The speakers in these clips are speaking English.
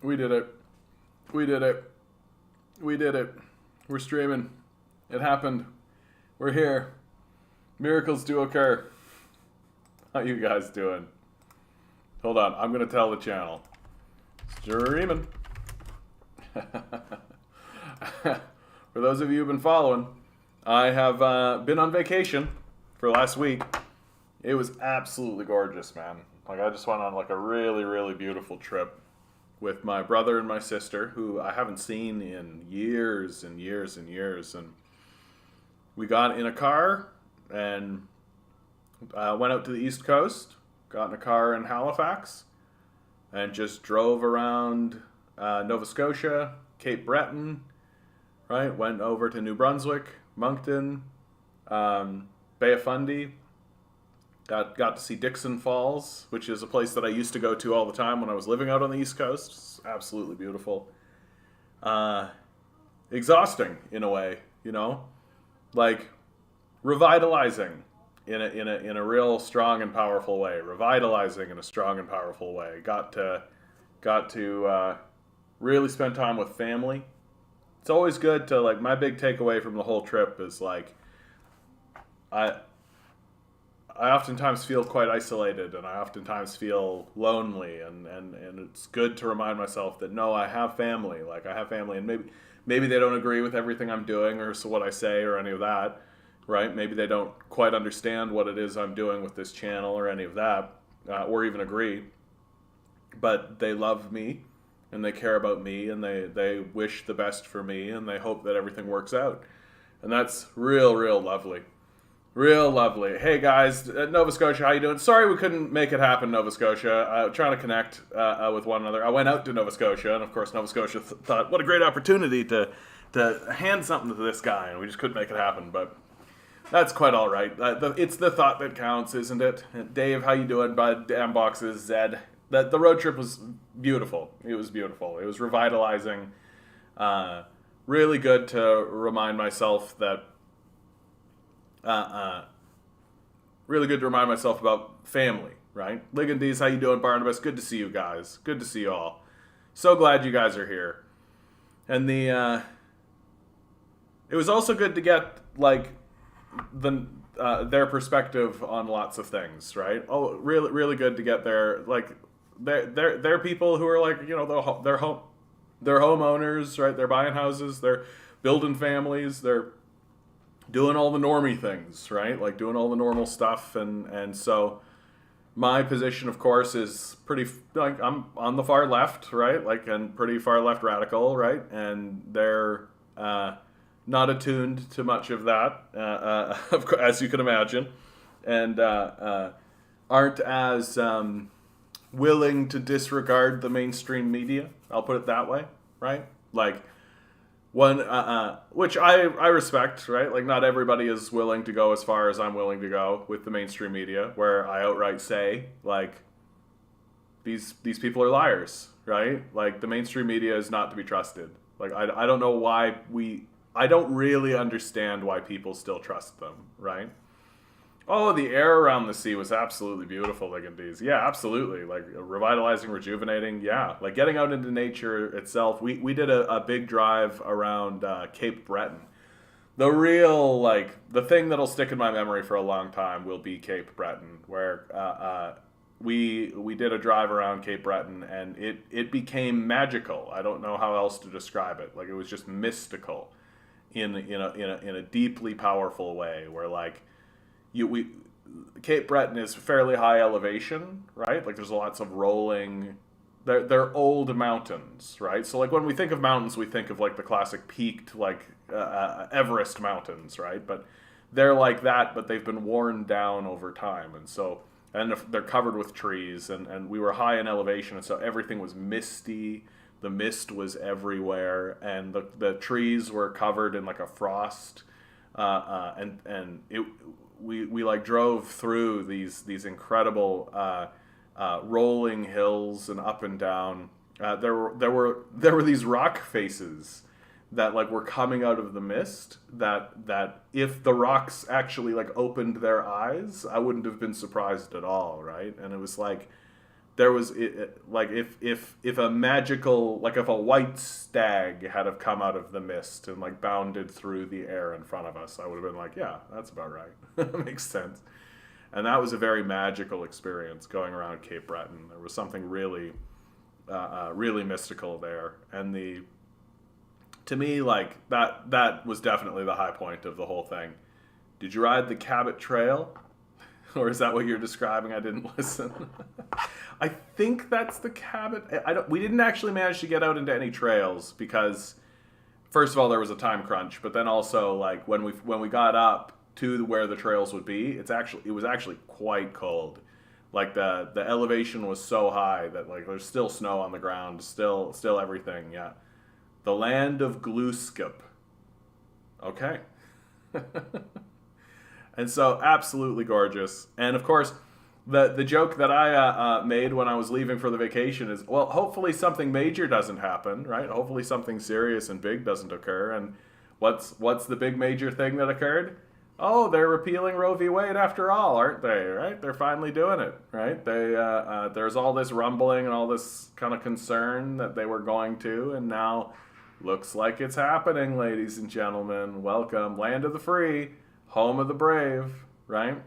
We did it. We did it. We did it. We're streaming. It happened. We're here. Miracles do occur. How you guys doing? Hold on. I'm going to tell the channel. Streaming. For those of you who've been following, I have been on vacation for last week. It was absolutely gorgeous, man. Like, I just went on like a really, really beautiful trip with my brother and my sister, who I haven't seen in years and years and years. And we got in a car and went out to the East Coast, got in a car in Halifax, and just drove around Nova Scotia, Cape Breton, right? Went over to New Brunswick, Moncton, Bay of Fundy. Got to see Dixon Falls, which is a place that I used to go to all the time when I was living out on the East Coast. It's absolutely beautiful. Exhausting in a way, you know, like revitalizing in a real strong and powerful way. Revitalizing in a strong and powerful way. Got to really spend time with family. It's always good to, like, my big takeaway from the whole trip is like I oftentimes feel quite isolated, and I oftentimes feel lonely, and it's good to remind myself that no, I have family. Like, I have family, and maybe they don't agree with everything I'm doing or so what I say or any of that, right? Maybe they don't quite understand what it is I'm doing with this channel or any of that, or even agree. But they love me, and they care about me, and they wish the best for me, and they hope that everything works out. And that's real, real lovely. Real lovely. Hey guys, Nova Scotia, how you doing? Sorry we couldn't make it happen, Nova Scotia. Trying to connect with one another. I went out to Nova Scotia, and of course Nova Scotia thought, what a great opportunity to hand something to this guy, and we just couldn't make it happen, but that's quite all right. It's the thought that counts, isn't it? Dave, how you doing, bud? Damn boxes, Zed. The road trip was beautiful. It was beautiful. It was revitalizing. Really good to remind myself that really good to remind myself about family, right? Ligandies, how you doing, Barnabas? Good to see you guys. Good to see you all. So glad you guys are here. And it was also good to get like their perspective on lots of things, right? Oh, really, really good to get their, like, they're people who are like, you know, they're homeowners, right? They're buying houses, they're building families, they're doing all the normie things, right? Like doing all the normal stuff, and so my position, of course, is pretty, like, I'm on the far left, right? Like, and pretty far left radical, right? And they're not attuned to much of that, as you can imagine, and aren't as willing to disregard the mainstream media. I'll put it that way, right? Like, one, which I respect, right? Like, not everybody is willing to go as far as I'm willing to go with the mainstream media, where I outright say, like, these people are liars, right? Like, the mainstream media is not to be trusted. Like, I don't know why I don't really understand why people still trust them, right? Oh, the air around the sea was absolutely beautiful, Ligandies. Yeah, absolutely. Like, revitalizing, rejuvenating. Yeah, like getting out into nature itself. We did a big drive around Cape Breton. The real, like, the thing that'll stick in my memory for a long time will be Cape Breton, where we did a drive around Cape Breton, and it became magical. I don't know how else to describe it. Like, it was just mystical in a deeply powerful way, where, like, Cape Breton is fairly high elevation, right? Like, there's lots of rolling. They're old mountains, right? So, like, when we think of mountains, we think of, like, the classic peaked, like, Everest mountains, right? But they're like that, but they've been worn down over time, and they're covered with trees, and we were high in elevation, and so everything was misty. The mist was everywhere, and the trees were covered in, like, a frost, and we like drove through these incredible rolling hills and up and down. There were these rock faces that, like, were coming out of the mist, that if the rocks actually, like, opened their eyes, I wouldn't have been surprised at all, right? And it was like there was like if a magical, like if a white stag had have come out of the mist and like bounded through the air in front of us, I would have been like, yeah, that's about right. That makes sense. And that was a very magical experience going around Cape Breton. There was something really really mystical there, and to me, like that was definitely the high point of the whole thing. Did you ride the Cabot Trail? Or is that what you're describing? I didn't listen. I think that's the Cabot. We didn't actually manage to get out into any trails because, first of all, there was a time crunch. But then also, like when we got up to where the trails would be, it was actually quite cold. Like the elevation was so high that like there's still snow on the ground, still everything. Yeah, the land of Glooskap. Okay. And so, absolutely gorgeous. And of course, the joke that I made when I was leaving for the vacation is, well, hopefully something major doesn't happen, right? Hopefully something serious and big doesn't occur. And what's the big major thing that occurred? Oh, they're repealing Roe v. Wade after all, aren't they? Right? They're finally doing it, right? There's all this rumbling and all this kind of concern that they were going to, and now looks like it's happening, ladies and gentlemen. Welcome, land of the free. Home of the brave, right?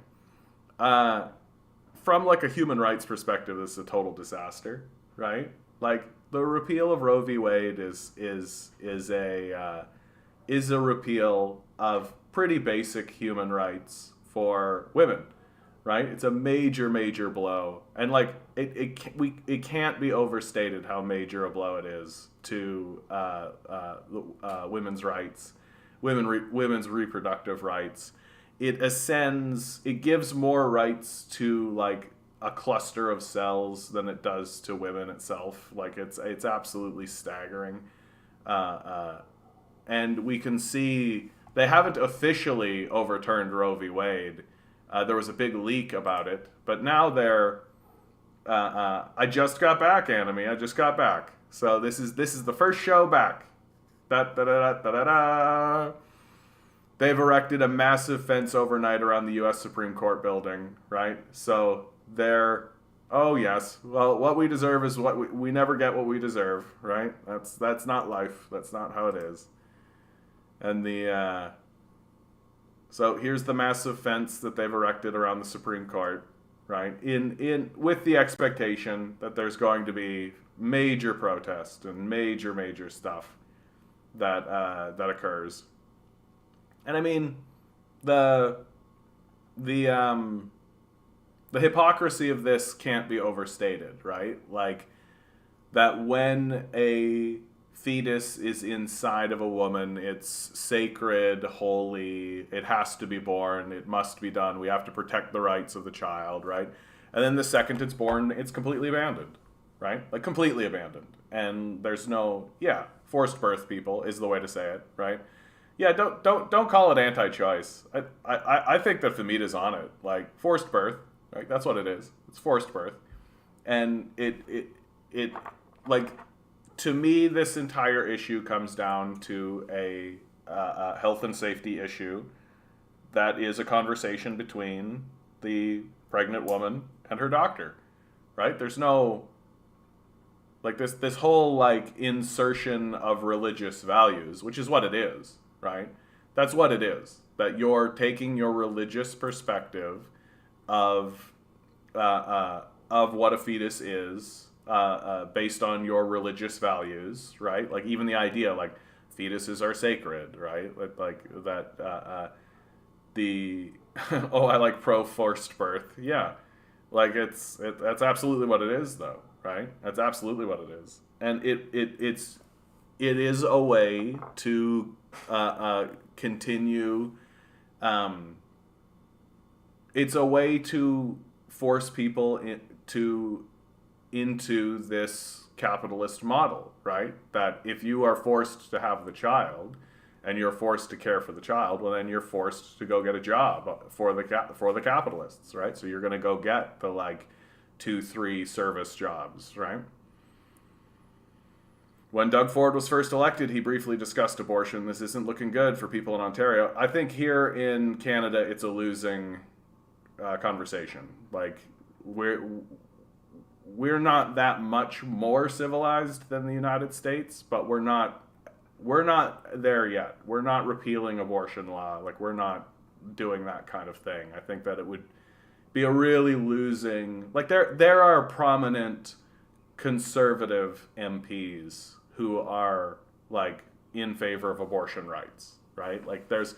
From like a human rights perspective, this is a total disaster, right? Like the repeal of Roe v. Wade is a repeal of pretty basic human rights for women, right? It's a major blow, and like it can't be overstated how major a blow it is to women's rights. Women's reproductive rights. It gives more rights to like a cluster of cells than it does to women itself. Like it's absolutely staggering. And we can see they haven't officially overturned Roe v. Wade. There was a big leak about it, but now they're. I just got back, Anime. I just got back. So this is the first show back. They've erected a massive fence overnight around the U.S. Supreme Court building, right? So they're, oh yes, well, what we deserve is what we never get what we deserve, right? That's not life. That's not how it is. And so here's the massive fence that they've erected around the Supreme Court, right? With the expectation that there's going to be major protest and major stuff that occurs. And I mean, the hypocrisy of this can't be overstated, right? Like that when a fetus is inside of a woman, it's sacred, holy, it has to be born, it must be done, we have to protect the rights of the child, right? And then the second it's born, it's completely abandoned, right? Like completely abandoned. And there's no, forced birth, people, is the way to say it, right? Yeah, don't call it anti-choice. I think that Famita's on it. Like forced birth, right? That's what it is. It's forced birth, and it like to me, this entire issue comes down to a health and safety issue that is a conversation between the pregnant woman and her doctor, right? There's no like this whole like insertion of religious values, which is what it is. Right? That's what it is. That you're taking your religious perspective of what a fetus is based on your religious values, right? Like even the idea, like fetuses are sacred, right? Like that. I like pro forced birth. Yeah, like that's absolutely what it is, though, right? That's absolutely what it is, and it is a way to continue. It's a way to force people into this capitalist model, right? That if you are forced to have the child and you're forced to care for the child, well, then you're forced to go get a job for the capitalists, right? So you're going to go get the like 2-3 service jobs, right? When Doug Ford was first elected, he briefly discussed abortion. This isn't looking good for people in Ontario. I think here in Canada, it's a losing conversation. Like we're not that much more civilized than the United States, but we're not there yet. We're not repealing abortion law. Like, we're not doing that kind of thing. I think that it would be a really losing. Like, there are prominent conservative MPs who are like in favor of abortion rights, right? Like, there's,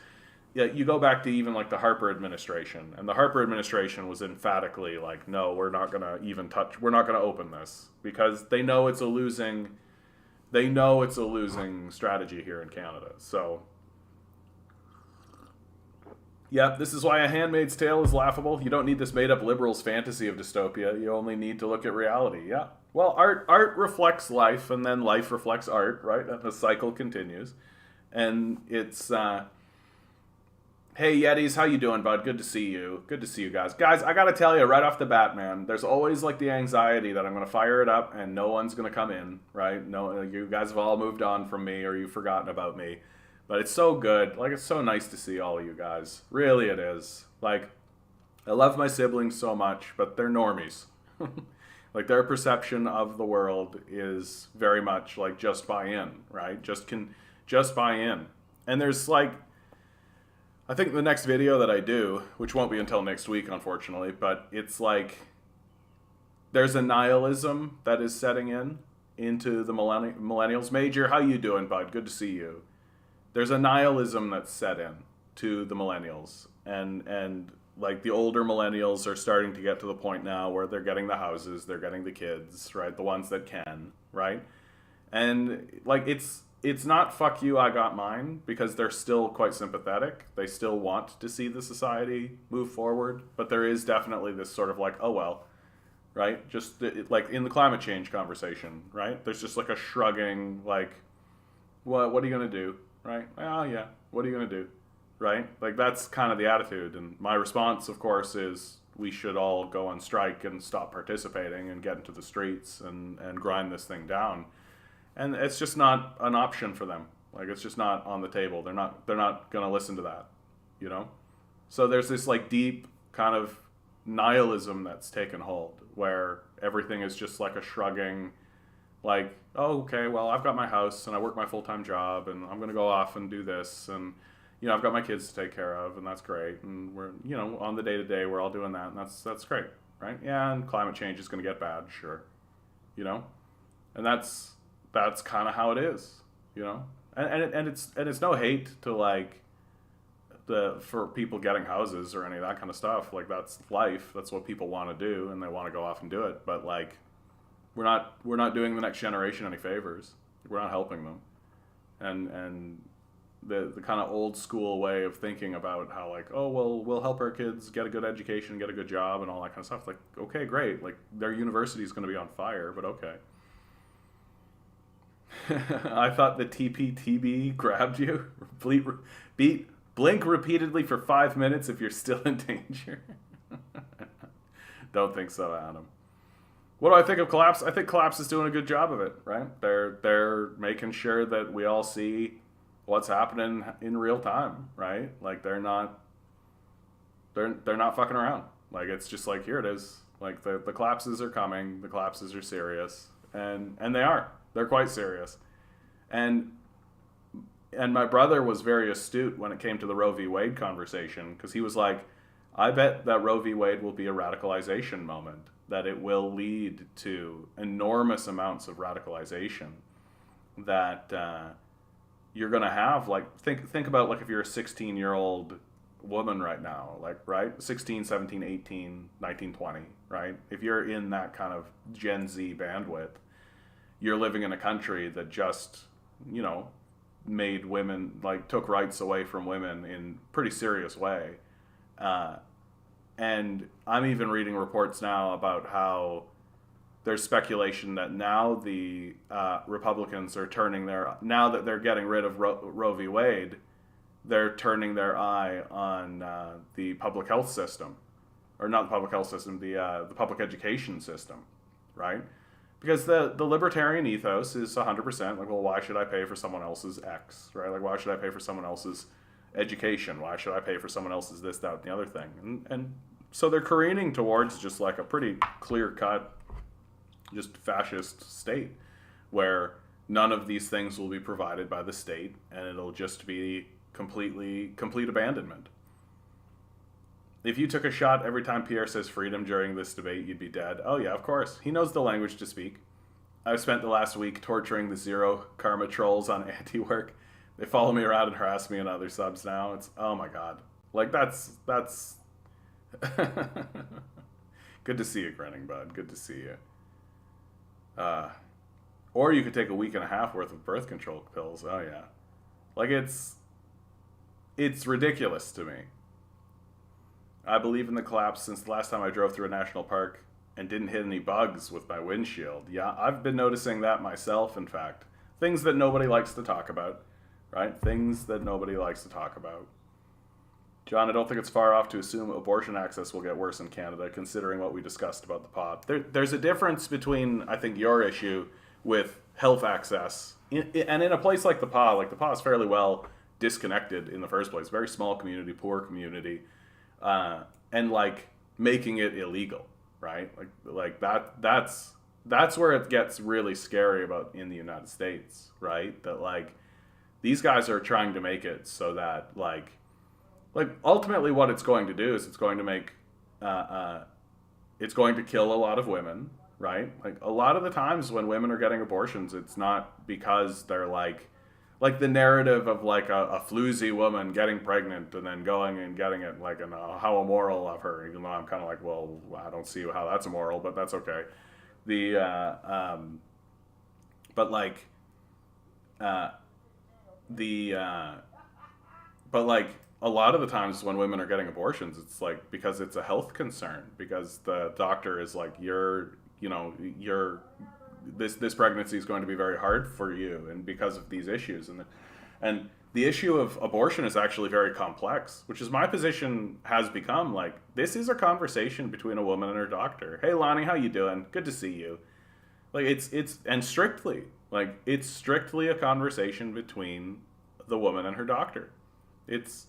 yeah, you go back to even like the Harper administration, and the Harper administration was emphatically like, no, we're not gonna even touch, we're not gonna open this, because they know it's a losing strategy here in Canada. So, yeah, this is why A Handmaid's Tale is laughable. You don't need this made-up liberal's fantasy of dystopia. You only need to look at reality. Yeah. Well, art reflects life, and then life reflects art, right? And the cycle continues. And it's, hey, Yetis, how you doing, bud? Good to see you. Good to see you guys. Guys, I gotta tell you right off the bat, man, there's always like the anxiety that I'm gonna fire it up and no one's gonna come in, right? No, you guys have all moved on from me, or you've forgotten about me. But it's so good. Like, it's so nice to see all of you guys. Really, it is. Like, I love my siblings so much, but they're normies. Like, their perception of the world is very much like, just buy in, right? Just buy in. And there's like, I think the next video that I do, which won't be until next week, unfortunately, but it's like, there's a nihilism that is setting into the millennials. Major, how you doing, bud? Good to see you. There's a nihilism that's set in to the millennials, and like, the older millennials are starting to get to the point now where they're getting the houses, they're getting the kids, right? The ones that can, right? And like, it's not fuck you, I got mine, because they're still quite sympathetic. They still want to see the society move forward, but there is definitely this sort of like, oh well, right? Just like in the climate change conversation, right? There's just like a shrugging, like, what are you gonna do? Right? Oh, yeah. What are you going to do? Right? Like, that's kind of the attitude. And my response, of course, is we should all go on strike and stop participating and get into the streets and grind this thing down. And it's just not an option for them. Like, it's just not on the table. They're not going to listen to that, you know? So there's this, like, deep kind of nihilism that's taken hold, where everything is just like a shrugging, like, oh, okay, well, I've got my house and I work my full-time job and I'm going to go off and do this, and, you know, I've got my kids to take care of, and that's great, and we're, you know, on the day-to-day, we're all doing that, and that's great, right? Yeah, and climate change is going to get bad, sure, you know? And that's kind of how it is, you know? And it's no hate to, like, for people getting houses or any of that kind of stuff. Like, that's life. That's what people want to do, and they want to go off and do it, but, like, we're not doing the next generation any favors. We're not helping them. And the kind of old school way of thinking about how, like, oh, well, we'll help our kids get a good education, get a good job, and all that kind of stuff. Like, okay, great. Like, their university is going to be on fire, but okay. I thought the TPTB grabbed you. Blink repeatedly for 5 minutes if you're still in danger. Don't think so, Adam. What do I think of Collapse? I think Collapse is doing a good job of it, right? They're making sure that we all see what's happening in real time, right? Like, they're not fucking around. Like, it's just like, here it is. Like, the collapses are coming. The collapses are serious, and they are. They're quite serious. And my brother was very astute when it came to the Roe v. Wade conversation, because he was like, I bet that Roe v. Wade will be a radicalization moment, that it will lead to enormous amounts of radicalization, that you're going to have, like, think about, like, if you're a 16-year-old woman right now, like, right, 16, 17, 18, 19, 20, right? If you're in that kind of Gen Z bandwidth, you're living in a country that just, you know, made women, like, took rights away from women in pretty serious way. And I'm even reading reports now about how there's speculation that now the Republicans are now that they're getting rid of Roe v. Wade, they're turning their eye on the public health system, or not the public health system, the public education system, right? Because the libertarian ethos is 100% like, well, why should I pay for someone else's X, right? Like, why should I pay for someone else's education? Why should I pay for someone else's this, that, and the other thing? And so they're careening towards just like a pretty clear-cut just fascist state where none of these things will be provided by the state, and it'll just be complete abandonment. If you took a shot every time Pierre says freedom during this debate, you'd be dead. Oh yeah, of course. He knows the language to speak. I've spent the last week torturing the zero karma trolls on anti-work. They follow me around and harass me in other subs now. It's, oh my god. Like, that's good to see you, grinning bud. Good to see you. Or you could take a week and a half worth of birth control pills. Oh yeah. Like, it's ridiculous to me. I believe in the collapse since the last time I drove through a national park and didn't hit any bugs with my windshield. Yeah, I've been noticing that myself, in fact. Things that nobody likes to talk about, right? Things that nobody likes to talk about. John, I don't think it's far off to assume abortion access will get worse in Canada, considering what we discussed about the PA. There's a difference between, I think, your issue with health access, and in a place like the PA is fairly well disconnected in the first place. Very small community, poor community, and like making it illegal, right? Like that's where it gets really scary about in the United States, right? That like these guys are trying to make it so that like ultimately what it's going to do is it's going to make it's going to kill a lot of women, right? Like a lot of the times when women are getting abortions, it's not because they're like the narrative of like a floozy woman getting pregnant and then going and getting it, like, and how immoral of her, even though I'm kind of like, well, I don't see how that's immoral, but that's okay. But like a lot of the times when women are getting abortions, it's like because it's a health concern, because the doctor is like, this pregnancy is going to be very hard for you, and because of these issues, and the issue of abortion is actually very complex, which is my position has become like, this is a conversation between a woman and her doctor. Hey Lonnie, how you doing? Good to see you. Like it's strictly a conversation between the woman and her doctor. It's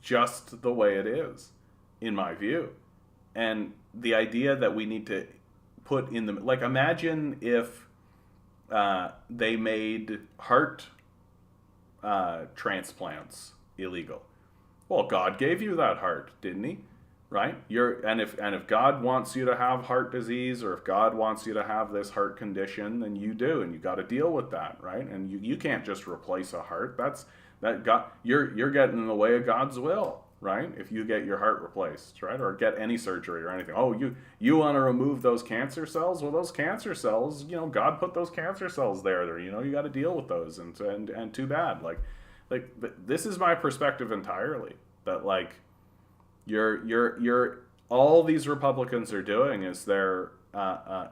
just the way it is, in my view. And the idea that we need to put in the, like, imagine if they made heart transplants illegal. Well, God gave you that heart, didn't he? Right? And if God wants you to have heart disease, or if God wants you to have this heart condition, then you do, and you got to deal with that, right? And you can't just replace a heart. You're getting in the way of God's will, right? If you get your heart replaced, right? Or get any surgery or anything. Oh, you want to remove those cancer cells? Well, those cancer cells, God put those cancer cells there. You got to deal with those, and too bad. Like this is my perspective entirely. That like you're all these Republicans are doing is they're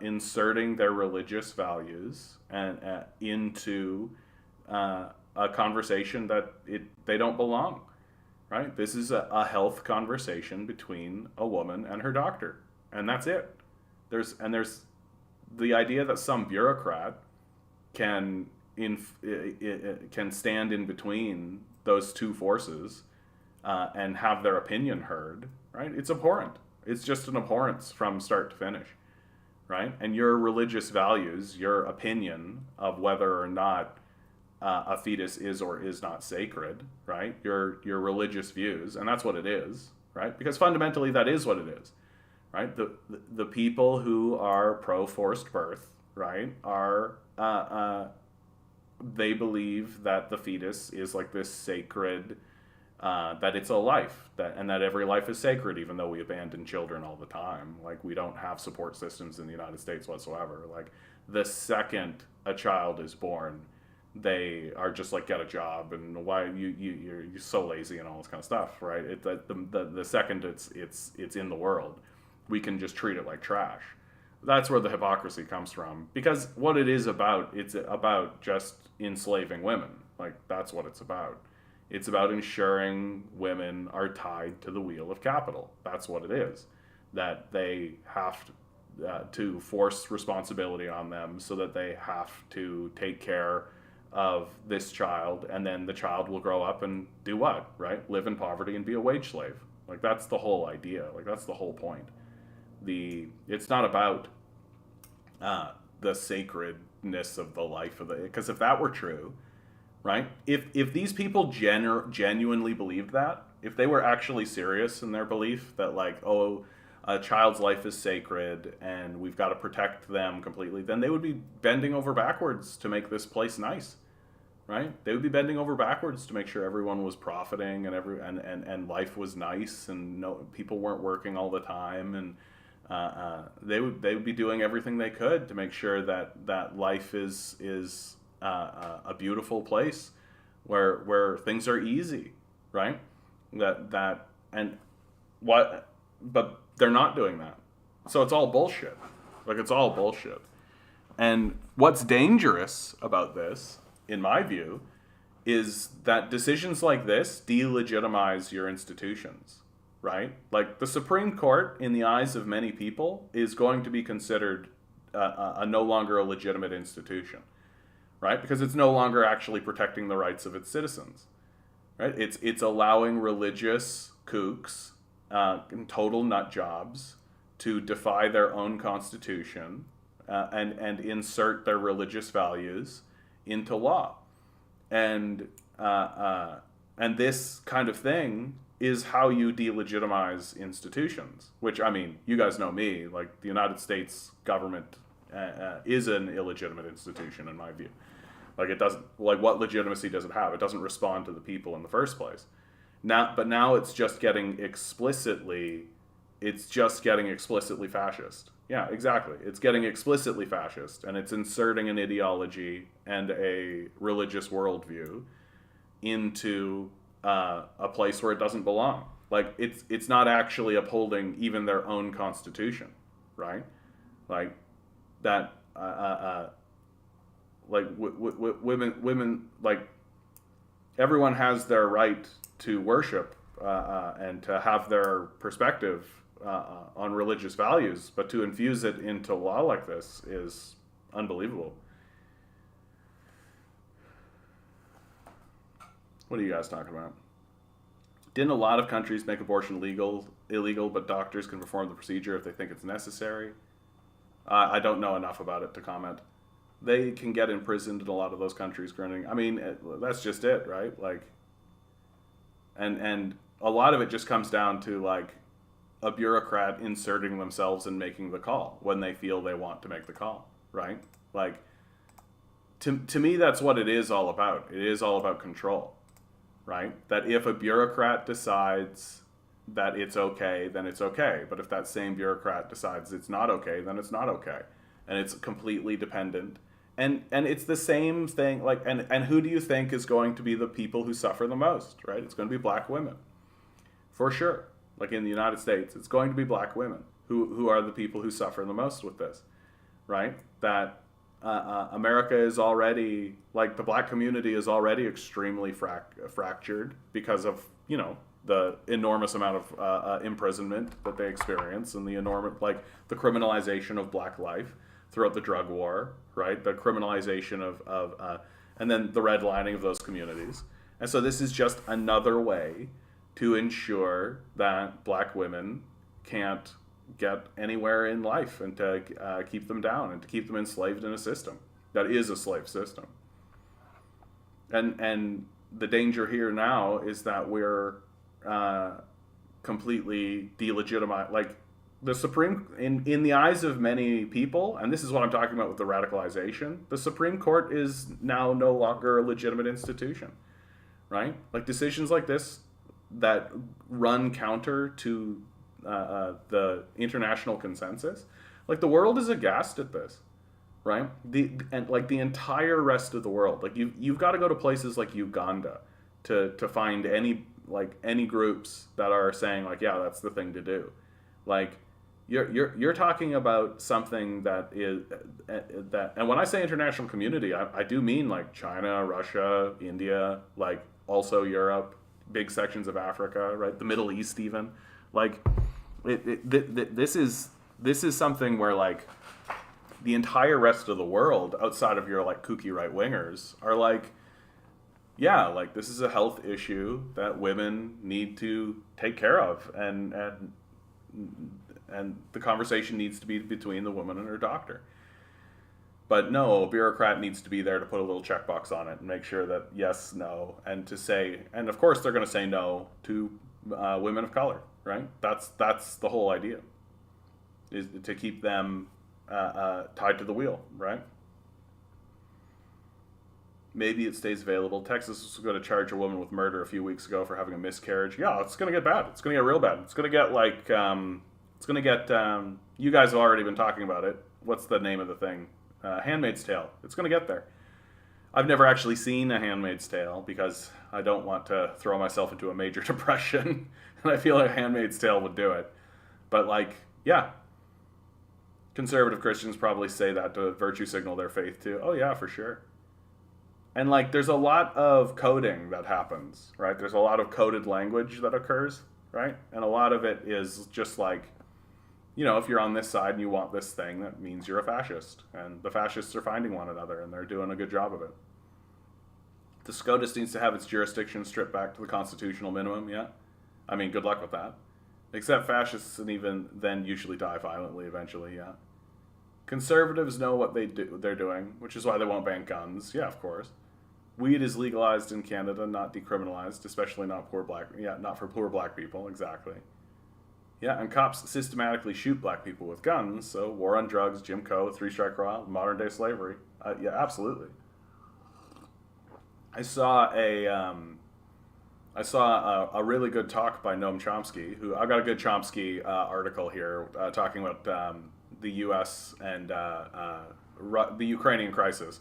inserting their religious values and into a conversation that they don't belong. Right? This is a health conversation between a woman and her doctor, and that's it. There's the idea that some bureaucrat can stand in between those two forces and have their opinion heard. Right? It's abhorrent. It's just an abhorrence from start to finish. Right? And your religious values, your opinion of whether or not a fetus is or is not sacred, right? Your religious views, and that's what it is, right? Because fundamentally that is what it is, right? The people who are pro forced birth, right, are they believe that the fetus is like this sacred, that it's a life, and that every life is sacred, even though we abandon children all the time. Like, we don't have support systems in the United States whatsoever. Like, the second a child is born, they are just like, get a job, and why you're so lazy and all this kind of stuff, right? The second it's in the world, we can just treat it like trash. That's where the hypocrisy comes from, because what it is about, it's about just enslaving women. Like, that's what it's about. It's about ensuring women are tied to the wheel of capital. That's what it is. That they have to force responsibility on them, so that they have to take care of this child, and then the child will grow up and do what, right? Live in poverty and be a wage slave. Like, that's the whole idea. Like, that's the whole point. It's not about the sacredness of the life of the, because if that were true, right? If these people genuinely believed that, if they were actually serious in their belief that like, oh, a child's life is sacred and we've got to protect them completely, then they would be bending over backwards to make this place nice, right? They would be bending over backwards to make sure everyone was profiting and and life was nice and no people weren't working all the time, and they would be doing everything they could to make sure that life is a beautiful place where things are easy, right? That and what, but they're not doing that. So it's all bullshit. Like, it's all bullshit. And what's dangerous about this, in my view, is that decisions like this delegitimize your institutions, right? Like, the Supreme Court, in the eyes of many people, is going to be considered a no longer a legitimate institution, right? Because it's no longer actually protecting the rights of its citizens, right? It's allowing religious kooks, total nut jobs, to defy their own constitution and insert their religious values into law, and this kind of thing is how you delegitimize institutions. Which, I mean, you guys know me. Like, the United States government is an illegitimate institution in my view. Like, it doesn't, like, what legitimacy does it have? It doesn't respond to the people in the first place. Now it's just getting explicitly fascist. Yeah, exactly. It's getting explicitly fascist, and it's inserting an ideology and a religious worldview into a place where it doesn't belong. Like, it's not actually upholding even their own constitution, right? Like that. Women, like, everyone has their right to worship and to have their perspective on religious values, but to infuse it into law like this is unbelievable. What are you guys talking about? Didn't a lot of countries make abortion illegal, but doctors can perform the procedure if they think it's necessary? I don't know enough about it to comment. They can get imprisoned in a lot of those countries, granting. I mean, that's just it, right? Like, and a lot of it just comes down to, like, a bureaucrat inserting themselves and making the call when they feel they want to make the call, right? Like, to me, that's what it is all about. It is all about control, right? That if a bureaucrat decides that it's okay, then it's okay. But if that same bureaucrat decides it's not okay, then it's not okay. And it's completely dependent. And it's the same thing, like, and who do you think is going to be the people who suffer the most, right? It's going to be black women, for sure. Like, in the United States, it's going to be black women who are the people who suffer the most with this, right? That America is already, like, the black community is already extremely fractured because of, you know, the enormous amount of imprisonment that they experience, and the enormous, like, the criminalization of black life throughout the drug war, right? The criminalization of and then the redlining of those communities. And so this is just another way to ensure that black women can't get anywhere in life, and to keep them down and to keep them enslaved in a system that is a slave system. And the danger here now is that we're completely delegitimized. Like, the Supreme, in the eyes of many people, and this is what I'm talking about with the radicalization, the Supreme Court is now no longer a legitimate institution, right? Like, decisions like this that run counter to the international consensus, like, the world is aghast at this, right? The entire rest of the world, like, you've got to go to places like Uganda to find any groups that are saying, like, yeah, that's the thing to do. Like, you're talking about something that is that, and when I say international community, I do mean, like, China, Russia, India, like, also Europe, big sections of Africa, right? The Middle East, even. Like, this is something where, like, the entire rest of the world, outside of your, like, kooky right wingers, are like, yeah, like, this is a health issue that women need to take care of, and the conversation needs to be between the woman and her doctor. But no, a bureaucrat needs to be there to put a little checkbox on it and make sure that yes, no, and to say, and of course they're going to say no to women of color, right? That's the whole idea, is to keep them tied to the wheel, right? Maybe it stays available. Texas was going to charge a woman with murder a few weeks ago for having a miscarriage. Yeah, it's going to get bad. It's going to get real bad. It's going to get like, it's going to get, you guys have already been talking about it. What's the name of the thing? Handmaid's Tale. It's going to get there. I've never actually seen A Handmaid's Tale because I don't want to throw myself into a major depression. And I feel like Handmaid's Tale would do it. But like, yeah. Conservative Christians probably say that to virtue signal their faith too. Oh yeah, for sure. And like, there's a lot of coding that happens, right? There's a lot of coded language that occurs, right? And a lot of it is just like, you know, if you're on this side and you want this thing, that means you're a fascist. And the fascists are finding one another, and they're doing a good job of it. The SCOTUS needs to have its jurisdiction stripped back to the constitutional minimum, yeah. I mean, good luck with that. Except fascists, and even then usually die violently eventually, yeah. Conservatives know what they're doing, which is why they won't ban guns. Yeah, of course. Weed is legalized in Canada, not decriminalized, especially not not for poor black people, exactly. Yeah, and cops systematically shoot black people with guns, so war on drugs, Jim Crow, three-strike law, modern-day slavery. Yeah, absolutely. I saw a really good talk by Noam Chomsky, who I got a good Chomsky article here talking about the U.S. and the Ukrainian crisis,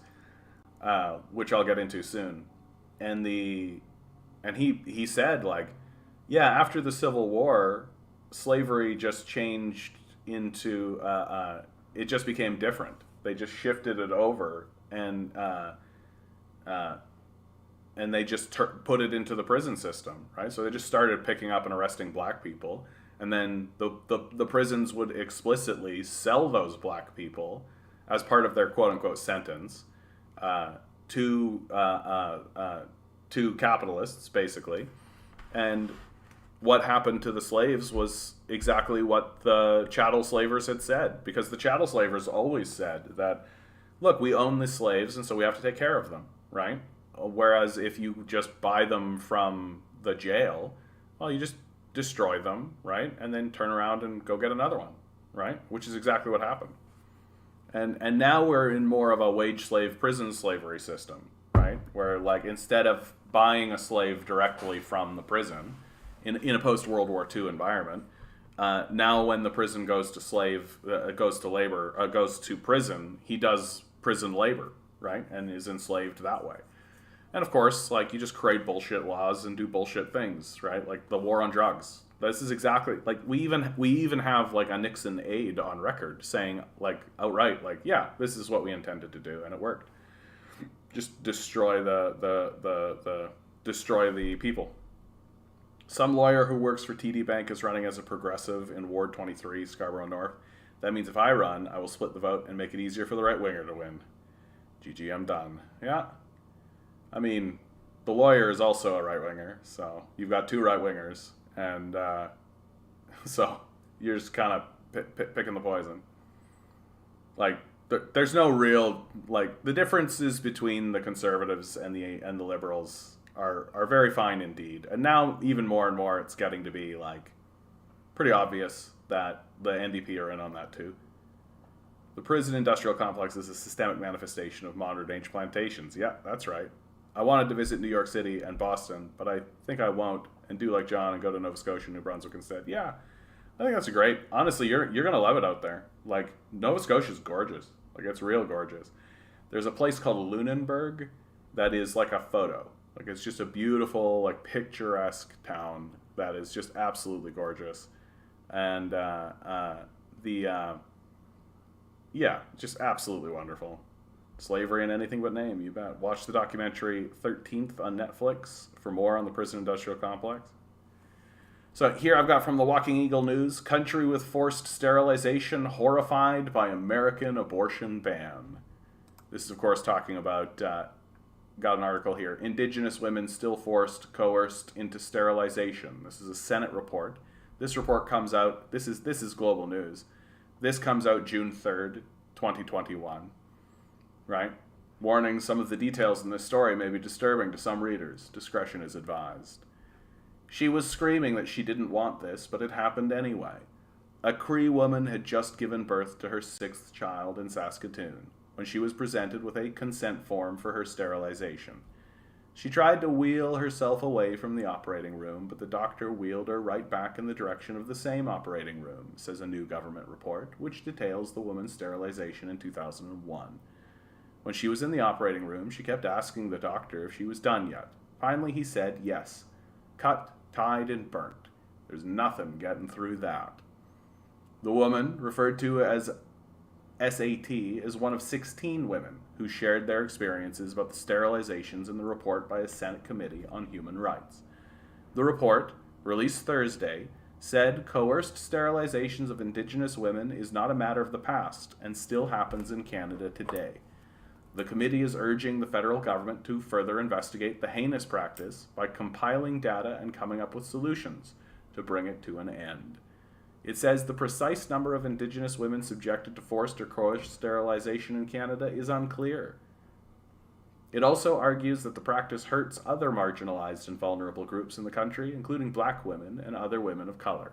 which I'll get into soon. And he said, like, yeah, after the Civil War, slavery just changed into it just became different. They just shifted it over and they just put it into the prison system, right? So they just started picking up and arresting black people, and then the prisons would explicitly sell those black people as part of their quote unquote sentence to capitalists, basically. And what happened to the slaves was exactly what the chattel slavers had said, because the chattel slavers always said that, look, we own the slaves, and so we have to take care of them, right? Whereas if you just buy them from the jail, well, you just destroy them, right? And then turn around and go get another one, right? Which is exactly what happened. And now we're in more of a wage slave prison slavery system, right? Where, like, instead of buying a slave directly from the prison in a post-World War II environment, now when the prison goes to prison, he does prison labor, right? And is enslaved that way. And of course, like, you just create bullshit laws and do bullshit things, right? Like the war on drugs. This is exactly, like, we even have, like, a Nixon aide on record saying, like, outright, like, yeah, this is what we intended to do, and it worked. Just destroy destroy the people. Some lawyer who works for TD Bank is running as a progressive in Ward 23, Scarborough North. That means if I run, I will split the vote and make it easier for the right winger to win. GG, I'm done. Yeah. I mean, the lawyer is also a right winger, so you've got two right wingers, and so you're just kind of picking the poison. Like, there's no real, like, the differences between the conservatives and the liberals are very fine indeed. And now, even more and more, it's getting to be, like, pretty obvious that the NDP are in on that too. The prison industrial complex is a systemic manifestation of modern age plantations. Yeah, that's right. I wanted to visit New York City and Boston, but I think I won't, and do like John and go to Nova Scotia and New Brunswick instead. Yeah, I think that's great. Honestly, you're going to love it out there. Like, Nova Scotia's gorgeous. Like, it's real gorgeous. There's a place called Lunenburg that is like a photo. Like, it's just a beautiful, like, picturesque town that is just absolutely gorgeous. And yeah, just absolutely wonderful. Slavery in Anything But Name, you bet. Watch the documentary 13th on Netflix for more on the prison industrial complex. So here I've got from the Walking Eagle News, country with forced sterilization horrified by American abortion ban. This is, of course, talking about, got an article here, Indigenous women still forced, coerced into sterilization. This is a Senate report. This report comes out, this is global news. This comes out June 3rd, 2021. right? Warning, some of the details in this story may be disturbing to some readers. Discretion is advised. She was screaming that she didn't want this, but it happened anyway. A Cree woman had just given birth to her 6th child in Saskatoon when she was presented with a consent form for her sterilization. She tried to wheel herself away from the operating room, but the doctor wheeled her right back in the direction of the same operating room, says a new government report, which details the woman's sterilization in 2001. When she was in the operating room, she kept asking the doctor if she was done yet. Finally, he said yes. Cut, tied, and burnt. There's nothing getting through that. The woman, referred to as SAT, is one of 16 women who shared their experiences about the sterilizations in the report by a Senate Committee on Human Rights. The report, released Thursday, said coerced sterilizations of Indigenous women is not a matter of the past and still happens in Canada today. The committee is urging the federal government to further investigate the heinous practice by compiling data and coming up with solutions to bring it to an end. It says the precise number of Indigenous women subjected to forced or coerced sterilization in Canada is unclear. It also argues that the practice hurts other marginalized and vulnerable groups in the country, including Black women and other women of color.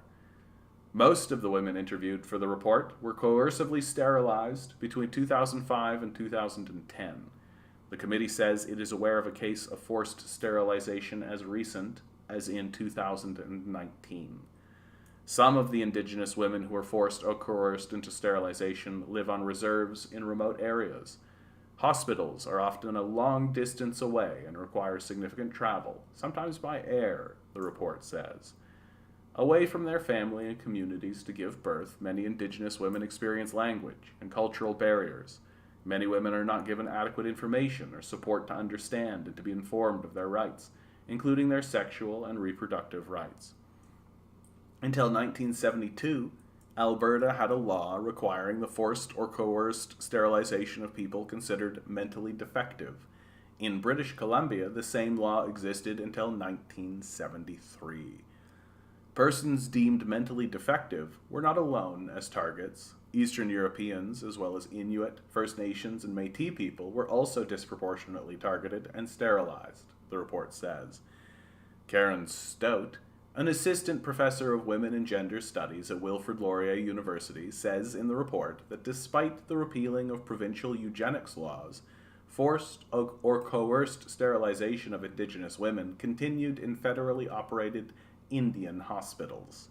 Most of the women interviewed for the report were coercively sterilized between 2005 and 2010. The committee says it is aware of a case of forced sterilization as recent as in 2019. Some of the Indigenous women who were forced or coerced into sterilization live on reserves in remote areas. Hospitals are often a long distance away and require significant travel, sometimes by air, the report says. Away from their family and communities to give birth, many Indigenous women experience language and cultural barriers. Many women are not given adequate information or support to understand and to be informed of their rights, including their sexual and reproductive rights. Until 1972, Alberta had a law requiring the forced or coerced sterilization of people considered mentally defective. In British Columbia, the same law existed until 1973. Persons deemed mentally defective were not alone as targets. Eastern Europeans, as well as Inuit, First Nations, and Métis people were also disproportionately targeted and sterilized, the report says. Karen Stout, an assistant professor of women and gender studies at Wilfrid Laurier University, says in the report that despite the repealing of provincial eugenics laws, forced or coerced sterilization of Indigenous women continued in federally operated Indian hospitals.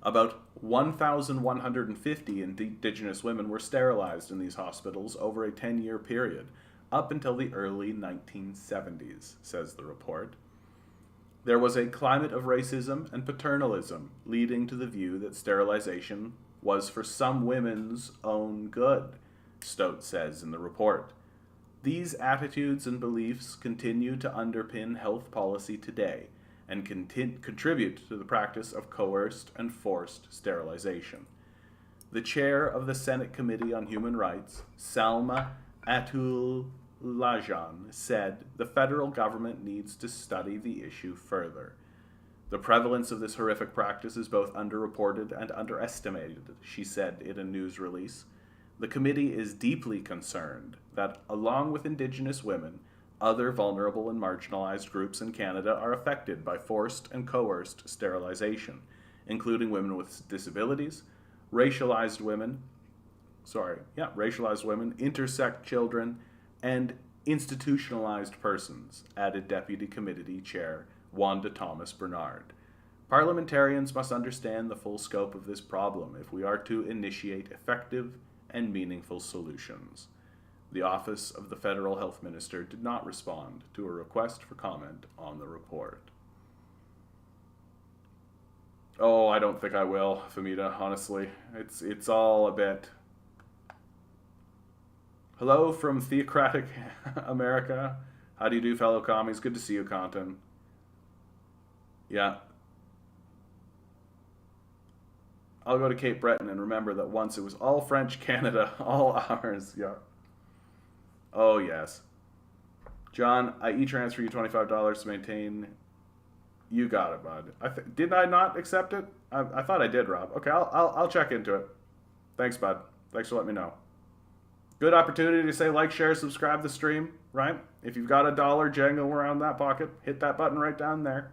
About 1,150 Indigenous women were sterilized in these hospitals over a 10-year period, up until the early 1970s, says the report. There was a climate of racism and paternalism, leading to the view that sterilization was for some women's own good, Stout says in the report. These attitudes and beliefs continue to underpin health policy today, and contribute to the practice of coerced and forced sterilization. The chair of the Senate Committee on Human Rights, Salma Atul-Lajan, said the federal government needs to study the issue further. The prevalence of this horrific practice is both underreported and underestimated, she said in a news release. The committee is deeply concerned that, along with Indigenous women, other vulnerable and marginalized groups in Canada are affected by forced and coerced sterilization, including women with disabilities, racialized women, intersex children, and institutionalized persons, added Deputy Committee Chair Wanda Thomas Bernard. Parliamentarians must understand the full scope of this problem if we are to initiate effective and meaningful solutions. The Office of the Federal Health Minister did not respond to a request for comment on the report. Oh, I don't think I will, Famita, honestly. It's all a bit... Hello from Theocratic America. How do you do, fellow commies? Good to see you, Compton. Yeah. I'll go to Cape Breton and remember that once it was all French Canada, all ours. Yeah. Oh, yes. John, I e-transfer you $25 to maintain. You got it, bud. Did I not accept it? I thought I did, Rob. Okay, I'll check into it. Thanks, bud. Thanks for letting me know. Good opportunity to say like, share, subscribe the stream, right? If you've got $1 jangling around that pocket, hit that button right down there.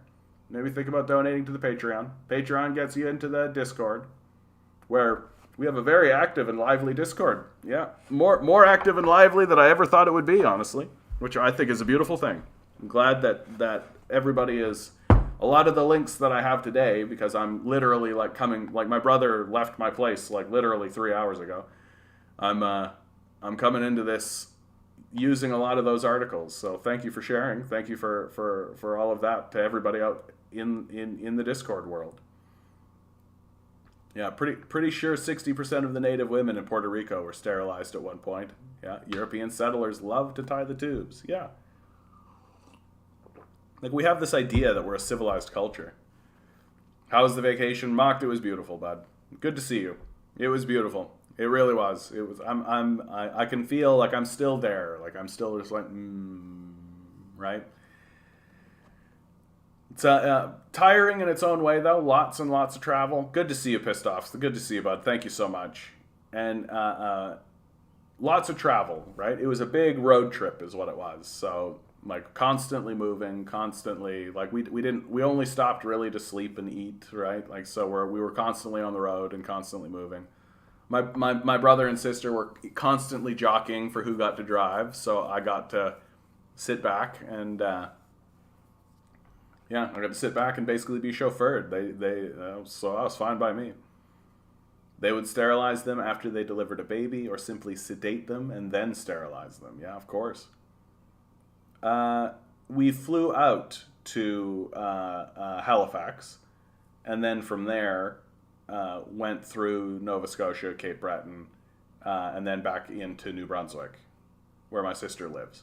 Maybe think about donating to the Patreon. Patreon gets you into the Discord, where we have a very active and lively Discord. Yeah, more active and lively than I ever thought it would be, honestly, which I think is a beautiful thing. I'm glad that everybody is. A lot of the links that I have today, because I'm literally like coming, like my brother left my place like literally 3 hours ago. I'm coming into this using a lot of those articles. So thank you for sharing. Thank you for all of that to everybody out in the Discord world. Yeah, pretty sure 60% of the native women in Puerto Rico were sterilized at one point. Yeah, European settlers love to tie the tubes. Yeah. Like, we have this idea that we're a civilized culture. How was the vacation? Mocked, it was beautiful, bud. Good to see you. It was beautiful. It really was. It was. I can feel like I'm still there. Like I'm still just like, right? It's tiring in its own way, though. Lots and lots of travel. Good to see you, pissed off. Good to see you, bud. Thank you so much. And lots of travel, right? It was a big road trip, is what it was. So like constantly moving, constantly like we only stopped really to sleep and eat, right? Like so we were constantly on the road and constantly moving. My brother and sister were constantly jockeying for who got to drive, so I got to sit back and I got to sit back and basically be chauffeured. So that was fine by me. They would sterilize them after they delivered a baby, or simply sedate them and then sterilize them. Yeah, of course. We flew out to Halifax, and then from there went through Nova Scotia, Cape Breton, and then back into New Brunswick, where my sister lives.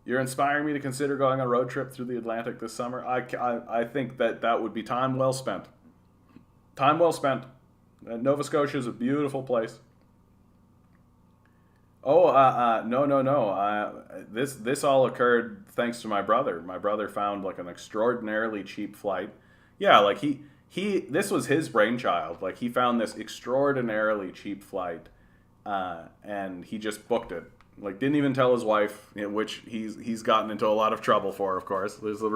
You're inspiring me to consider going on a road trip through the Atlantic this summer. I think that would be time well spent. Time well spent. Nova Scotia is a beautiful place. Oh, no. This all occurred thanks to my brother. My brother found like an extraordinarily cheap flight. Yeah, like this was his brainchild. Like he found this extraordinarily cheap flight, and he just booked it. Like didn't even tell his wife, which he's gotten into a lot of trouble for. Of course, there's a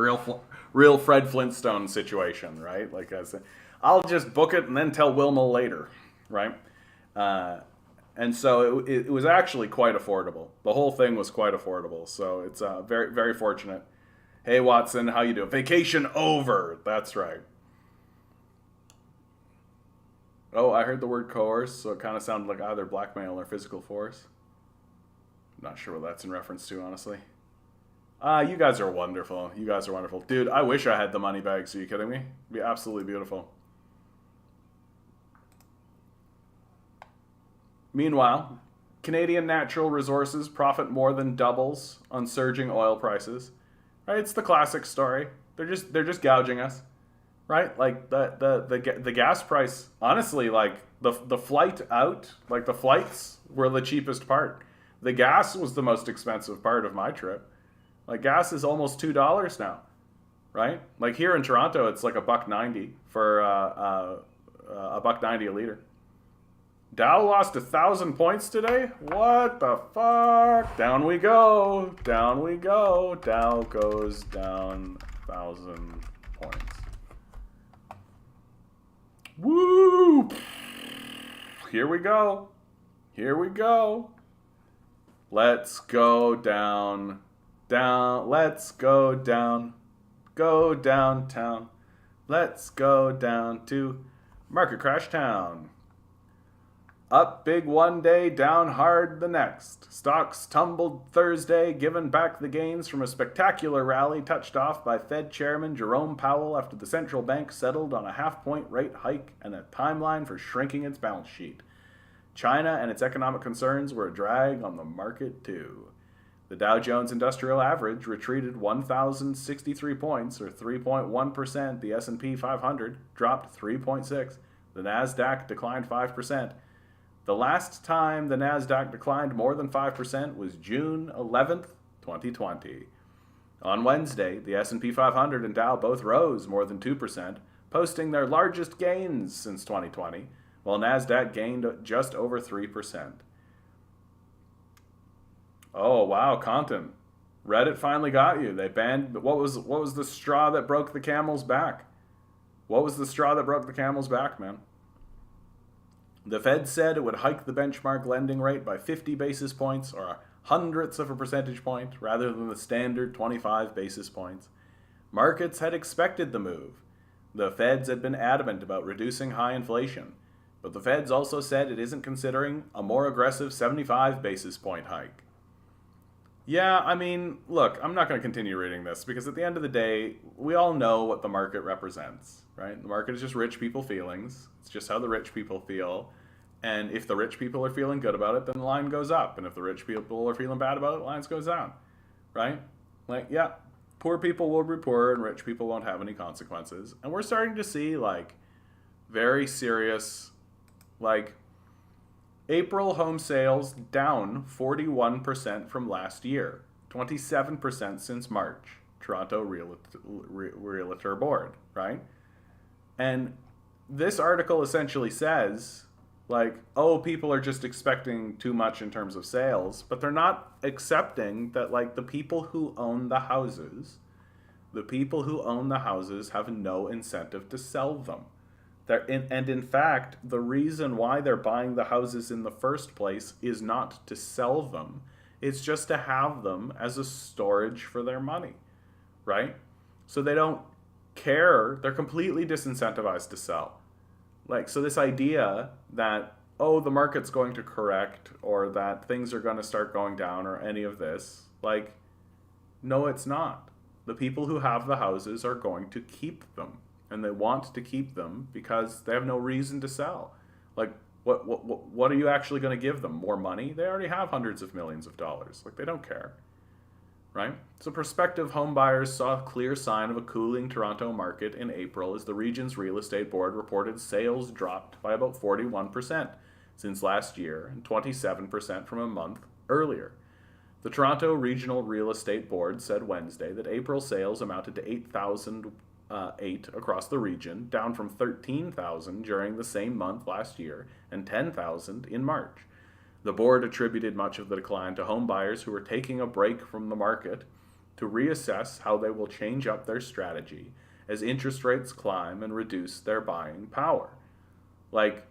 real Fred Flintstone situation, right? Like I said, I'll just book it and then tell Wilma later, right? And so it was actually quite affordable. The whole thing was quite affordable. So it's very, very fortunate. Hey, Watson, how you doing? Vacation over. That's right. Oh, I heard the word coerce, so it kind of sounded like either blackmail or physical force. Not sure what that's in reference to, honestly. You guys are wonderful. You guys are wonderful. Dude, I wish I had the money bags. Are you kidding me? It'd be absolutely beautiful. Meanwhile, Canadian natural resources profit more than doubles on surging oil prices. Right? It's the classic story. They're just gouging us. Right? Like the gas price, honestly, like the flight out, like the flights were the cheapest part. The gas was the most expensive part of my trip. Like gas is almost $2 now. Right? Like here in Toronto, it's like $1.90 for $1.90 a liter. Dow lost 1,000 points today? What the fuck? Down we go. Down we go. Dow goes down 1,000 points. Woo! Here we go. Here we go. Let's go down. Down. Let's go down. Go downtown. Let's go down to Market Crash Town. Up big one day, down hard the next. Stocks tumbled Thursday, giving back the gains from a spectacular rally touched off by Fed Chairman Jerome Powell after the central bank settled on a half-point rate hike and a timeline for shrinking its balance sheet. China and its economic concerns were a drag on the market, too. The Dow Jones Industrial Average retreated 1,063 points, or 3.1%. The S&P 500 dropped 3.6%. The Nasdaq declined 5%. The last time the Nasdaq declined more than 5% was June 11th, 2020. On Wednesday, the S&P 500 and Dow both rose more than 2%, posting their largest gains since 2020, while Nasdaq gained just over 3%. Oh wow, content. Reddit finally got you. They banned. What was the straw that broke the camel's back? What was the straw that broke the camel's back, man? The Fed said it would hike the benchmark lending rate by 50 basis points, or hundredths of a percentage point, rather than the standard 25 basis points. Markets had expected the move. The Feds had been adamant about reducing high inflation, but the Feds also said it isn't considering a more aggressive 75 basis point hike. Yeah, I mean, look, I'm not going to continue reading this because at the end of the day, we all know what the market represents, right? The market is just rich people feelings. It's just how the rich people feel. And if the rich people are feeling good about it, then the line goes up. And if the rich people are feeling bad about it, the line goes down, right? Like, yeah, poor people will be poor and rich people won't have any consequences. And we're starting to see, like, very serious, like, April home sales down 41% from last year, 27% since March, Toronto Realtor Board, right? And this article essentially says, like, oh, people are just expecting too much in terms of sales, but they're not accepting that, like, the people who own the houses have no incentive to sell them. And in fact, the reason why they're buying the houses in the first place is not to sell them. It's just to have them as a storage for their money, right? So they don't care. They're completely disincentivized to sell. Like, so this idea that, oh, the market's going to correct or that things are going to start going down or any of this, like, no, it's not. The people who have the houses are going to keep them. And they want to keep them because they have no reason to sell. Like, what are you actually going to give them? More money? They already have hundreds of millions of dollars. Like, they don't care, right? So prospective home buyers saw a clear sign of a cooling Toronto market in April as the region's real estate board reported sales dropped by about 41% since last year and 27% from a month earlier. The Toronto Regional Real Estate Board said Wednesday that April sales amounted to 8,008 across the region, down from 13,000 during the same month last year and 10,000 in March. The board attributed much of the decline to home buyers who were taking a break from the market to reassess how they will change up their strategy as interest rates climb and reduce their buying power. Like,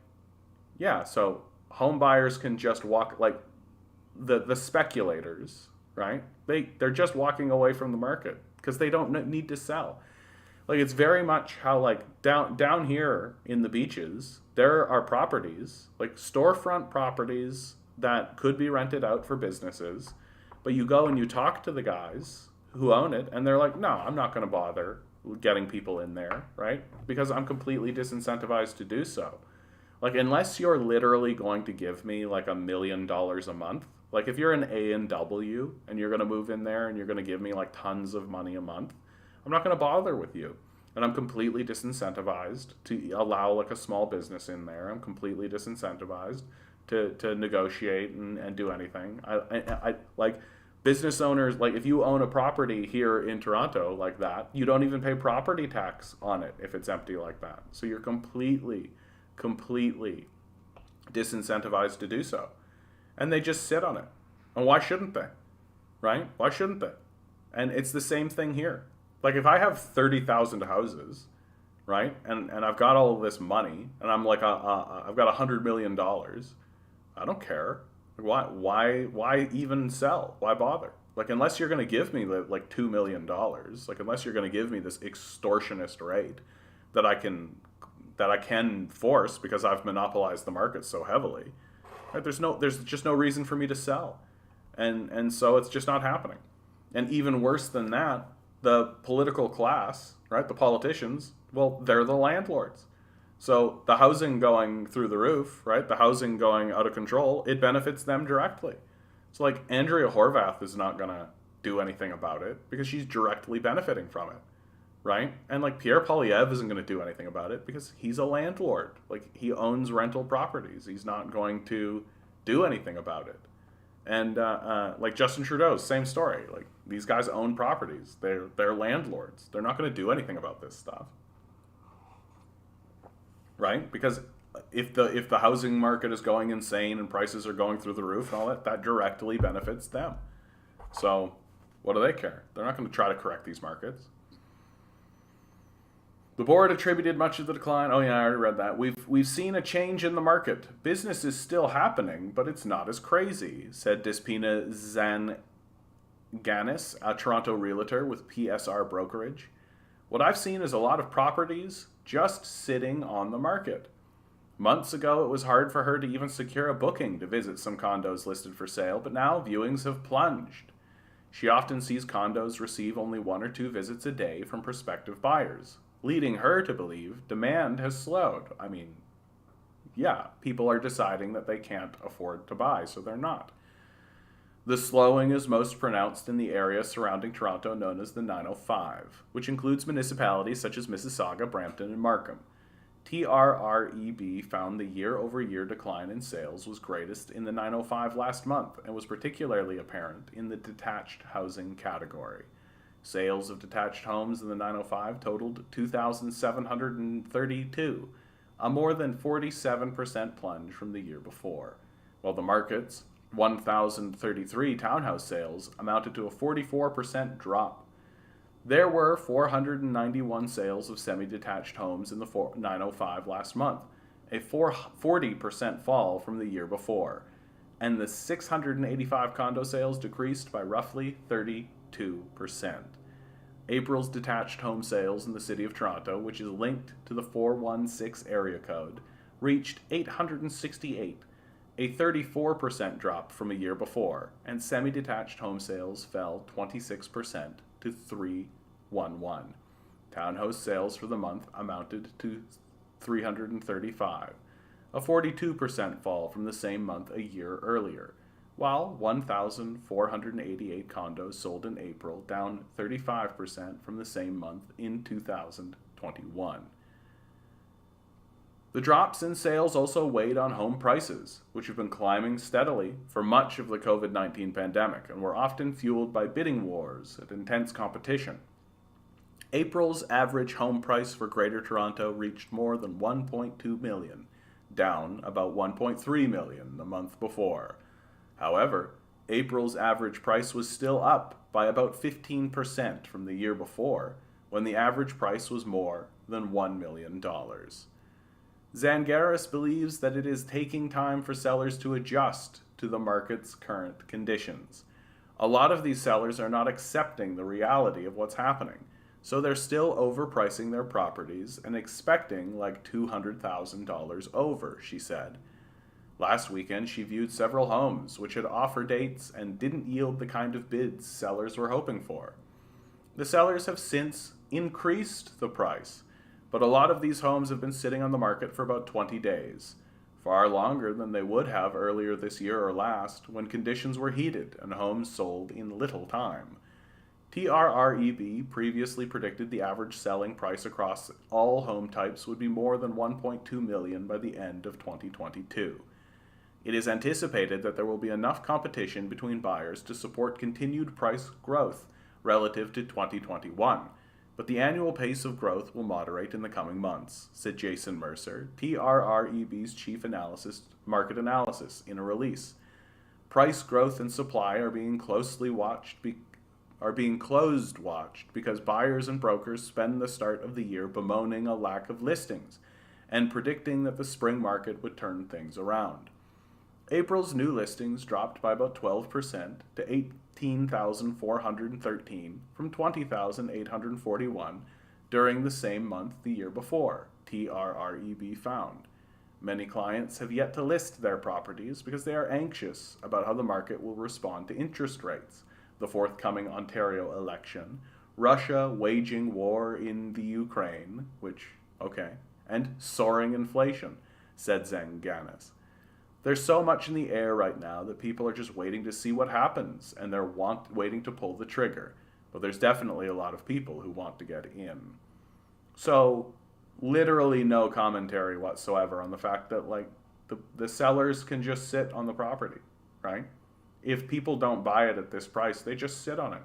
yeah, so home buyers can just walk, like the speculators, right? They're just walking away from the market because they don't need to sell. Like, it's very much how, like, down here in the beaches, there are properties, like storefront properties that could be rented out for businesses, but you go and you talk to the guys who own it, and they're like, no, I'm not going to bother getting people in there, right? Because I'm completely disincentivized to do so. Like, unless you're literally going to give me, like, $1 million a month, like, if you're an A&W and you're going to move in there and you're going to give me, like, tons of money a month, I'm not going to bother with you. And I'm completely disincentivized to allow, like, a small business in there. I'm completely disincentivized to negotiate and do anything. I like, business owners, like, if you own a property here in Toronto like that, you don't even pay property tax on it if it's empty like that. So you're completely disincentivized to do so. And they just sit on it. And why shouldn't they? Right? Why shouldn't they? And it's the same thing here. Like, if I have 30,000 houses, right, and I've got all of this money, and I'm like, I've got $100 million, I don't care. Why even sell? Why bother? Like, unless you're going to give me, like, $2 million, like, unless you're going to give me this extortionist rate that I can force because I've monopolized the market so heavily, right? There's just no reason for me to sell. And so it's just not happening. And even worse than that, the political class, right, the politicians, well, they're the landlords. So the housing going through the roof, right, the housing going out of control, it benefits them directly. So, like, Andrea Horwath is not going to do anything about it because she's directly benefiting from it, right? And, like, Pierre Poilievre isn't going to do anything about it because he's a landlord. Like, he owns rental properties. He's not going to do anything about it. And like Justin Trudeau, same story. Like, these guys own properties. They're landlords. They're not going to do anything about this stuff, right? Because if the housing market is going insane and prices are going through the roof and all that, that directly benefits them. So what do they care? They're not going to try to correct these markets. The board attributed much of the decline. Oh yeah, I already read that. We've seen a change in the market. Business is still happening, but it's not as crazy, said Despina Zanganis, a Toronto realtor with PSR Brokerage. What I've seen is a lot of properties just sitting on the market. Months ago, it was hard for her to even secure a booking to visit some condos listed for sale, but now viewings have plunged. She often sees condos receive only 1 or 2 visits a day from prospective buyers, leading her to believe demand has slowed. I mean, yeah, people are deciding that they can't afford to buy, so they're not. The slowing is most pronounced in the area surrounding Toronto known as the 905, which includes municipalities such as Mississauga, Brampton, and Markham. TRREB found the year-over-year decline in sales was greatest in the 905 last month and was particularly apparent in the detached housing category. Sales of detached homes in the 905 totaled 2,732, a more than 47% plunge from the year before, while the market's 1,033 townhouse sales amounted to a 44% drop. There were 491 sales of semi-detached homes in the 905 last month, a 40% fall from the year before, and the 685 condo sales decreased by roughly 32%. April's detached home sales in the city of Toronto, which is linked to the 416 area code, reached 868, a 34% drop from a year before, and semi-detached home sales fell 26% to 311. Townhouse sales for the month amounted to 335, a 42% fall from the same month a year earlier, while 1,488 condos sold in April, down 35% from the same month in 2021. The drops in sales also weighed on home prices, which have been climbing steadily for much of the COVID-19 pandemic and were often fueled by bidding wars and intense competition. April's average home price for Greater Toronto reached more than $1.2 million, down about $1.3 million the month before. However, April's average price was still up by about 15% from the year before, when the average price was more than $1 million. Zangaris believes that it is taking time for sellers to adjust to the market's current conditions. A lot of these sellers are not accepting the reality of what's happening, so they're still overpricing their properties and expecting like $200,000 over, she said. Last weekend, she viewed several homes which had offer dates and didn't yield the kind of bids sellers were hoping for. The sellers have since increased the price, but a lot of these homes have been sitting on the market for about 20 days, far longer than they would have earlier this year or last, when conditions were heated and homes sold in little time. TRREB previously predicted the average selling price across all home types would be more than $1.2 million by the end of 2022. It is anticipated that there will be enough competition between buyers to support continued price growth relative to 2021, but the annual pace of growth will moderate in the coming months, said Jason Mercer, TRREB's chief market analysis, in a release. Price growth and supply are being closed watched because buyers and brokers spend the start of the year bemoaning a lack of listings and predicting that the spring market would turn things around. April's new listings dropped by about 12% to 18,413 from 20,841 during the same month the year before, TRREB found. Many clients have yet to list their properties because they are anxious about how the market will respond to interest rates, the forthcoming Ontario election, Russia waging war in the Ukraine, and soaring inflation, said Zanganis. There's so much in the air right now that people are just waiting to see what happens, and they're waiting to pull the trigger. But there's definitely a lot of people who want to get in. So, literally no commentary whatsoever on the fact that, the sellers can just sit on the property, right? If people don't buy it at this price, they just sit on it.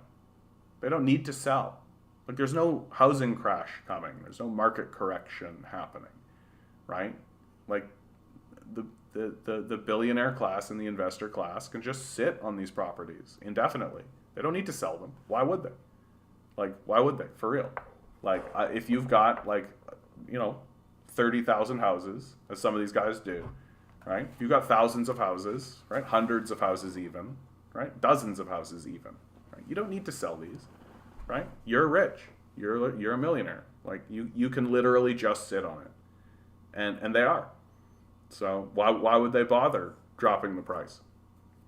They don't need to sell. There's no housing crash coming. There's no market correction happening, right? Like the billionaire class and the investor class can just sit on these properties indefinitely. They don't need to sell them. Why would they? Like, why would they? For real. Like, if you've got, like, 30,000 houses, as some of these guys do, right? You've got thousands of houses, right? Hundreds of houses even, right? Dozens of houses even. Right? You don't need to sell these, right? You're rich. You're a millionaire. Like, you can literally just sit on it. And they are. So why would they bother dropping the price?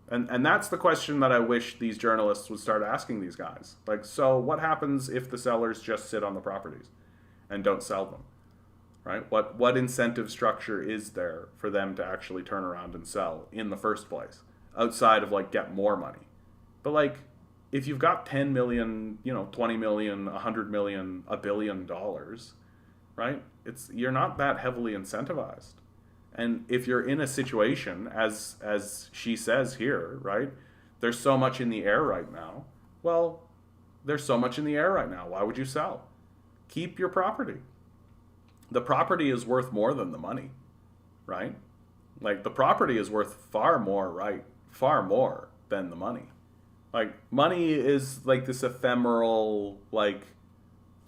And that's the question that I wish these journalists would start asking these guys. Like, so what happens if the sellers just sit on the properties and don't sell them? Right? What incentive structure is there for them to actually turn around and sell in the first place, outside of, like, get more money? But, like, if you've got 10 million, 20 million, 100 million, $1 billion, right? You're not that heavily incentivized. And if you're in a situation, as she says here, right, there's so much in the air right now. Well, there's so much in the air right now. Why would you sell? Keep your property. The property is worth more than the money, right? Like, the property is worth far more, right? Far more than the money. Like, money is like this ephemeral, like,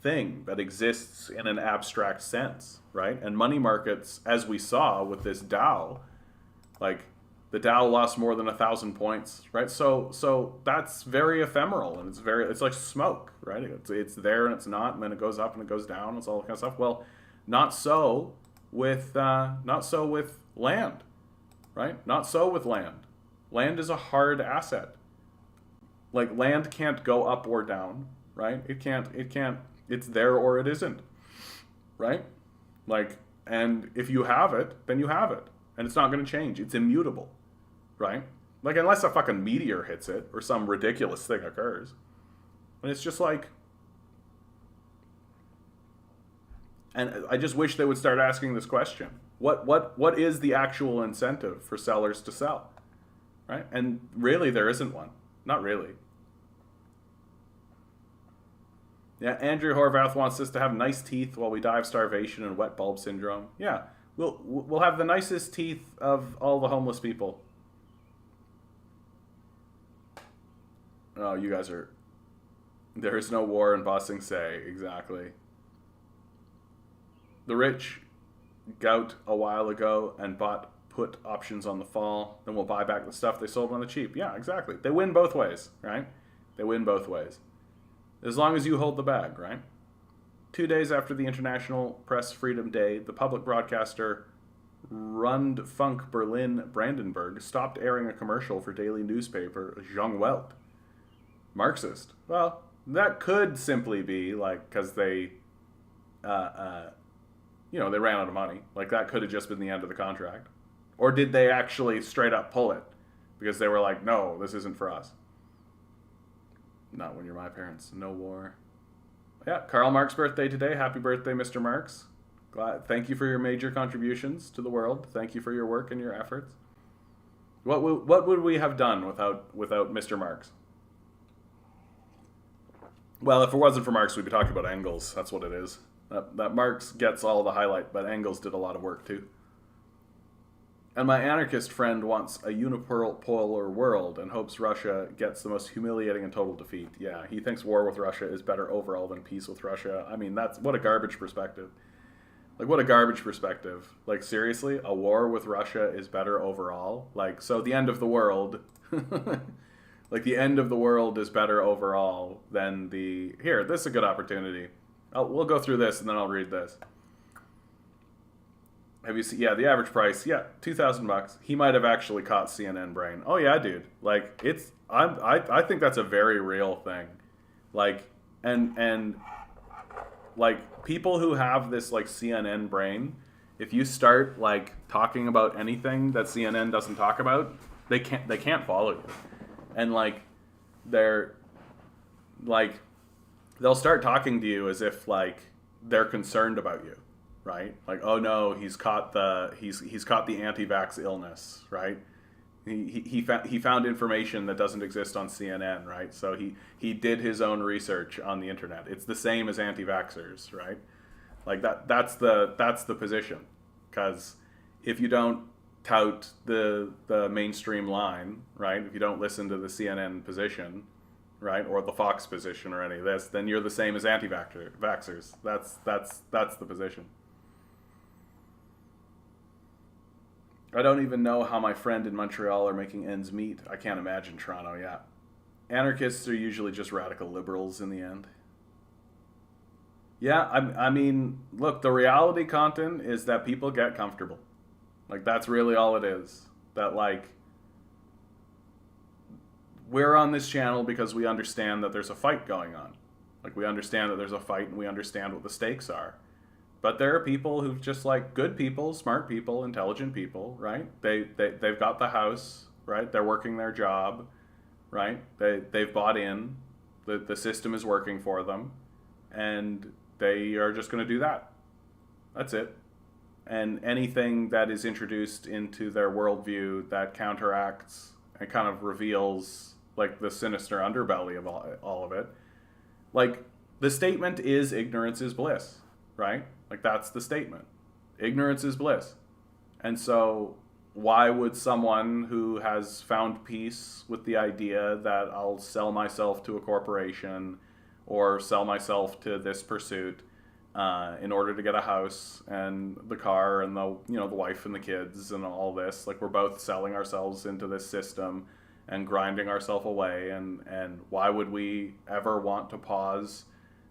thing that exists in an abstract sense, right? And money markets, as we saw with this Dow, like, the Dow lost more than 1,000 points, right? So that's very ephemeral, and it's like smoke, right? It's there and it's not, and then it goes up and it goes down. It's all that kind of stuff. Well, not so with land, right? Not so with land. Land is a hard asset. Like, land can't go up or down, right? It can't. It's there or it isn't, right? Like, and if you have it, then you have it, and it's not going to change. It's immutable, right? Like, unless a fucking meteor hits it or some ridiculous thing occurs, and it's just like. And I just wish they would start asking this question: what is the actual incentive for sellers to sell, right? And really, there isn't one. Not really. Yeah, Andrew Horvath wants us to have nice teeth while we die of starvation and wet bulb syndrome. Yeah, we'll have the nicest teeth of all the homeless people. Oh, you guys are. There is no war in Bossing Say. Exactly. The rich gout a while ago and bought put options on the fall. Then we'll buy back the stuff they sold on the cheap. Yeah, exactly. They win both ways, right? They win both ways. As long as you hold the bag, right? 2 days after the International Press Freedom Day, the public broadcaster Rundfunk Berlin Brandenburg stopped airing a commercial for daily newspaper Jung Welt. Marxist. Well, that could simply be, like, because they, they ran out of money. Like, that could have just been the end of the contract. Or did they actually straight up pull it? Because they were like, no, this isn't for us. Not when you're my parents. No war. Yeah, Karl Marx' birthday today. Happy birthday, Mr. Marx. Thank you for your major contributions to the world. Thank you for your work and your efforts. What would we have done without Mr. Marx? Well, if it wasn't for Marx, we'd be talking about Engels. That's what it is. That Marx gets all the highlight, but Engels did a lot of work too. And my anarchist friend wants a unipolar world and hopes Russia gets the most humiliating and total defeat. Yeah, he thinks war with Russia is better overall than peace with Russia. I mean, that's what a garbage perspective. Like, what a garbage perspective. Like, seriously, a war with Russia is better overall? Like, so the end of the world, like, the end of the world is better overall than the... Here, this is a good opportunity. We'll go through this and then I'll read this. Have you seen? Yeah, the average price. Yeah, $2,000. He might have actually caught CNN brain. Oh yeah, dude. Like, it's. I think that's a very real thing. Like, and like, people who have this, like, CNN brain, if you start, like, talking about anything that CNN doesn't talk about, they can't follow you, and like, they'll start talking to you as if, like, they're concerned about you. Right? Like, oh no, he's caught the anti-vax illness, right? He found information that doesn't exist on CNN, right? So he did his own research on the internet. It's the same as anti-vaxxers, right? Like, that's the position. Because if you don't tout the mainstream line, right? If you don't listen to the CNN position, right, or the Fox position or any of this, then you're the same as anti-vaxxers. That's the position. I don't even know how my friend in Montreal are making ends meet. I can't imagine Toronto. Yeah, anarchists are usually just radical liberals in the end. Yeah, I mean, look, the reality content is that people get comfortable. Like, that's really all it is. That, like, we're on this channel because we understand that there's a fight going on. Like, we understand that there's a fight and we understand what the stakes are. But there are people who've just, like, good people, smart people, intelligent people, right? They've got the house, right? They're working their job, right? They've bought in. The system is working for them. And they are just going to do that. That's it. And anything that is introduced into their worldview that counteracts and kind of reveals, like, the sinister underbelly of all of it. Like, the statement is ignorance is bliss, right? Like, that's the statement. Ignorance is bliss. And so why would someone who has found peace with the idea that I'll sell myself to a corporation or sell myself to this pursuit in order to get a house and the car and the the wife and the kids and all this, like, we're both selling ourselves into this system and grinding ourselves away, and why would we ever want to pause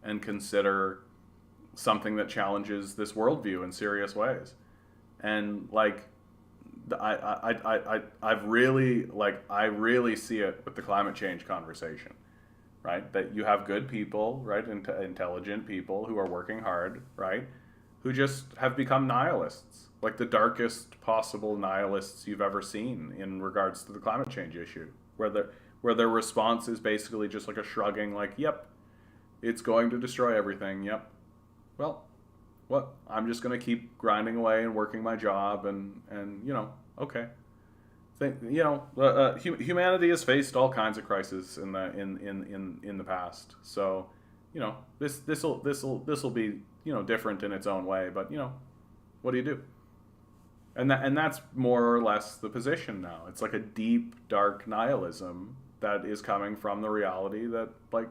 and consider something that challenges this worldview in serious ways? And, like, I've really, like, I really see it with the climate change conversation, right? That you have good people, right? Intelligent people who are working hard, right? Who just have become nihilists, like the darkest possible nihilists you've ever seen in regards to the climate change issue, where their response is basically just like a shrugging, like, yep, it's going to destroy everything, yep. Well, what? I'm just going to keep grinding away and working my job and okay. Humanity has faced all kinds of crises in the past. So, this will be different in its own way. But what do you do? And that's more or less the position now. It's like a deep, dark nihilism that is coming from the reality that, like,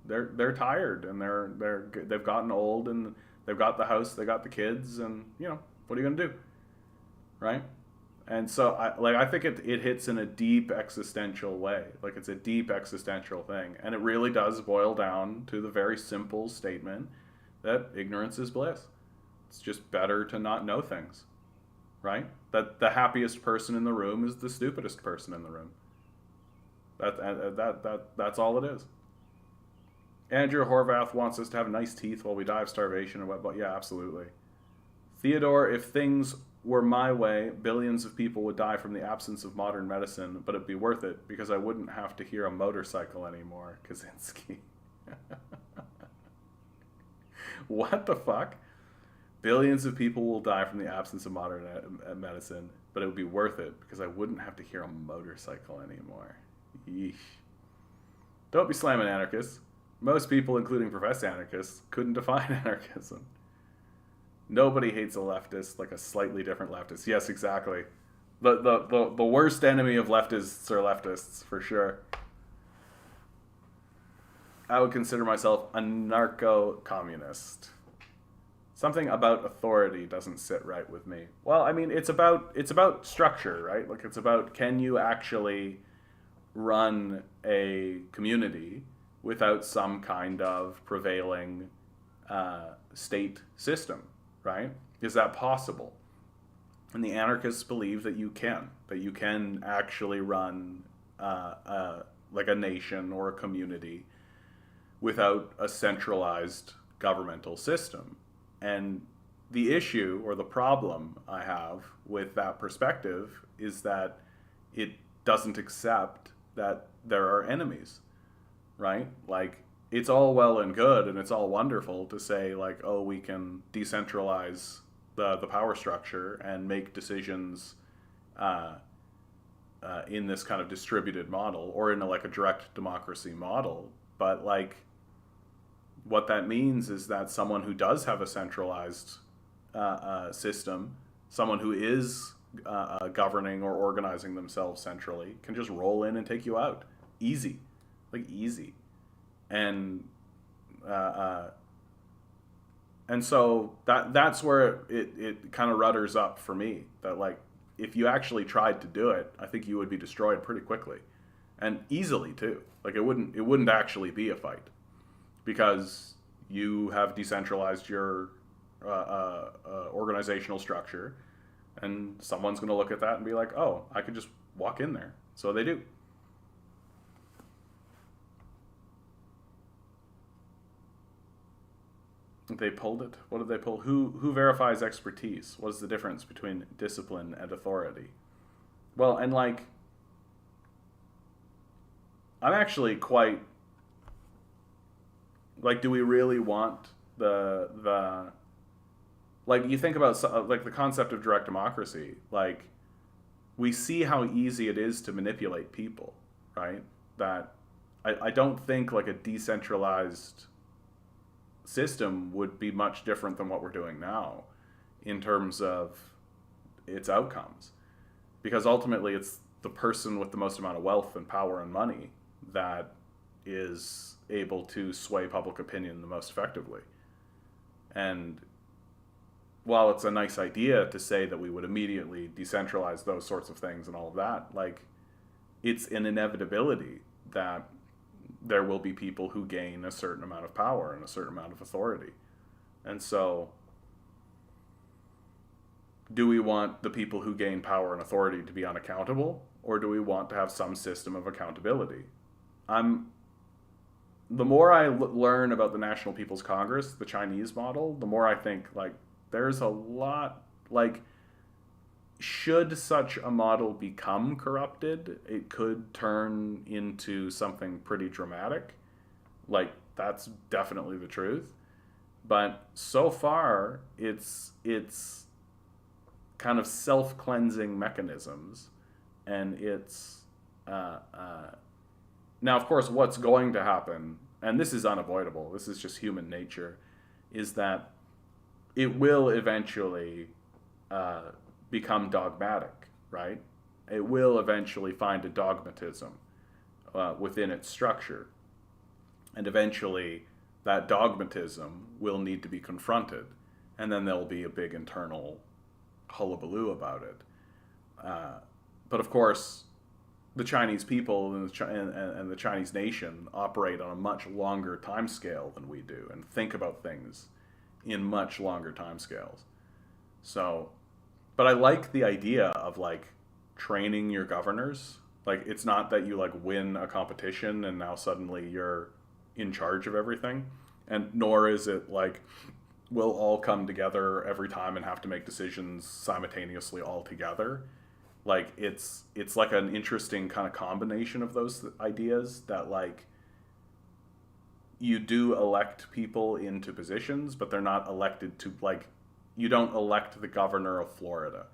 they're tired and they've gotten old and they've got the house, they got the kids, and what are you gonna do, right? And so I think it hits in a deep existential way. Like, it's a deep existential thing. And it really does boil down to the very simple statement that ignorance is bliss. It's just better to not know things, right? That the happiest person in the room is the stupidest person in the room. That's all it is. Andrew Horvath wants us to have nice teeth while we die of starvation and what, but yeah, absolutely. Theodore, if things were my way, billions of people would die from the absence of modern medicine, but it'd be worth it because I wouldn't have to hear a motorcycle anymore. Kaczynski. What the fuck? Billions of people will die from the absence of modern medicine, but it would be worth it because I wouldn't have to hear a motorcycle anymore. Yeesh. Don't be slamming anarchists. Most people, including professed anarchists, couldn't define anarchism. Nobody hates a leftist like a slightly different leftist. Yes, exactly. The worst enemy of leftists are leftists, for sure. I would consider myself a narco-communist. Something about authority doesn't sit right with me. Well, I mean, it's about structure, right? Like, it's about, can you actually run a community without some kind of prevailing state system, right? Is that possible? And the anarchists believe that you can actually run like a nation or a community without a centralized governmental system. And the issue or the problem I have with that perspective is that it doesn't accept that there are enemies, right? Like, it's all well and good and it's all wonderful to say, like, oh, we can decentralize the power structure and make decisions in this kind of distributed model or in a direct democracy model. But, like, what that means is that someone who does have a centralized system someone who is governing or organizing themselves centrally can just roll in and take you out. Easy. Like, easy. And uh, uh, and so that's where it kind of rudders up for me, that like if you actually tried to do it, I think you would be destroyed pretty quickly and easily too. Like it wouldn't actually be a fight because you have decentralized your organizational structure, and someone's going to look at that and be like, oh, I could just walk in there. So they do. They pulled it. What did they pull? Who verifies expertise? What is the difference between discipline and authority? Well, and like I'm actually quite like, do we really want the like, you think about like the concept of direct democracy, like we see how easy it is to manipulate people, right? That I don't think like a decentralized system would be much different than what we're doing now in terms of its outcomes, because ultimately it's the person with the most amount of wealth and power and money that is able to sway public opinion the most effectively. And while it's a nice idea to say that we would immediately decentralize those sorts of things and all of that, like it's an inevitability that there will be people who gain a certain amount of power and a certain amount of authority. And so do we want the people who gain power and authority to be unaccountable, or do we want to have some system of accountability? The more I learn about the National People's Congress, the Chinese model, the more I think like there's a lot, like, should such a model become corrupted, it could turn into something pretty dramatic. Like, that's definitely the truth. But so far, it's kind of self-cleansing mechanisms, and it's now, of course, what's going to happen, and this is unavoidable, this is just human nature, is that it will eventually become dogmatic, right? It will eventually find a dogmatism within its structure. And eventually, that dogmatism will need to be confronted. And then there'll be a big internal hullabaloo about it. But of course, the Chinese people and the Chinese nation operate on a much longer time scale than we do, and think about things in much longer time scales. So, but I like the idea of like training your governors. Like, it's not that you like win a competition and now suddenly you're in charge of everything, and nor is it like we'll all come together every time and have to make decisions simultaneously all together. Like, it's like an interesting kind of combination of those ideas, that like you do elect people into positions, but they're not elected to, like, you don't elect the governor of Florida.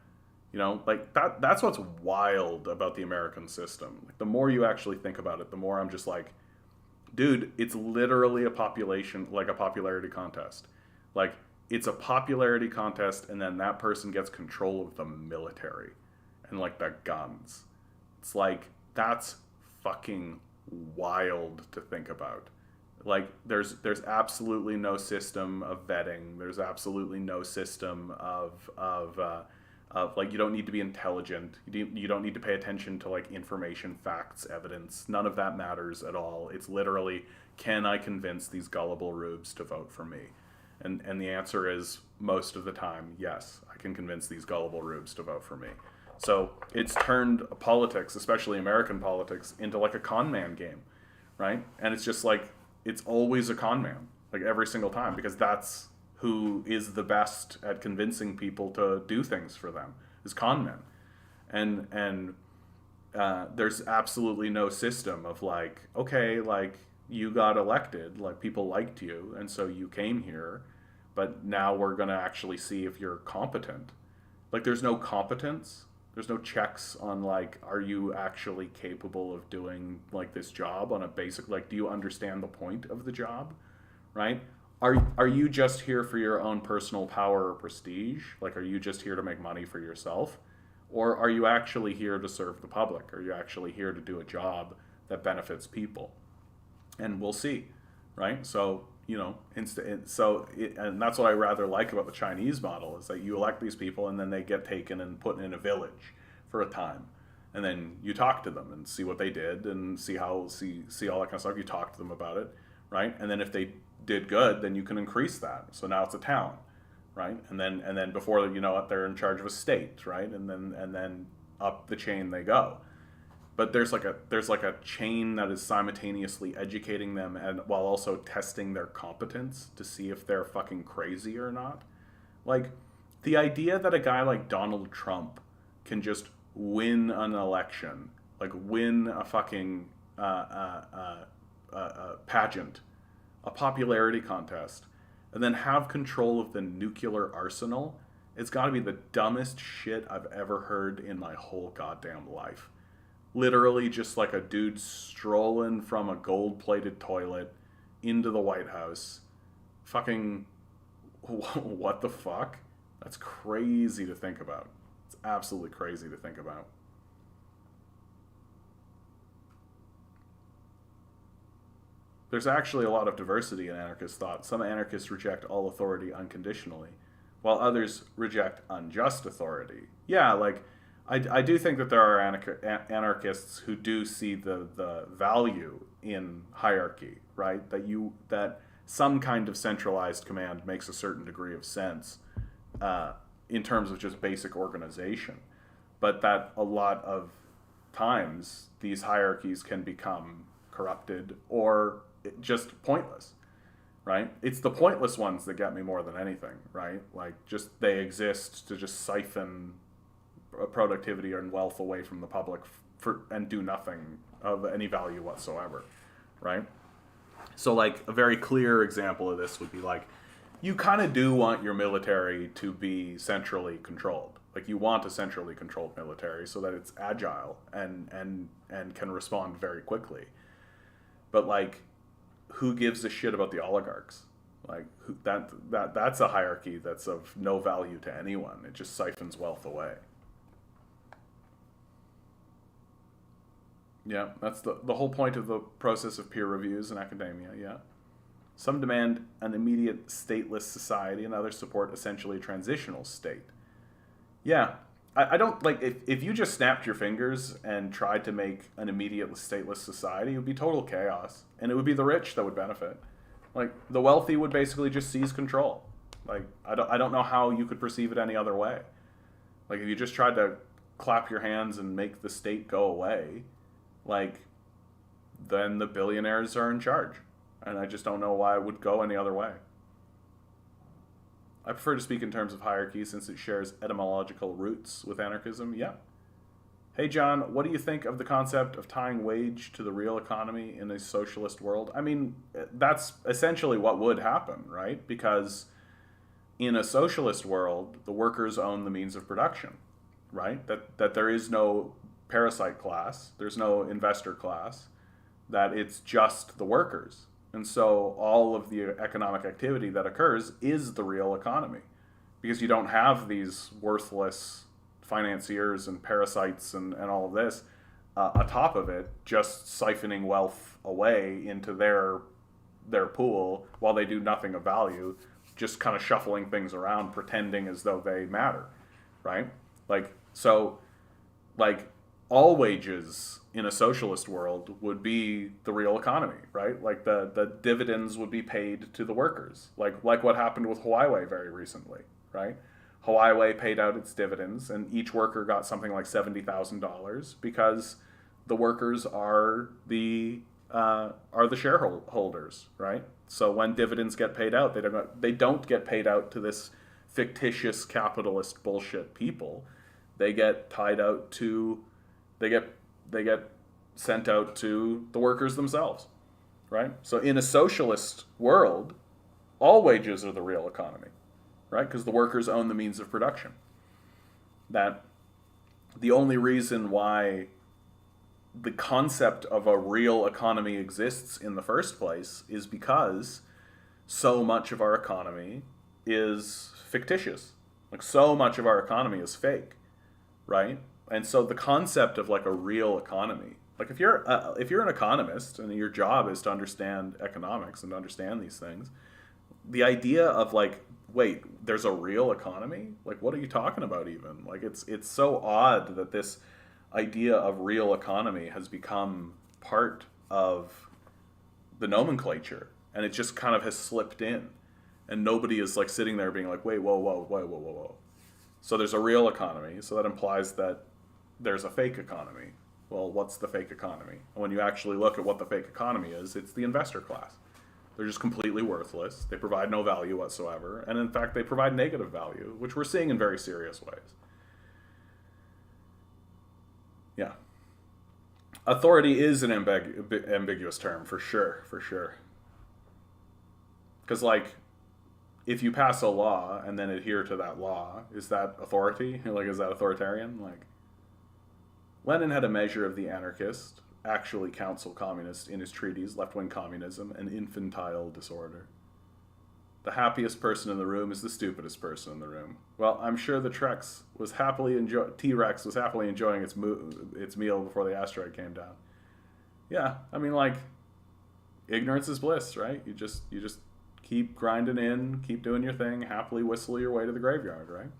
You know, like that's what's wild about the American system. Like, the more you actually think about it, the more I'm just like, dude, it's literally a popularity contest. Like, it's a popularity contest, and then that person gets control of the military and like the guns. It's like, that's fucking wild to think about. Like, there's absolutely no system of vetting. There's absolutely no system of like, you don't need to be intelligent. You don't need to pay attention to like information, facts, evidence. None of that matters at all. It's literally, can I convince these gullible rubes to vote for me? And the answer is, most of the time, yes, I can convince these gullible rubes to vote for me. So it's turned politics, especially American politics, into like a con man game, right? And it's just like, it's always a con man, like every single time, because that's who is the best at convincing people to do things for them, is con men. And there's absolutely no system of like, okay, like, you got elected, like, people liked you, and so you came here, but now we're going to actually see if you're competent. Like, there's no competence. There's no checks on like, are you actually capable of doing like this job on a basic, like, do you understand the point of the job, right? Are you just here for your own personal power or prestige? Like, are you just here to make money for yourself? Or are you actually here to serve the public? Are you actually here to do a job that benefits people? And we'll see, right? So, and that's what I rather like about the Chinese model is that you elect these people and then they get taken and put in a village for a time. And then you talk to them and see what they did and see all that kind of stuff. You talk to them about it, right? And then if they did good, then you can increase that. So now it's a town, right? And then before you know it, they're in charge of a state, right? And then up the chain they go. But there's like a chain that is simultaneously educating them and while also testing their competence to see if they're fucking crazy or not. Like the idea that a guy like Donald Trump can just win an election, like win a fucking pageant, a popularity contest, and then have control of the nuclear arsenal, it's got to be the dumbest shit I've ever heard in my whole goddamn life. Literally just like a dude strolling from a gold-plated toilet into the White House. Fucking, what the fuck? That's crazy to think about. It's absolutely crazy to think about. There's actually a lot of diversity in anarchist thought. Some anarchists reject all authority unconditionally, while others reject unjust authority. Yeah, like, I do think that there are anarchists who do see the value in hierarchy, right? That some kind of centralized command makes a certain degree of sense in terms of just basic organization. But that a lot of times these hierarchies can become corrupted or just pointless, right? It's the pointless ones that get me more than anything, right? Like just they exist to just siphon productivity and wealth away from the public and do nothing of any value whatsoever, right? So like a very clear example of this would be like you kind of do want your military to be centrally controlled. Like you want a centrally controlled military so that it's agile and can respond very quickly. But like who gives a shit about the oligarchs? Like that's a hierarchy that's of no value to anyone. It just siphons wealth away. Yeah, that's the whole point of the process of peer reviews in academia, yeah. Some demand an immediate stateless society and others support essentially a transitional state. Yeah, I don't, like, if you just snapped your fingers and tried to make an immediate stateless society, it would be total chaos. And it would be the rich that would benefit. Like, the wealthy would basically just seize control. Like, I don't know how you could perceive it any other way. Like, if you just tried to clap your hands and make the state go away, like, then the billionaires are in charge. And I just don't know why it would go any other way. I prefer to speak in terms of hierarchy since it shares etymological roots with anarchism. Yeah. Hey, John, what do you think of the concept of tying wage to the real economy in a socialist world? I mean, that's essentially what would happen, right? Because in a socialist world, the workers own the means of production, right? That there is no parasite class, there's no investor class, that it's just the workers. And so all of the economic activity that occurs is the real economy because you don't have these worthless financiers and parasites and all of this atop of it just siphoning wealth away into their pool while they do nothing of value, just kind of shuffling things around, pretending as though they matter, right? Like, so, like, all wages in a socialist world would be the real economy, right? Like the dividends would be paid to the workers, like what happened with Huawei very recently, right? Huawei paid out its dividends, and each worker got something like $70,000 because the workers are the shareholders, right? So when dividends get paid out, they don't get paid out to this fictitious capitalist bullshit people. They get tied out to they get sent out to the workers themselves, right? So in a socialist world, all wages are the real economy, right? Because the workers own the means of production. That the only reason why the concept of a real economy exists in the first place is because so much of our economy is fictitious. Like so much of our economy is fake, right? And so the concept of like a real economy, like if you're an economist and your job is to understand economics and to understand these things, the idea of like, wait, there's a real economy? Like, what are you talking about even? Like, it's so odd that this idea of real economy has become part of the nomenclature, and it just kind of has slipped in, and nobody is like sitting there being like, wait, whoa, whoa, whoa, whoa, whoa, whoa. So there's a real economy, so that implies that there's a fake economy. Well, what's the fake economy? When you actually look at what the fake economy is, it's the investor class. They're just completely worthless. They provide no value whatsoever. And in fact, they provide negative value, which we're seeing in very serious ways. Yeah. Authority is an ambiguous term, for sure, for sure. Because, like, if you pass a law and then adhere to that law, is that authority? Like, is that authoritarian? Like, Lenin had a measure of the anarchist, actually counsel communist in his treatise, Left-Wing Communism, an infantile disorder. The happiest person in the room is the stupidest person in the room. Well, I'm sure the T-Rex was happily enjoying its meal before the asteroid came down. Yeah, I mean, like, ignorance is bliss, right? You just keep grinding in, keep doing your thing, happily whistle your way to the graveyard, right?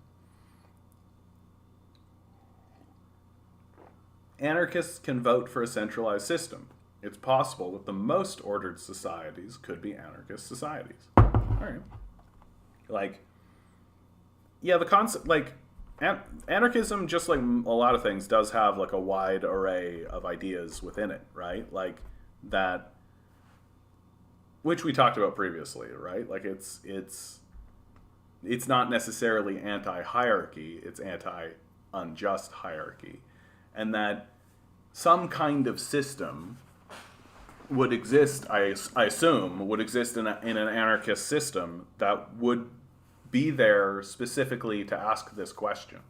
Anarchists can vote for a centralized system. It's possible that the most ordered societies could be anarchist societies. All right. Like, yeah, the concept, like, anarchism, just like a lot of things, does have, like, a wide array of ideas within it, right? Like, that, which we talked about previously, right? Like, it's not necessarily anti-hierarchy, it's anti-unjust hierarchy. And that some kind of system would exist, I assume, would exist in an anarchist system that would be there specifically to ask this question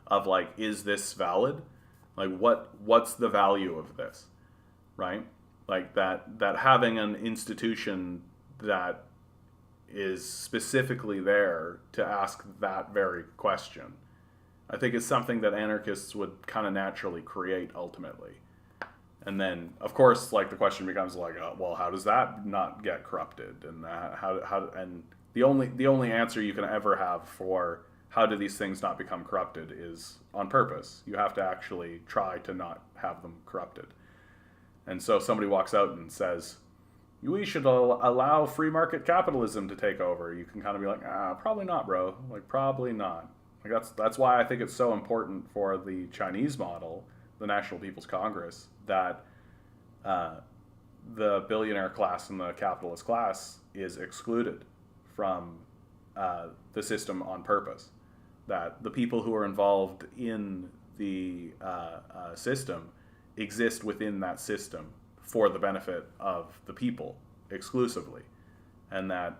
of, like, is this valid? Like, what's the value of this, right? Like, that having an institution that is specifically there to ask that very question, I think it's something that anarchists would kind of naturally create ultimately. And then, of course, like, the question becomes like, well, how does that not get corrupted? And and the only answer you can ever have for how do these things not become corrupted is on purpose. You have to actually try to not have them corrupted. And so if somebody walks out and says, we should allow free market capitalism to take over, you can kind of be like, probably not, bro. Like, probably not. Like, that's why I think it's so important for the Chinese model, the National People's Congress, that the billionaire class and the capitalist class is excluded from the system on purpose. That the people who are involved in the system exist within that system for the benefit of the people exclusively, and that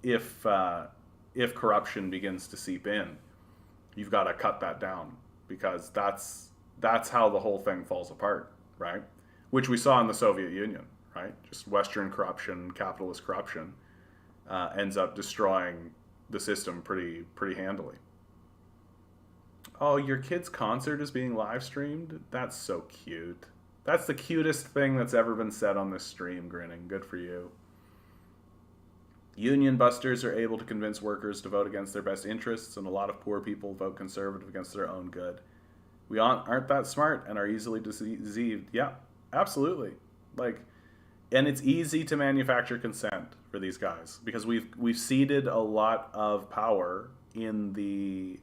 if corruption begins to seep in, you've got to cut that down, because that's how the whole thing falls apart, right? Which we saw in the Soviet Union, right? Just Western corruption, capitalist corruption, ends up destroying the system pretty handily. Oh, your kid's concert is being live streamed? That's so cute. That's the cutest thing that's ever been said on this stream, Grinning. Good for you. Union busters are able to convince workers to vote against their best interests, and a lot of poor people vote conservative against their own good. We aren't that smart and are easily deceived. Yeah, absolutely. Like, and it's easy to manufacture consent for these guys because we've ceded a lot of power in the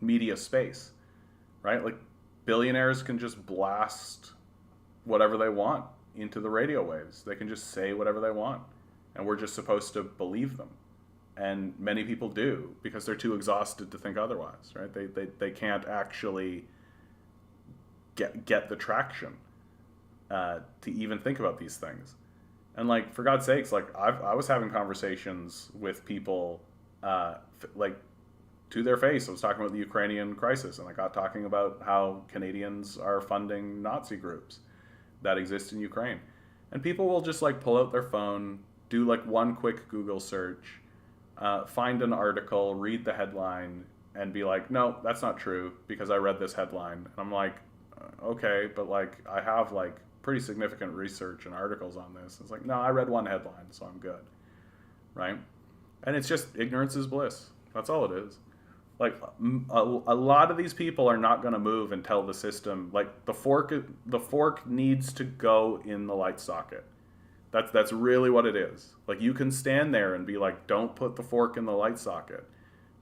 media space, right? Like, billionaires can just blast whatever they want into the radio waves. They can just say whatever they want, and we're just supposed to believe them. And many people do, because they're too exhausted to think otherwise, right? They can't actually get the traction to even think about these things. And, like, for God's sakes, like, I was having conversations with people, like, to their face. I was talking about the Ukrainian crisis, and I got talking about how Canadians are funding Nazi groups that exist in Ukraine. And people will just like pull out their phone, do like one quick Google search, find an article, read the headline, and be like, no, that's not true because I read this headline. And I'm like, okay, but like I have like pretty significant research and articles on this. It's like, no, I read one headline, so I'm good, right? And it's just ignorance is bliss. That's all it is. Like a lot of these people are not going to move until the system, like the fork needs to go in the light socket. That's really what it is. Like you can stand there and be like, don't put the fork in the light socket.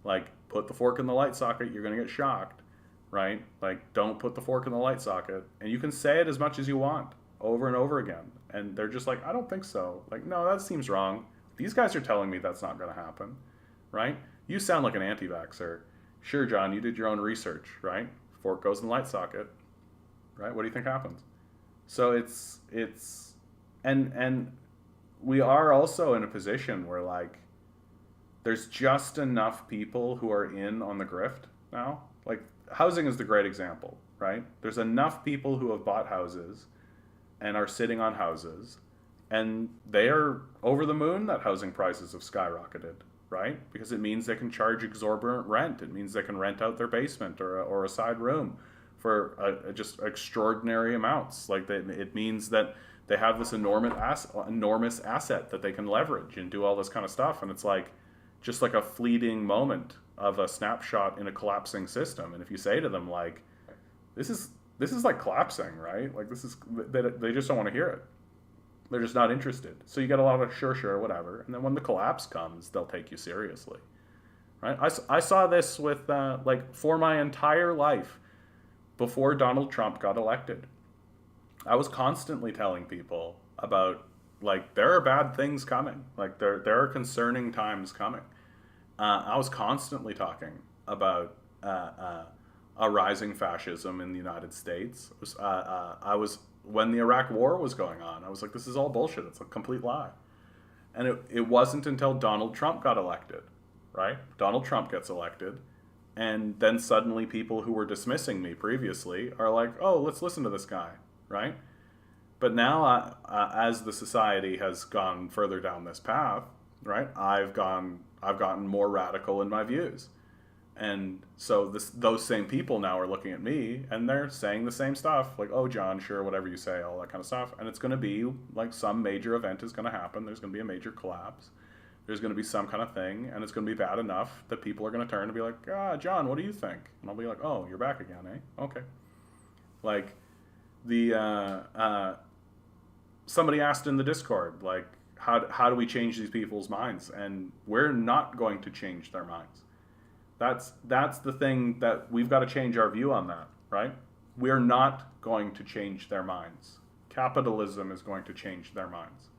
Like put the fork in the light socket, you're going to get shocked, right? Like don't put the fork in the light socket. And you can say it as much as you want over and over again. And they're just like, I don't think so. Like, no, that seems wrong. These guys are telling me that's not going to happen, right? You sound like an anti-vaxxer. Sure, John, you did your own research, right? Fork goes in the light socket, right? What do you think happens? So and we are also in a position where like there's just enough people who are in on the grift now. Like housing is the great example, right? There's enough people who have bought houses and are sitting on houses, and they are over the moon that housing prices have skyrocketed, right? Because it means they can charge exorbitant rent. It means they can rent out their basement or a side room for just extraordinary amounts. Like it means that they have this enormous asset that they can leverage and do all this kind of stuff. And it's like just like a fleeting moment of a snapshot in a collapsing system. And if you say to them like, this is like collapsing, right? Like they just don't want to hear it. They're just not interested. So you get a lot of sure, whatever. And then when the collapse comes, they'll take you seriously, right? I saw this with, like, for my entire life before Donald Trump got elected. I was constantly telling people about, like, there are bad things coming. Like, there are concerning times coming. I was constantly talking about a rising fascism in the United States. When the Iraq War was going on, I was like, this is all bullshit. It's a complete lie. And it wasn't until Donald Trump got elected, right? Donald Trump gets elected, and then suddenly people who were dismissing me previously are like, oh, let's listen to this guy, right? But now, as the society has gone further down this path, right, I've gotten more radical in my views. And so those same people now are looking at me and they're saying the same stuff. Like, oh, John, sure, whatever you say, all that kind of stuff. And it's going to be like some major event is going to happen. There's going to be a major collapse. There's going to be some kind of thing. And it's going to be bad enough that people are going to turn and be like, John, what do you think? And I'll be like, oh, you're back again, eh? Okay. Like somebody asked in the Discord, like, how do we change these people's minds? And we're not going to change their minds. That's the thing that we've got to change our view on that, right? We're not going to change their minds. Capitalism is going to change their minds,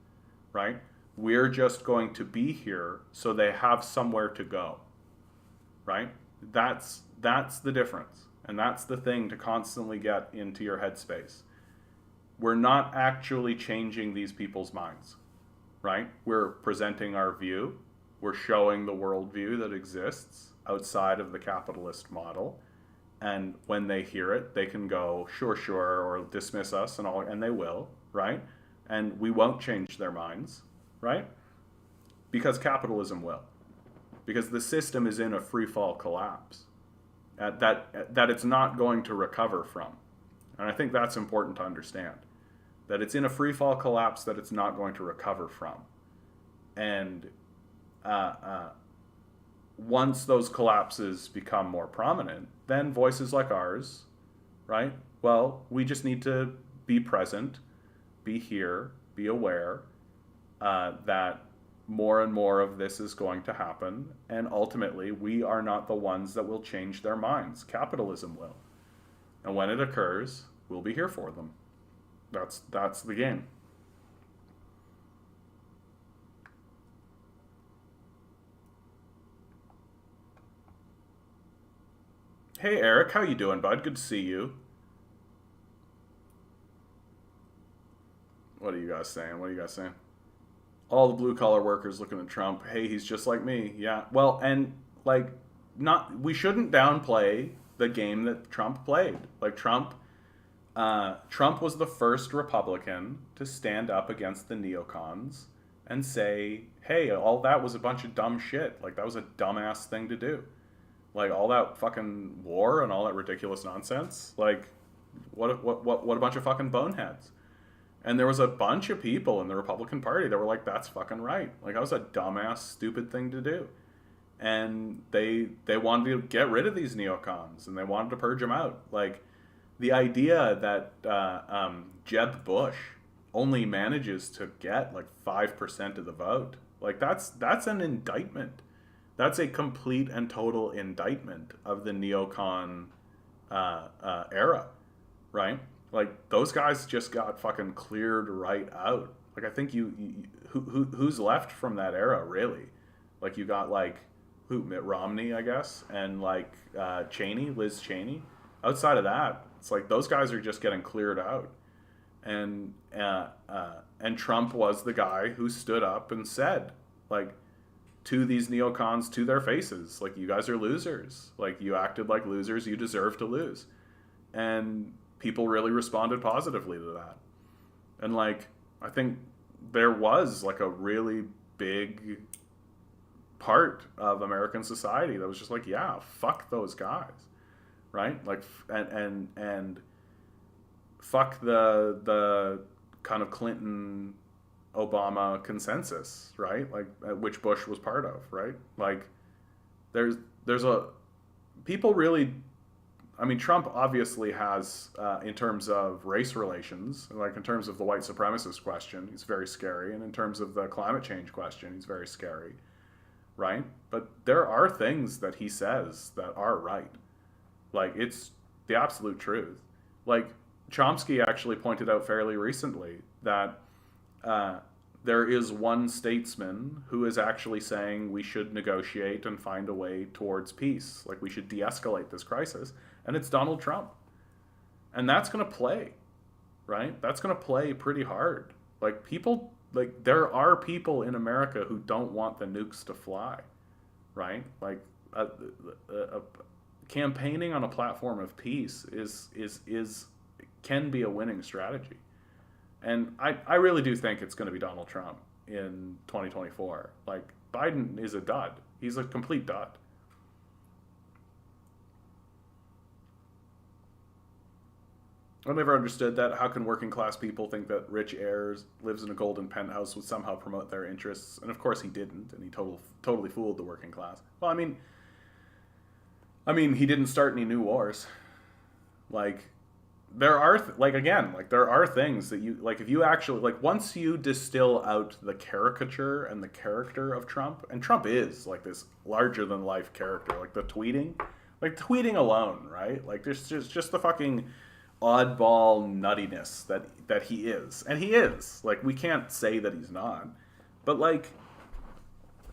right? We're just going to be here so they have somewhere to go, right? That's the difference. And that's the thing to constantly get into your headspace. We're not actually changing these people's minds, right? We're presenting our view. We're showing the worldview that exists outside of the capitalist model, and when they hear it, they can go sure, or dismiss us and they will, right? And we won't change their minds, right? Because capitalism will, because the system is in a free fall collapse that it's not going to recover from, and I think that's important to understand, that it's in a free fall collapse that it's not going to recover from, and once those collapses become more prominent, then voices like ours, right? Well, we just need to be present, be here, be aware that more and more of this is going to happen, and ultimately we are not the ones that will change their minds. Capitalism will. And when it occurs, we'll be here for them. That's the game. Hey Eric, how you doing, bud? Good to see you. What are you guys saying? All the blue collar workers looking at Trump. Hey, he's just like me. Yeah. Well, and like, we shouldn't downplay the game that Trump played. Like Trump Trump was the first Republican to stand up against the neocons and say, hey, all that was a bunch of dumb shit. Like, that was a dumbass thing to do. Like, all that fucking war and all that ridiculous nonsense. Like, what a bunch of fucking boneheads. And there was a bunch of people in the Republican Party that were like, that's fucking right. Like, that was a dumbass, stupid thing to do. And they wanted to get rid of these neocons, and they wanted to purge them out. Like, the idea that Jeb Bush only manages to get like 5% of the vote, like that's an indictment. That's a complete and total indictment of the neocon era, right? Like, those guys just got fucking cleared right out. Like, I think who's left from that era, really? Like, you got like Mitt Romney, I guess, and like Liz Cheney. Outside of that, it's like those guys are just getting cleared out. And Trump was the guy who stood up and said, like, to these neocons, to their faces, like, you guys are losers. Like, you acted like losers. You deserve to lose. And people really responded positively to that. And, like, I think there was, like, a really big part of American society that was just like, yeah, fuck those guys. Right? Like, and fuck the kind of Clinton Obama consensus, right? Like, which Bush was part of, right? Like, there's a people really. I mean, Trump obviously has, in terms of race relations, like in terms of the white supremacist question, he's very scary, and in terms of the climate change question, he's very scary, right? But there are things that he says that are right. Like, it's the absolute truth. Like, Chomsky actually pointed out fairly recently that there is one statesman who is actually saying we should negotiate and find a way towards peace. Like, we should de-escalate this crisis. And it's Donald Trump. And that's going to play, right? That's going to play pretty hard. Like, people, like, there are people in America who don't want the nukes to fly, right? Like, campaigning on a platform of peace can be a winning strategy. And I really do think it's going to be Donald Trump in 2024. Like, Biden is a dud. He's a complete dud. I've never understood that. How can working class people think that rich heirs lives in a golden penthouse would somehow promote their interests? And of course he didn't, and he totally fooled the working class. Well, I mean, he didn't start any new wars. Like, there are there are things that you, like, if you actually, like, once you distill out the caricature and the character of Trump, and Trump is like this larger than life character, like the tweeting alone, right? Like, there's just the fucking oddball nuttiness that he is, and he is, like, we can't say that he's not, but like,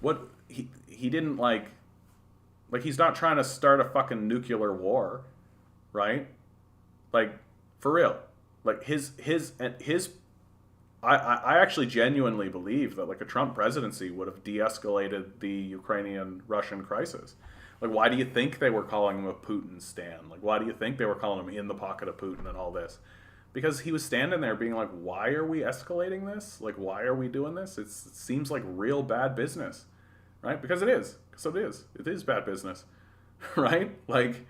what he didn't like he's not trying to start a fucking nuclear war, right? Like, for real. Like, I actually genuinely believe that, like, a Trump presidency would have de-escalated the Ukrainian-Russian crisis. Like, why do you think they were calling him a Putin stan? Like, why do you think they were calling him in the pocket of Putin and all this? Because he was standing there being like, why are we escalating this? Like, why are we doing this? It seems like real bad business, right? Because it is. So it is. It is bad business, right? Like,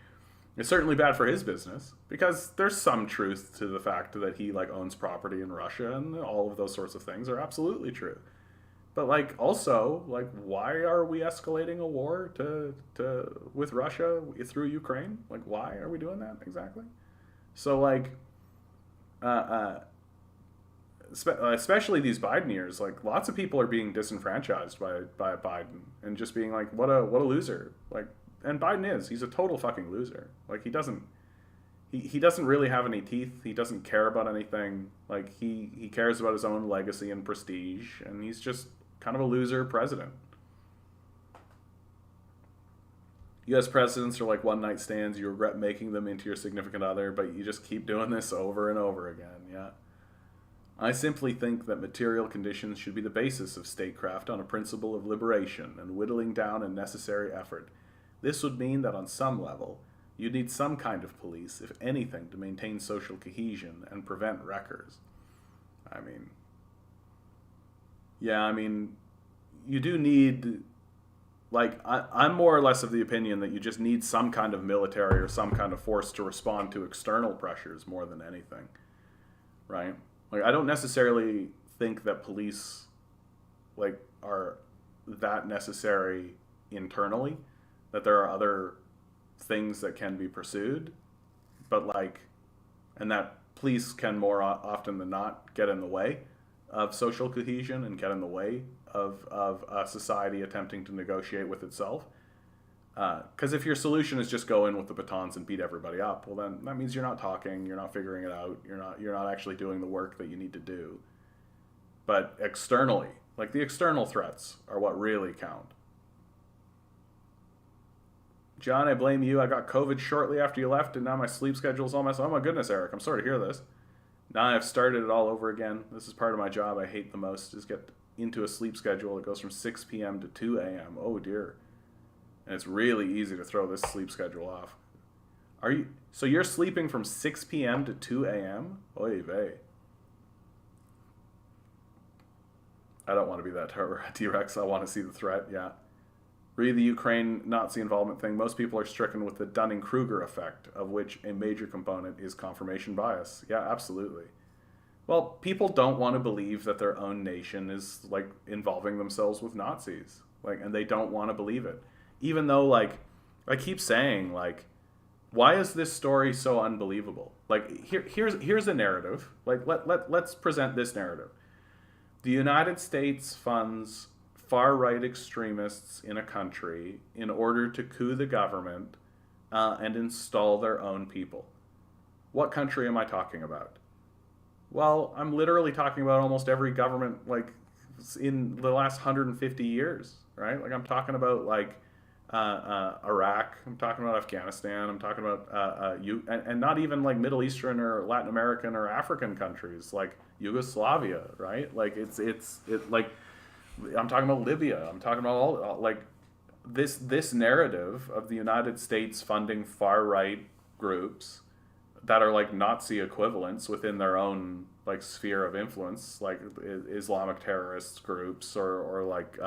it's certainly bad for his business, because there's some truth to the fact that he, like, owns property in Russia, and all of those sorts of things are absolutely true. But, like, also, like, why are we escalating a war with Russia through Ukraine? Like, why are we doing that exactly? So, like, especially these Biden years, like, lots of people are being disenfranchised by Biden and just being like, what a loser. Like, and Biden he's a total fucking loser. Like, he doesn't really have any teeth. He doesn't care about anything. Like, he cares about his own legacy and prestige, and he's just kind of a loser president. U.S. presidents are like one-night stands. You regret making them into your significant other, but you just keep doing this over and over again, yeah? I simply think that material conditions should be the basis of statecraft on a principle of liberation and whittling down a necessary effort. This would mean that on some level, You need some kind of police, if anything, to maintain social cohesion and prevent wreckers. I mean, yeah, I mean, you do need, like, I'm more or less of the opinion that you just need some kind of military or some kind of force to respond to external pressures more than anything, right? Like, I don't necessarily think that police, like, are that necessary internally, that there are other things that can be pursued, but, like, and that police can more often than not get in the way of social cohesion and get in the way of society attempting to negotiate with itself. Because if your solution is just go in with the batons and beat everybody up, well, then that means you're not talking, you're not figuring it out, you're not actually doing the work that you need to do. But externally, like, the external threats are what really count. John, I blame you. I got COVID shortly after you left, and now my sleep schedule's all messed up. Oh my goodness, Eric, I'm sorry to hear this. Now I've started it all over again. This is part of my job I hate the most, is get into a sleep schedule that goes from 6 p.m. to 2 a.m. Oh dear. And it's really easy to throw this sleep schedule off. So you're sleeping from 6 p.m. to 2 a.m.? Oy vey. I don't want to be that T-Rex. I want to see the threat, yeah. Read the Ukraine Nazi involvement thing. Most people are stricken with the Dunning-Kruger effect, of which a major component is confirmation bias. Yeah, absolutely. Well, people don't want to believe that their own nation is, like, involving themselves with Nazis. Like, and they don't want to believe it. Even though, like, I keep saying, like, why is this story so unbelievable? Like, here's a narrative. Like, let's present this narrative. The United States funds far-right extremists in a country in order to coup the government and install their own people. What country am I talking about? Well, I'm literally talking about almost every government, like, in the last 150 years, right? Like, I'm talking about, like, Iraq, I'm talking about Afghanistan, I'm talking about, and not even, like, Middle Eastern or Latin American or African countries, like Yugoslavia, right? Like, like, I'm talking about Libya, I'm talking about all, like, this narrative of the United States funding far-right groups that are, like, Nazi equivalents within their own, like, sphere of influence, like Islamic terrorist groups or like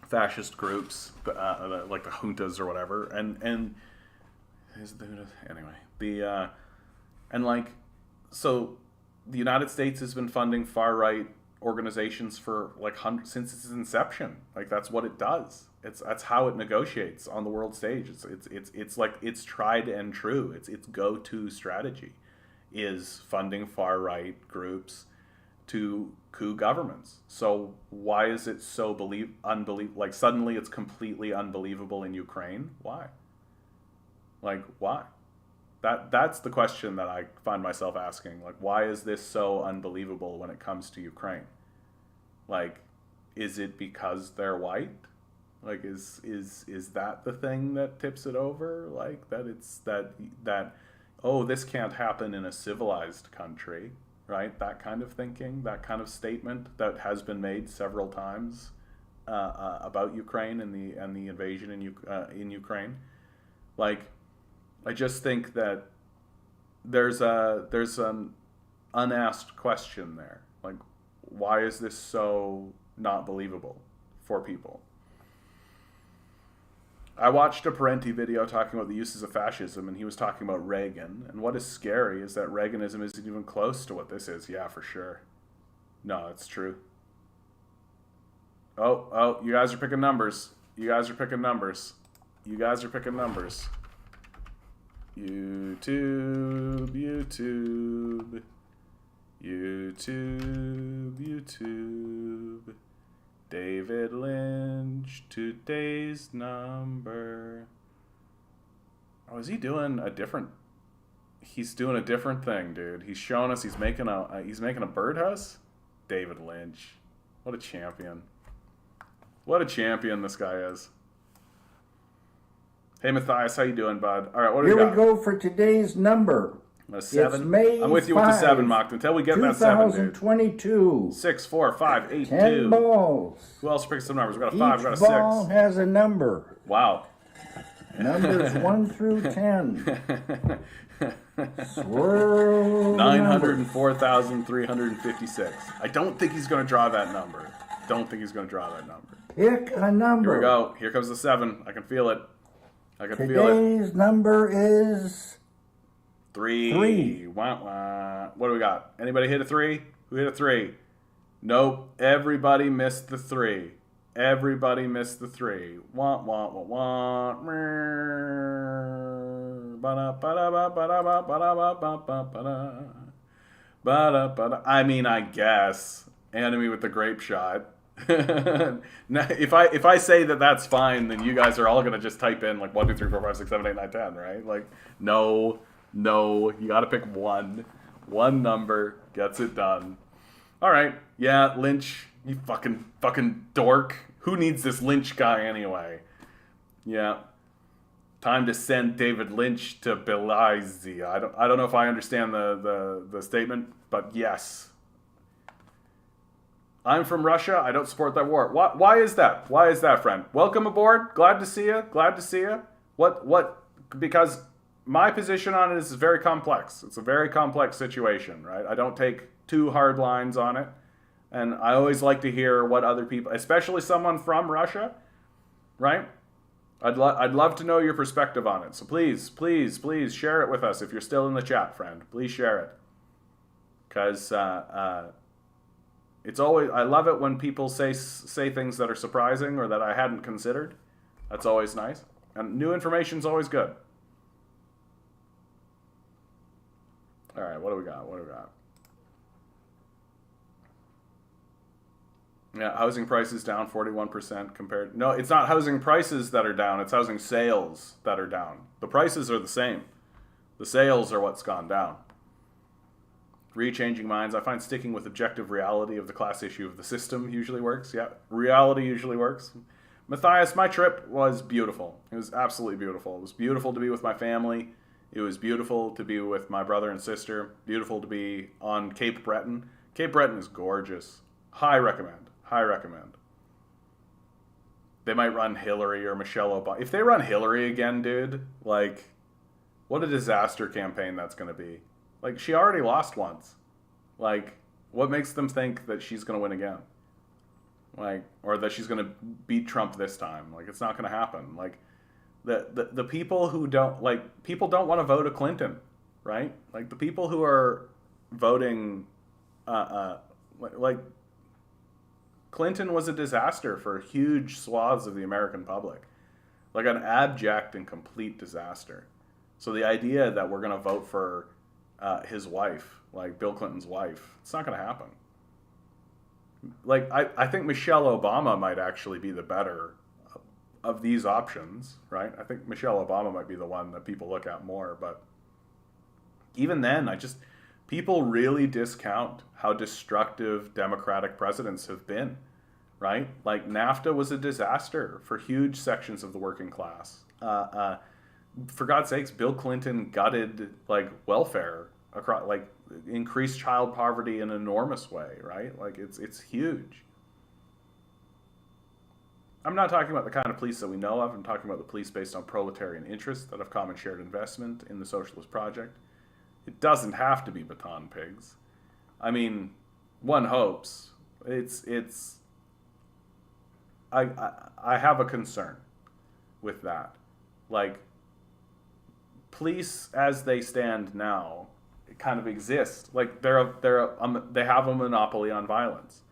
fascist groups, like the juntas or whatever, and is the anyway and, like, so the United States has been funding far-right organizations for, like, since its inception. Like, that's what it does. That's how it negotiates on the world stage. It's like, it's tried and true. Its go-to strategy is funding far-right groups to coup governments. So why is it so unbelievable? Like, suddenly it's completely unbelievable in Ukraine? Why? Like, why? That's the question that I find myself asking. Like, why is this so unbelievable when it comes to Ukraine? Like, is it because they're white? Like, is that the thing that tips it over? Like, that it's that oh, this can't happen in a civilized country, right? That kind of thinking, that kind of statement that has been made several times about Ukraine and the invasion in Ukraine. Like, I just think that there's an unasked question there. Like, why is this so not believable for people? I watched a Parenti video talking about the uses of fascism, and he was talking about Reagan. And what is scary is that Reaganism isn't even close to what this is. Yeah, for sure. No, it's true. Oh, you guys are picking numbers. You guys are picking numbers. You guys are picking numbers. YouTube. David Lynch, today's number. Oh, is he doing a different? He's doing a different thing, dude. He's showing us he's making a birdhouse. David Lynch, what a champion! What a champion this guy is. Hey Matthias, how you doing, bud? All right, what do we got? Here we go for today's number. A 7. It's May I'm with you with the 7, Mock. Until we get that 7, dude. 2022. 6, 4, 5, 8, 10 2. balls. Who else picks some numbers? We got a 5, we got a 6. Each ball has a number. Wow. Numbers 1 through 10. Swirl. 904,356. I don't think he's going to draw that number. Pick a number. Here we go. Here comes the 7. I can feel it. Today's number is 3. Wah, wah. What do we got? Anybody hit a 3? Who hit a 3? Nope. Everybody missed the 3. Wah, wah, wah, wah. I mean, I guess. Enemy with the grape shot. Now, if I say that that's fine, then you guys are all gonna just type in like 1, 2, 3, 4, 5, 6, 7, 8, 9, 10, right? Like, no, you gotta pick one. One number gets it done. All right, yeah, Lynch, you fucking dork. Who needs this Lynch guy anyway? Yeah, time to send David Lynch to Belize. I don't know if I understand the statement, but yes. I'm from Russia. I don't support that war. Why is that? Why is that, friend? Welcome aboard. Glad to see you. What? Because my position on it is very complex. It's a very complex situation, right? I don't take too hard lines on it. And I always like to hear what other people, especially someone from Russia, right? I'd love to know your perspective on it. So please share it with us if you're still in the chat, friend. Please share it. Because it's always, I love it when people say things that are surprising or that I hadn't considered. That's always nice. And new information's always good. All right, what do we got? Yeah, housing prices down 41% compared. No, it's not housing prices that are down. It's housing sales that are down. The prices are the same. The sales are what's gone down. Changing minds. I find sticking with objective reality of the class issue of the system usually works. Yeah, reality usually works. Matthias, my trip was beautiful. It was absolutely beautiful. It was beautiful to be with my family. It was beautiful to be with my brother and sister. Beautiful to be on Cape Breton. Cape Breton is gorgeous. High recommend. They might run Hillary or Michelle Obama. If they run Hillary again, dude, like, what a disaster campaign that's going to be. Like, she already lost once. Like, what makes them think that she's going to win again? Like, or that she's going to beat Trump this time? Like, it's not going to happen. Like, the people who don't, like, people don't want to vote a Clinton, right? Like, the people who are voting, like, Clinton was a disaster for huge swaths of the American public. Like, an abject and complete disaster. So the idea that we're going to vote for his wife, like Bill Clinton's wife, it's not going to happen. Like, I think Michelle Obama might actually be the better of these options, right? I think Michelle Obama might be the one that people look at more, but even then, people really discount how destructive Democratic presidents have been, right? Like, NAFTA was a disaster for huge sections of the working class. For God's sakes, Bill Clinton gutted, like, welfare across, like, increased child poverty in an enormous way, right? Like, it's huge. I'm not talking about the kind of police that we know of. I'm talking about the police based on proletarian interests that have common shared investment in the socialist project. It doesn't have to be baton pigs. I mean, one hopes. I have a concern with that. Like, police as they stand now kind of exist. Like, they have a monopoly on violence,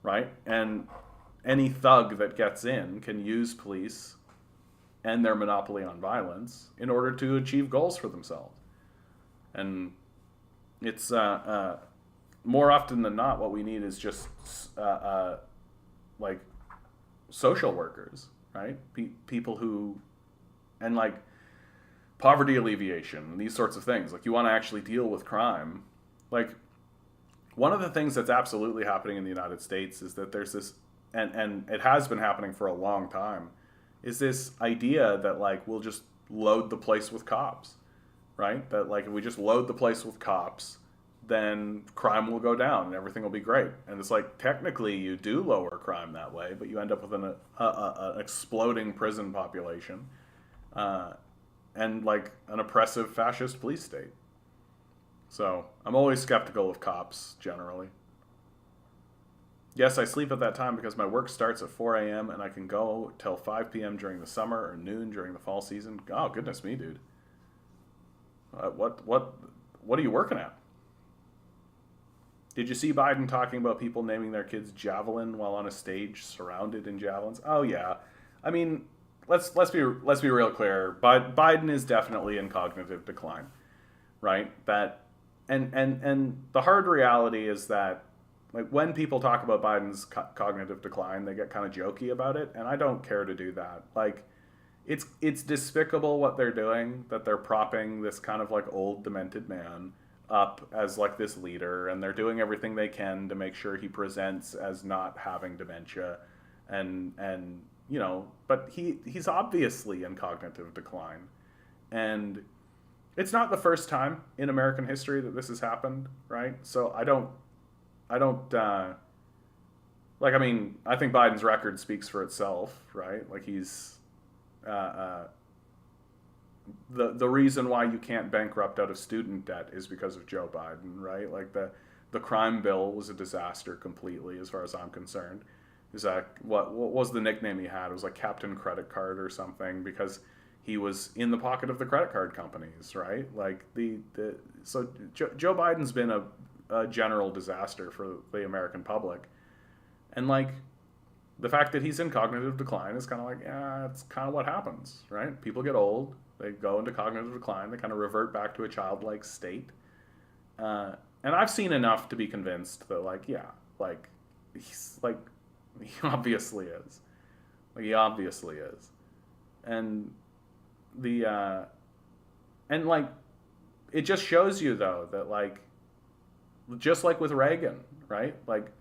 right? And any thug that gets in can use police and their monopoly on violence in order to achieve goals for themselves. And it's more often than not, what we need is just like social workers, right? People who, and like poverty alleviation and these sorts of things. Like, you want to actually deal with crime. Like, one of the things that's absolutely happening in the United States is that there's this, and it has been happening for a long time, is this idea that, like, we'll just load the place with cops, right? That, like, if we just load the place with cops, then crime will go down and everything will be great. And it's like, technically you do lower crime that way, but you end up with an exploding prison population. and like an oppressive fascist police state. So I'm always skeptical of cops generally. Yes, I sleep at that time because my work starts at 4 a.m. and I can go till 5 p.m. during the summer or noon during the fall season. Oh, goodness me, dude. What are you working at? Did you see Biden talking about people naming their kids Javelin while on a stage surrounded in javelins? Oh yeah, I mean, let's be real clear. Biden is definitely in cognitive decline, right? That and the hard reality is that like when people talk about Biden's cognitive decline, they get kind of jokey about it, and I don't care to do that. Like, it's despicable what they're doing, that they're propping this kind of like old demented man up as like this leader, and they're doing everything they can to make sure he presents as not having dementia, and you know, but he's obviously in cognitive decline, and it's not the first time in American history that this has happened, right? So I don't like, I mean, I think Biden's record speaks for itself, right? Like he's the reason why you can't bankrupt out of student debt is because of Joe Biden, right? Like the crime bill was a disaster completely, as far as I'm concerned. Is that what was the nickname he had? It was like Captain Credit Card or something, because he was in the pocket of the credit card companies, right? Like so Joe Biden's been a general disaster for the American public, and like the fact that he's in cognitive decline is kind of like, yeah, it's kind of what happens, right? People get old, they go into cognitive decline, they kind of revert back to a childlike state, and I've seen enough to be convinced that like, yeah, like he's like, he obviously is, like he obviously is, and and like it just shows you though that like, just like with Reagan, right? Like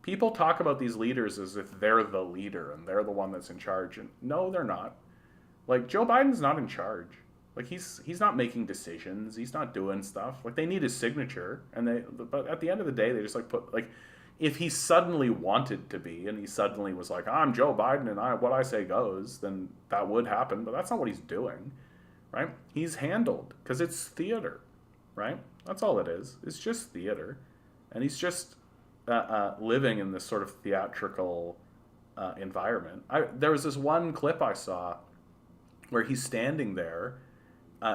people talk about these leaders as if they're the leader and they're the one that's in charge, and no, they're not. Like Joe Biden's not in charge. Like he's not making decisions. He's not doing stuff. Like they need his signature, but at the end of the day, they just like put like, if he suddenly wanted to be and he suddenly was like, I'm Joe Biden and what I say goes, then that would happen. But that's not what he's doing, right? He's handled because it's theater, right? That's all it is. It's just theater, and he's just living in this sort of theatrical environment. There was this one clip I saw where he's standing there.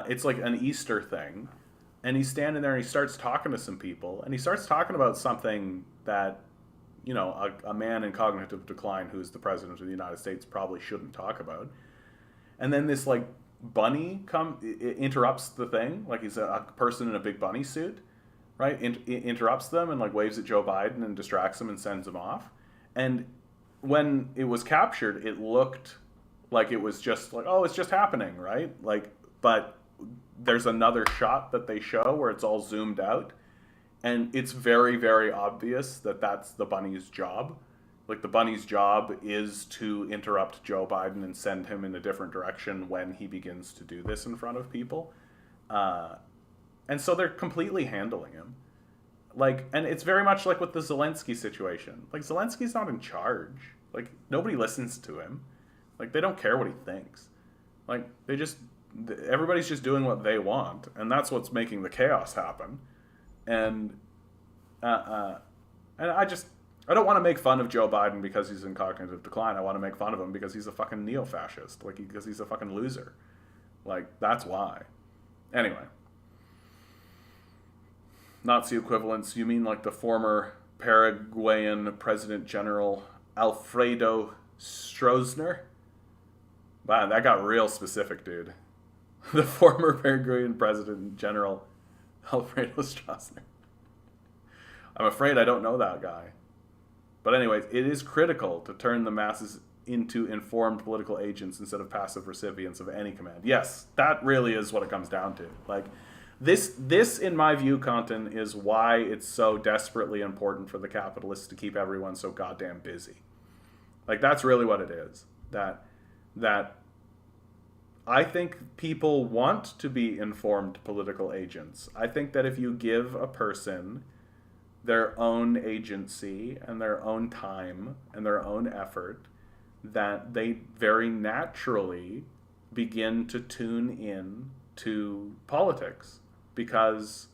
It's like an Easter thing, and he's standing there and he starts talking to some people, and he starts talking about something that, you know, a man in cognitive decline who's the president of the United States probably shouldn't talk about. And then this like bunny interrupts the thing, like he's a person in a big bunny suit, right? Interrupts them and like waves at Joe Biden and distracts him and sends him off. And when it was captured, it looked like it was just like, oh, it's just happening, right? Like, but there's another shot that they show where it's all zoomed out, and it's very, very obvious that that's the bunny's job. Like the bunny's job is to interrupt Joe Biden and send him in a different direction when he begins to do this in front of people. And so they're completely handling him. Like, and it's very much like with the Zelensky situation. Like Zelensky's not in charge. Like nobody listens to him. Like they don't care what he thinks. Like everybody's just doing what they want, and that's what's making the chaos happen. And I don't want to make fun of Joe Biden because he's in cognitive decline. I want to make fun of him because he's a fucking neo-fascist. Like because he's a fucking loser. Like that's why. Anyway. Nazi equivalents, you mean like the former Paraguayan President General Alfredo Stroessner? Wow, that got real specific, dude. The former Paraguayan President General Alfredo Stroessner. I'm afraid I don't know that guy. But anyways, it is critical to turn the masses into informed political agents instead of passive recipients of any command. Yes, that really is what it comes down to. Like, this in my view, Compton, is why it's so desperately important for the capitalists to keep everyone so goddamn busy. Like, that's really what it is. That I think people want to be informed political agents. I think that if you give a person their own agency and their own time and their own effort, that they very naturally begin to tune in to politics, because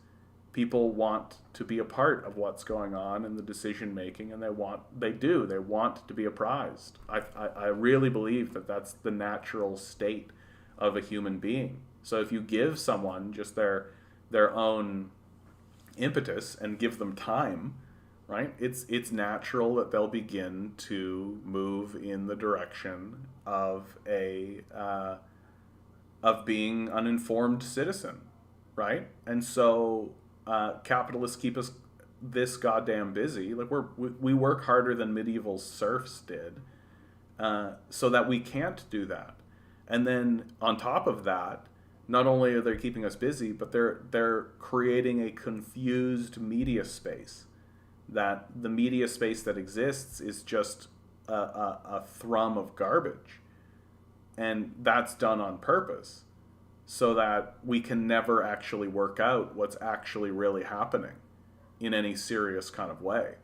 people want to be a part of what's going on in the decision making, and they want to be apprised. I really believe that that's the natural state of a human being. So if you give someone just their own impetus and give them time, right, it's natural that they'll begin to move in the direction of of being an informed citizen, right? And so capitalists keep us this goddamn busy. Like we work harder than medieval serfs did, so that we can't do that. And then on top of that, not only are they keeping us busy, but they're creating a confused media space. That the media space that exists is just a thrum of garbage. And that's done on purpose, so that we can never actually work out what's actually really happening in any serious kind of way.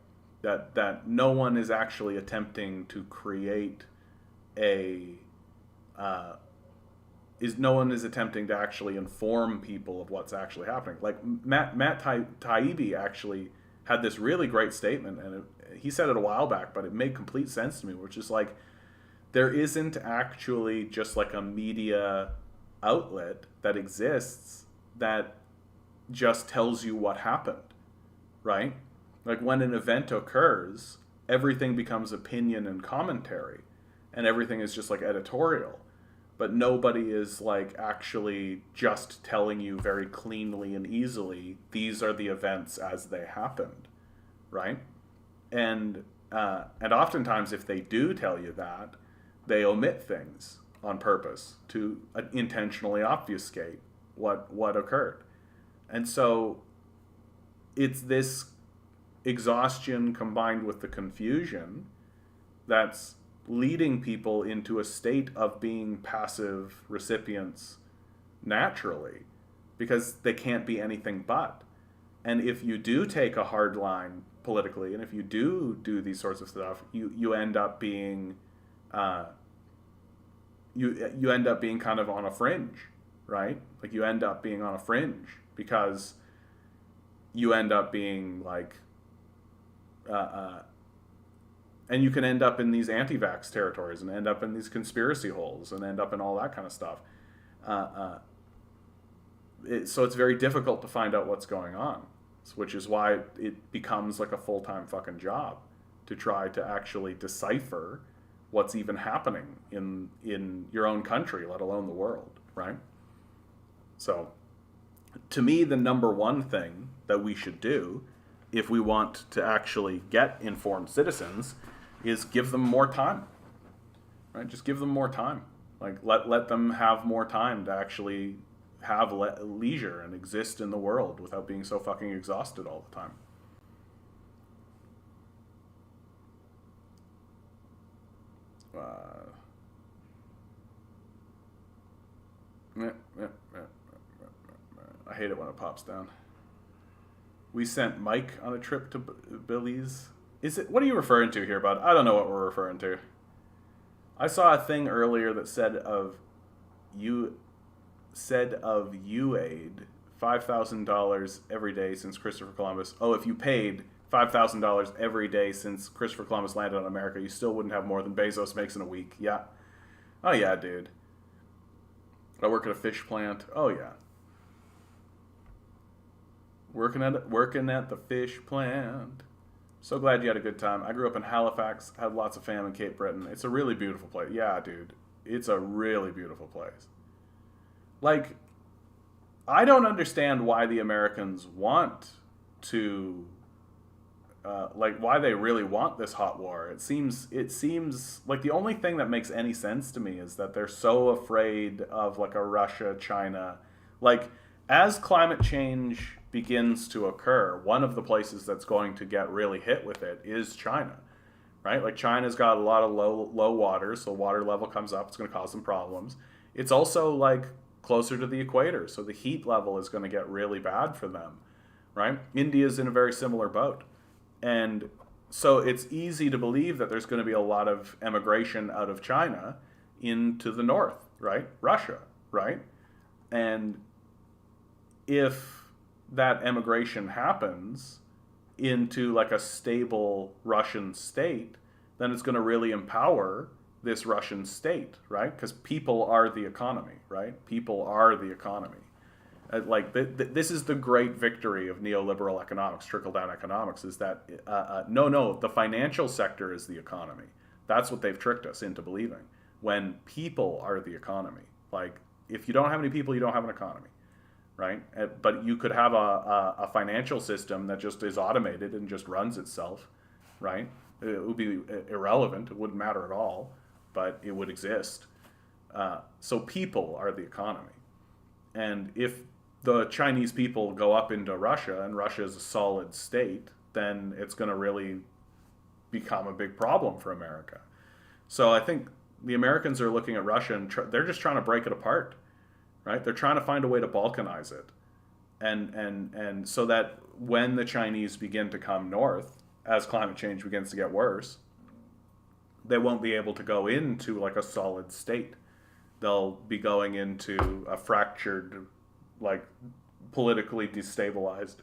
That no one is actually attempting to create no one is attempting to actually inform people of what's actually happening. Like Matt Taibbi actually had this really great statement, and he said it a while back, but it made complete sense to me, which is like, there isn't actually just like a media outlet that exists that just tells you what happened, right? Like when an event occurs, everything becomes opinion and commentary, and everything is just like editorial. But nobody is like actually just telling you very cleanly and easily, these are the events as they happened, right? And oftentimes if they do tell you that, they omit things on purpose to intentionally obfuscate what occurred. And so it's this exhaustion combined with the confusion that's leading people into a state of being passive recipients naturally, because they can't be anything but. And if you do take a hard line politically, and if you do these sorts of stuff, you end up being you end up being kind of on a fringe, right? Like you end up being on a fringe because you end up being like and you can end up in these anti-vax territories, and end up in these conspiracy holes, and end up in all that kind of stuff. So it's very difficult to find out what's going on, which is why it becomes like a full-time fucking job to try to actually decipher what's even happening in your own country, let alone the world, right? So to me, the number one thing that we should do if we want to actually get informed citizens is give them more time, right? Just give them more time. Like let them have more time to actually have leisure and exist in the world without being so fucking exhausted all the time. I hate it when it pops down. We sent Mike on a trip to Belize. What are you referring to here, bud? I don't know what we're referring to. I saw a thing earlier that said of UAID $5,000 every day since Christopher Columbus. Oh, if you paid $5,000 every day since Christopher Columbus landed on America, you still wouldn't have more than Bezos makes in a week. Yeah. Oh yeah, dude. I work at a fish plant. Oh yeah. Working at the fish plant. So glad you had a good time. I grew up in Halifax, had lots of fam in Cape Breton. It's a really beautiful place. Yeah, dude. It's a really beautiful place. Like, I don't understand why the Americans want to, why they really want this hot war. It seems like the only thing that makes any sense to me is that they're so afraid of like a Russia, China. Like, as climate change begins to occur, one of the places that's going to get really hit with it is China, right? Like China's got a lot of low water, so water level comes up, it's going to cause some problems. It's also like closer to the equator, so the heat level is going to get really bad for them, right? India's in a very similar boat. And so it's easy to believe that there's going to be a lot of emigration out of China into the north, right? Russia, right? And if that emigration happens into like a stable Russian state, then it's going to really empower this Russian state, right? Because people are the economy, right? People are the economy. This is the great victory of neoliberal economics, trickle-down economics, is that no, the financial sector is the economy. That's what they've tricked us into believing. When people are the economy, like if you don't have any people, you don't have an economy, right? But you could have a financial system that just is automated and just runs itself, right? It would be irrelevant. It wouldn't matter at all, but it would exist. So people are the economy. And if the Chinese people go up into Russia and Russia is a solid state, then it's going to really become a big problem for America. So I think the Americans are looking at Russia and they're just trying to break it apart, right? They're trying to find a way to balkanize it. And so that when the Chinese begin to come north, as climate change begins to get worse, they won't be able to go into like a solid state. They'll be going into a fractured, like politically destabilized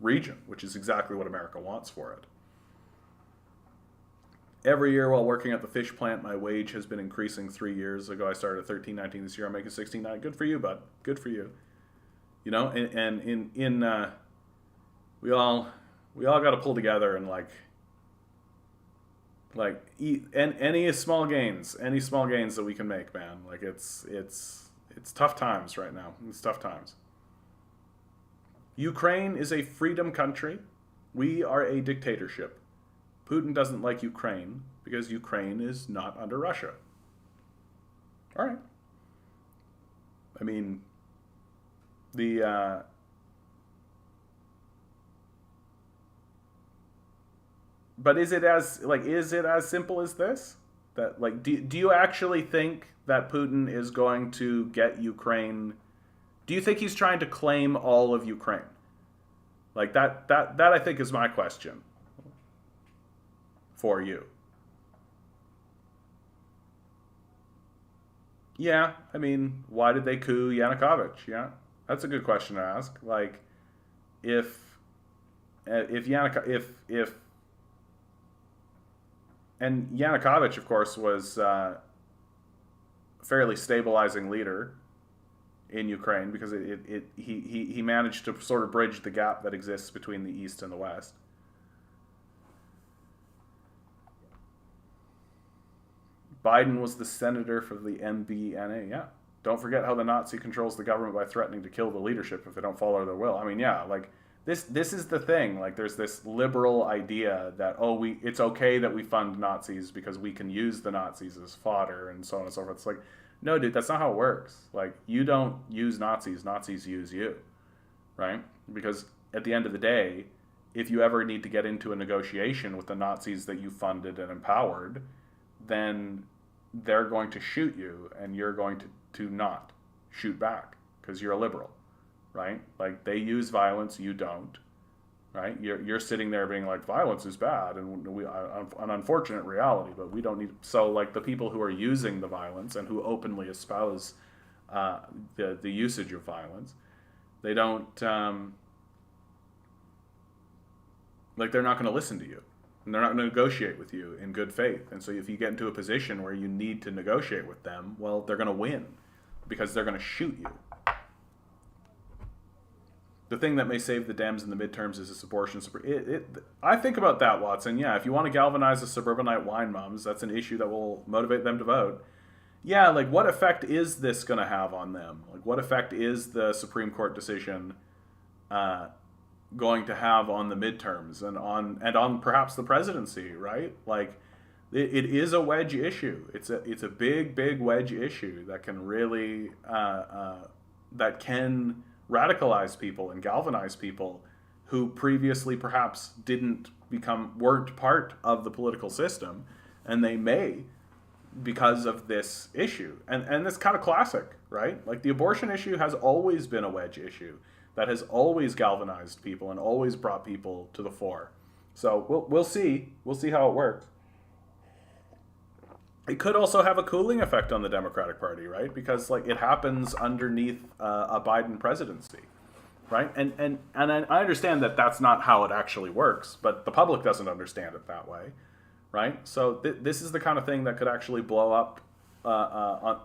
region, which is exactly what America wants for it. Every year while working at the fish plant, my wage has been increasing. 3 years ago, I started at $13.19. This year, I'm making $16.9. Good for you, bud. Good for you. You know, and we all got to pull together and eat any small gains that we can make, man. Like it's tough times right now. It's tough times. Ukraine is a freedom country. We are a dictatorship. Putin doesn't like Ukraine because Ukraine is not under Russia. All right. I mean, but is it as simple as this? That do you actually think that Putin is going to get Ukraine? Do you think he's trying to claim all of Ukraine? Like that I think is my question for you. Yeah, I mean, why did they coup Yanukovych? Yeah, that's a good question to ask. Like, if Yanukovych and Yanukovych, of course, was a fairly stabilizing leader in Ukraine because he managed to sort of bridge the gap that exists between the East and the West. Biden was the senator for the MBNA. Yeah. Don't forget how the Nazi controls the government by threatening to kill the leadership if they don't follow their will. I mean, yeah, like this is the thing. Like there's this liberal idea that it's okay that we fund Nazis because we can use the Nazis as fodder and so on and so forth. It's like, no, dude, that's not how it works. Like you don't use Nazis, Nazis use you. Right? Because at the end of the day, if you ever need to get into a negotiation with the Nazis that you funded and empowered, then they're going to shoot you and you're going to not shoot back because you're a liberal, right? Like they use violence, you don't, right? You're sitting there being like, violence is bad and an unfortunate reality, but we don't need. So like the people who are using the violence and who openly espouse the usage of violence, they don't like they're not going to listen to you. And they're not going to negotiate with you in good faith. And so if you get into a position where you need to negotiate with them, well, they're going to win because they're going to shoot you. The thing that may save the Dems in the midterms is this abortion. I think about that, Watson. Yeah, if you want to galvanize the suburbanite wine mums, that's an issue that will motivate them to vote. Yeah, like what effect is this going to have on them? Like what effect is the Supreme Court decision going to have on the midterms and on perhaps the presidency, right? Like it is a wedge issue. It's a big wedge issue that can really that can radicalize people and galvanize people who previously perhaps weren't part of the political system, and they may because of this issue. And it's kind of classic, right? Like the abortion issue has always been a wedge issue that has always galvanized people and always brought people to the fore. So we'll see. We'll see how it works. it could also have a cooling effect on the Democratic Party, right? Because like it happens underneath a Biden presidency, right? And I understand that that's not how it actually works, but the public doesn't understand it that way, right? So this is the kind of thing that could actually blow up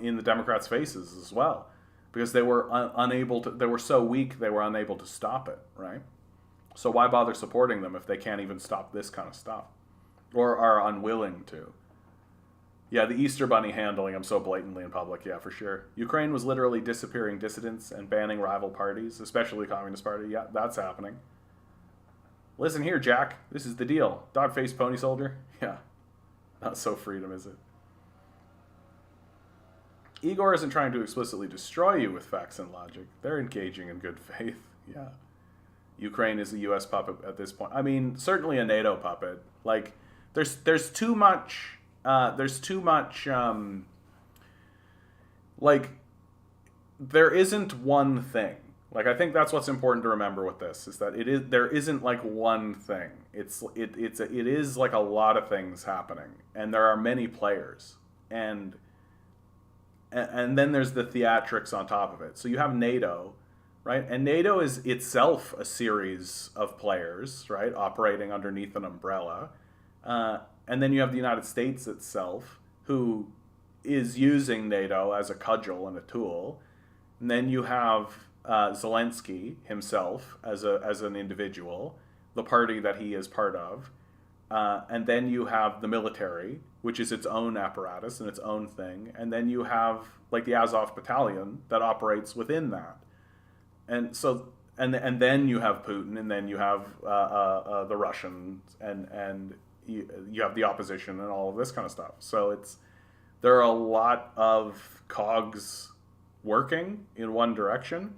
in the Democrats' faces as well, because they were unable to. They were so weak they were unable to stop it, right? So why bother supporting them if they can't even stop this kind of stuff, or are unwilling to? Yeah, the Easter Bunny handling him so blatantly in public, yeah, for sure. Ukraine was literally disappearing dissidents and banning rival parties, especially the Communist Party. Yeah, that's happening. Listen here, Jack. This is the deal. Dog-faced pony soldier? Yeah. Not so freedom, is it? Igor isn't trying to explicitly destroy you with facts and logic. They're engaging in good faith. Yeah. Ukraine is a U.S. puppet at this point. I mean, certainly a NATO puppet. Like, there's too much... like, there isn't one thing. Like, I think that's what's important to remember with this, is that there isn't like one thing. It is like a lot of things happening, and there are many players, and then there's the theatrics on top of it. So you have NATO, right? And NATO is itself a series of players, right, operating underneath an umbrella. And then you have the United States itself, who is using NATO as a cudgel and a tool. And then you have Zelensky himself as an individual, the party that he is part of. And then you have the military, which is its own apparatus and its own thing. And then you have like the Azov battalion that operates within that. And so, and then you have Putin, and then you have the Russians, and you have the opposition and all of this kind of stuff. So there are a lot of cogs working in one direction.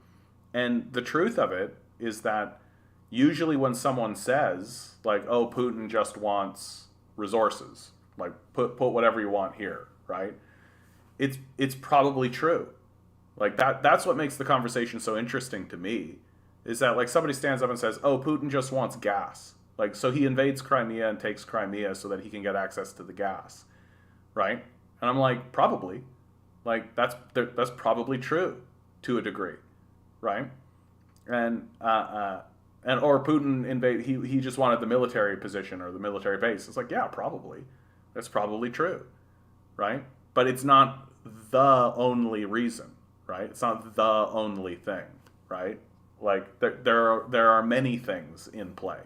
And the truth of it is that usually when someone says, like, oh, Putin just wants resources, like, put whatever you want here, right? It's probably true. Like, that's what makes the conversation so interesting to me, is that, like, somebody stands up and says, oh, Putin just wants gas. Like, so he invades Crimea and takes Crimea so that he can get access to the gas, right? And I'm like, probably. Like, that's probably true to a degree, right? And or Putin invade. He just wanted the military position or the military base. It's like, yeah, probably. That's probably true, right? But it's not the only reason, right? It's not the only thing, right? Like there are many things in play.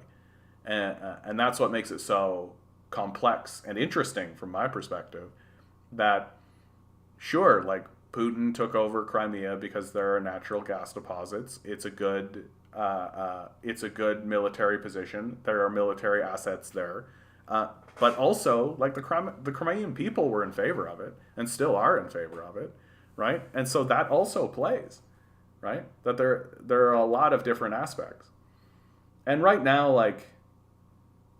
And that's what makes it so complex and interesting from my perspective, that sure, like Putin took over Crimea because there are natural gas deposits. It's a good military position. There are military assets there. But also, like the Crimean people were in favor of it and still are in favor of it, right? And so that also plays, right? That there are a lot of different aspects. And right now, like,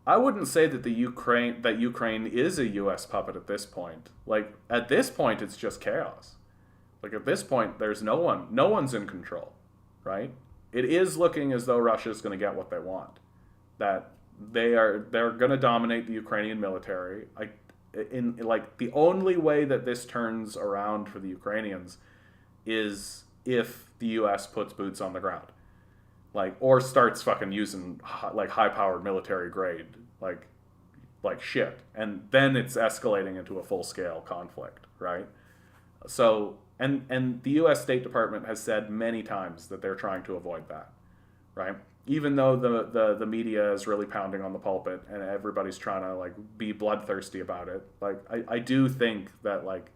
I wouldn't say that Ukraine is a U.S. puppet at this point. Like, at this point, it's just chaos. Like, at this point, there's no one's in control, right? It is looking as though Russia's going to get what they want. That they're going to dominate the Ukrainian military. Like, the only way that this turns around for the Ukrainians is if the U.S. puts boots on the ground. Like, or starts fucking using like high-powered military grade, like shit, and then it's escalating into a full-scale conflict, right? So, and the U.S. State Department has said many times that they're trying to avoid that, right? Even though the media is really pounding on the pulpit and everybody's trying to like be bloodthirsty about it, like I do think that like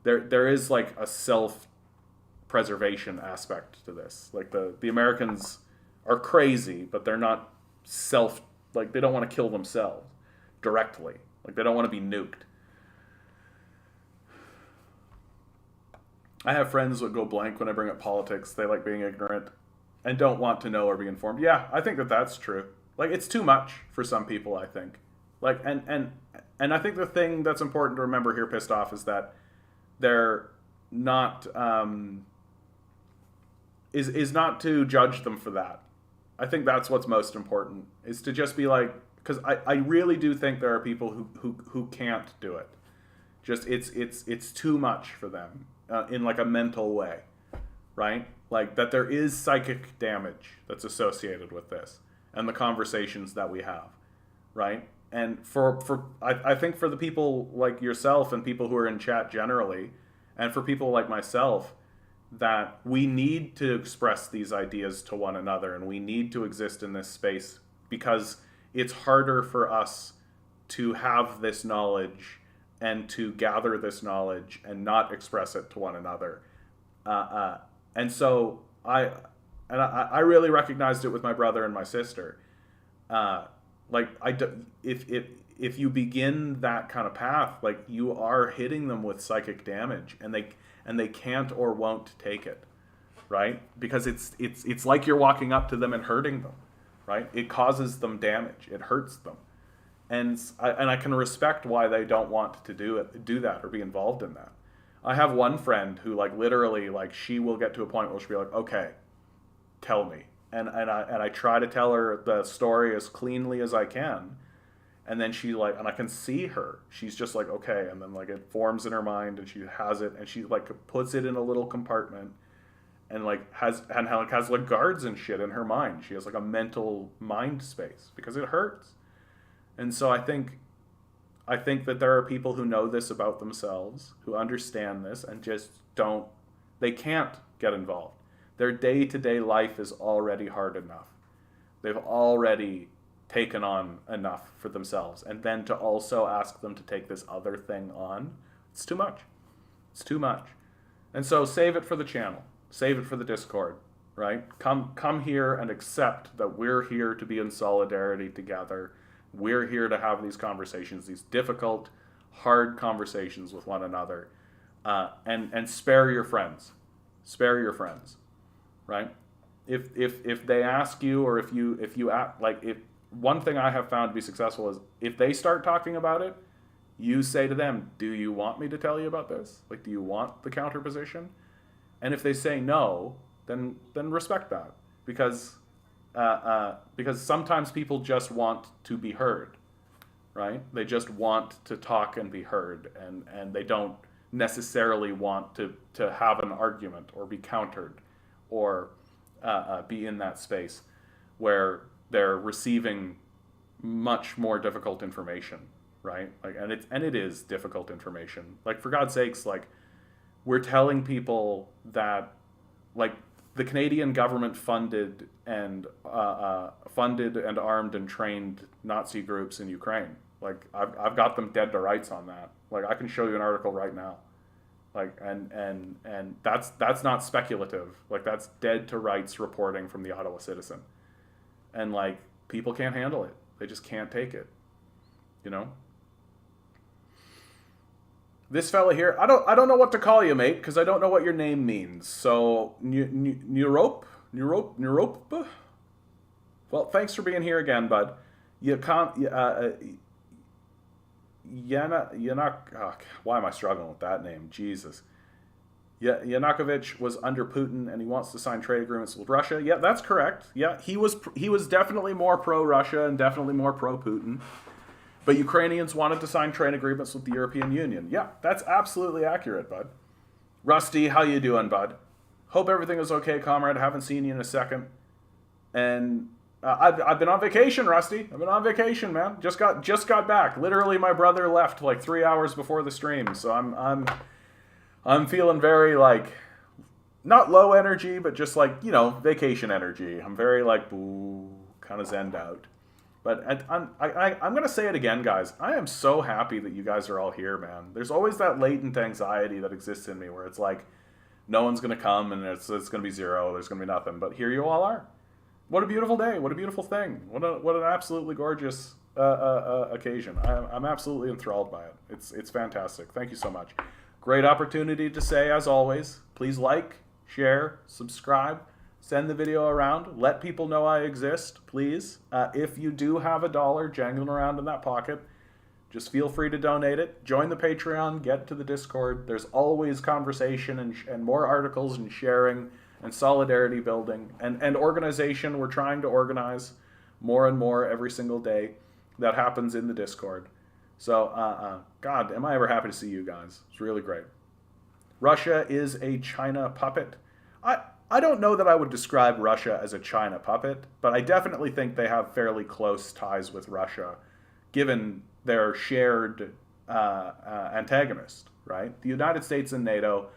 there is like a self-preservation aspect to this. Like the Americans are crazy, but they're not they don't want to kill themselves directly. Like, they don't want to be nuked. I have friends that go blank when I bring up politics. They like being ignorant and don't want to know or be informed. Yeah, I think that that's true. Like, it's too much for some people, I think. Like, and I think the thing that's important to remember here, pissed off, is that they're not is not to judge them for that. I think that's what's most important, is to just be like, because I really do think there are people who can't do it. Just it's too much for them in like a mental way, right? Like that there is psychic damage that's associated with this and the conversations that we have, right? And I think for the people like yourself and people who are in chat generally, and for people like myself, that we need to express these ideas to one another and we need to exist in this space because it's harder for us to have this knowledge and to gather this knowledge and not express it to one another. And so I really recognized it with my brother and my sister. If you begin that kind of path, like you are hitting them with psychic damage, and they can't or won't take it, right? Because it's like you're walking up to them and hurting them, right? It causes them damage. It hurts them, and I can respect why they don't want to do that or be involved in that. I have one friend who like literally like she will get to a point where she'll be like, okay, tell me, and I try to tell her the story as cleanly as I can. And then she like, and I can see her. She's just like, okay. And then like it forms in her mind, and she has it, and she like puts it in a little compartment, and like has like guards and shit in her mind. She has like a mental mind space because it hurts. And so I think that there are people who know this about themselves, who understand this, and just they can't get involved. Their day-to-day life is already hard enough. They've already taken on enough for themselves, and then to also ask them to take this other thing on, it's too much. It's too much. And so save it for the channel, save it for the Discord, right? Come here and accept that we're here to be in solidarity together. We're here to have these conversations, these difficult, hard conversations with one another, and spare your friends, right? If they ask you, or if you act like if. One thing I have found to be successful is if they start talking about it, you say to them, do you want me to tell you about this? Like, do you want the counter position? And if they say no, then respect that, because sometimes people just want to be heard, right? They just want to talk and be heard, and they don't necessarily want to have an argument or be countered or be in that space where they're receiving much more difficult information, right? Like, and it is difficult information. Like, for God's sakes, like, we're telling people that, like, the Canadian government funded and armed and trained Nazi groups in Ukraine. Like, I've got them dead to rights on that. Like, I can show you an article right now. Like, and that's not speculative. Like, that's dead to rights reporting from the Ottawa Citizen. And like, people can't handle it. They just can't take it. You know? This fella here, I don't know what to call you, mate, because I don't know what your name means. So, Neurope? Well, thanks for being here again, bud. You can't, why am I struggling with that name? Jesus. Yanukovych was under Putin, and he wants to sign trade agreements with Russia. Yeah, that's correct. Yeah, he was definitely more pro-Russia and definitely more pro-Putin. But Ukrainians wanted to sign trade agreements with the European Union. Yeah, that's absolutely accurate, bud. Rusty, how you doing, bud? Hope everything is okay, comrade. Haven't seen you in a second. And I've been on vacation, Rusty. I've been on vacation, man. Just got back. Literally, my brother left like 3 hours before the stream, so I'm feeling very, like, not low energy, but just like, you know, vacation energy. I'm very like, boo, kind of zenned out. But I'm going to say it again, guys. I am so happy that you guys are all here, man. There's always that latent anxiety that exists in me where it's like, no one's going to come and it's going to be zero. There's going to be nothing. But here you all are. What a beautiful day. What a beautiful thing. What an absolutely gorgeous occasion. I'm absolutely enthralled by it. It's fantastic. Thank you so much. Great opportunity to say, as always, please like, share, subscribe, send the video around, let people know I exist, please. If you do have $1 jangling around in that pocket, just feel free to donate it. Join the Patreon, get to the Discord. There's always conversation and more articles and sharing and solidarity building and organization. We're trying to organize more and more every single day. That happens in the Discord. So, God, am I ever happy to see you guys. It's really great. Russia is a China puppet. I don't know that I would describe Russia as a China puppet, but I definitely think they have fairly close ties with Russia, given their shared antagonist, right? The United States and NATO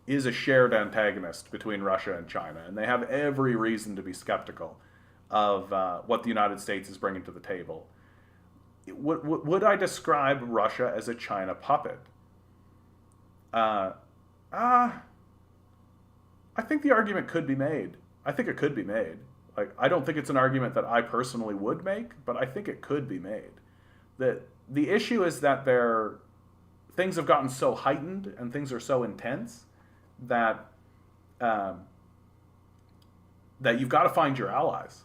is a shared antagonist between Russia and China, and they have every reason to be skeptical of what the United States is bringing to the table. Would I describe Russia as a China puppet? Uh, uh, I think the argument could be made. I think it could be made. Like, I don't think it's an argument that I personally would make, but I think it could be made. The issue is that things have gotten so heightened and things are so intense that that you've got to find your allies,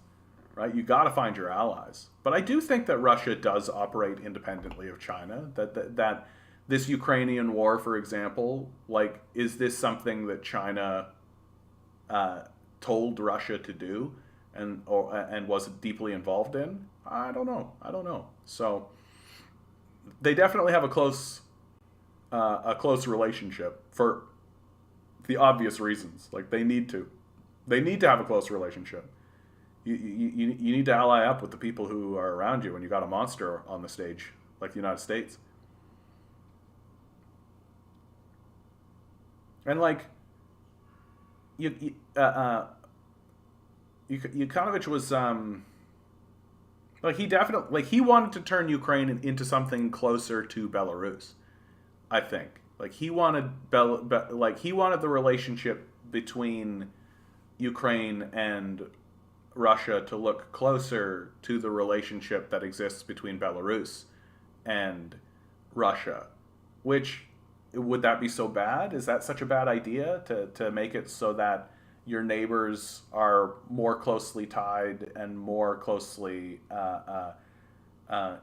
right? You got to find your allies. But I do think that Russia does operate independently of China. That this Ukrainian war, for example, like, is this something that China told Russia to do and was deeply involved in? I don't know. So they definitely have a close relationship for the obvious reasons. Like, they need to have a close relationship. You need to ally up with the people who are around you when you got a monster on the stage like the United States. And like, Yukounovich was like, he wanted to turn Ukraine into something closer to Belarus. I think, like, he wanted the relationship between Ukraine and Russia to look closer to the relationship that exists between Belarus and Russia. Which, would that be so bad? Is that such a bad idea to make it so that your neighbors are more closely tied and more closely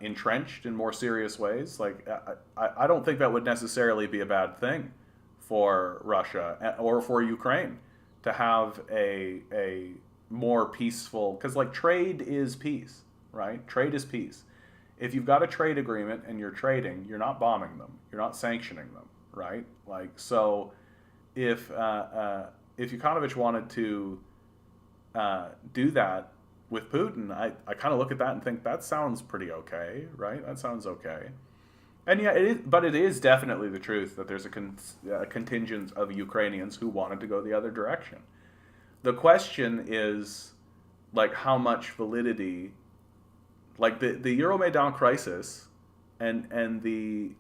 entrenched in more serious ways? Like, I don't think that would necessarily be a bad thing for Russia or for Ukraine to have a more peaceful, because, like, trade is peace, right? Trade is peace. If you've got a trade agreement and you're trading, you're not bombing them, you're not sanctioning them, right? Like, so if Yukounovich wanted to do that with Putin, I kind of look at that and think that sounds pretty okay, right? That sounds okay. And yeah, it is definitely the truth that there's a contingent of Ukrainians who wanted to go the other direction. The question is, like, how much validity, like the Euromaidan crisis and the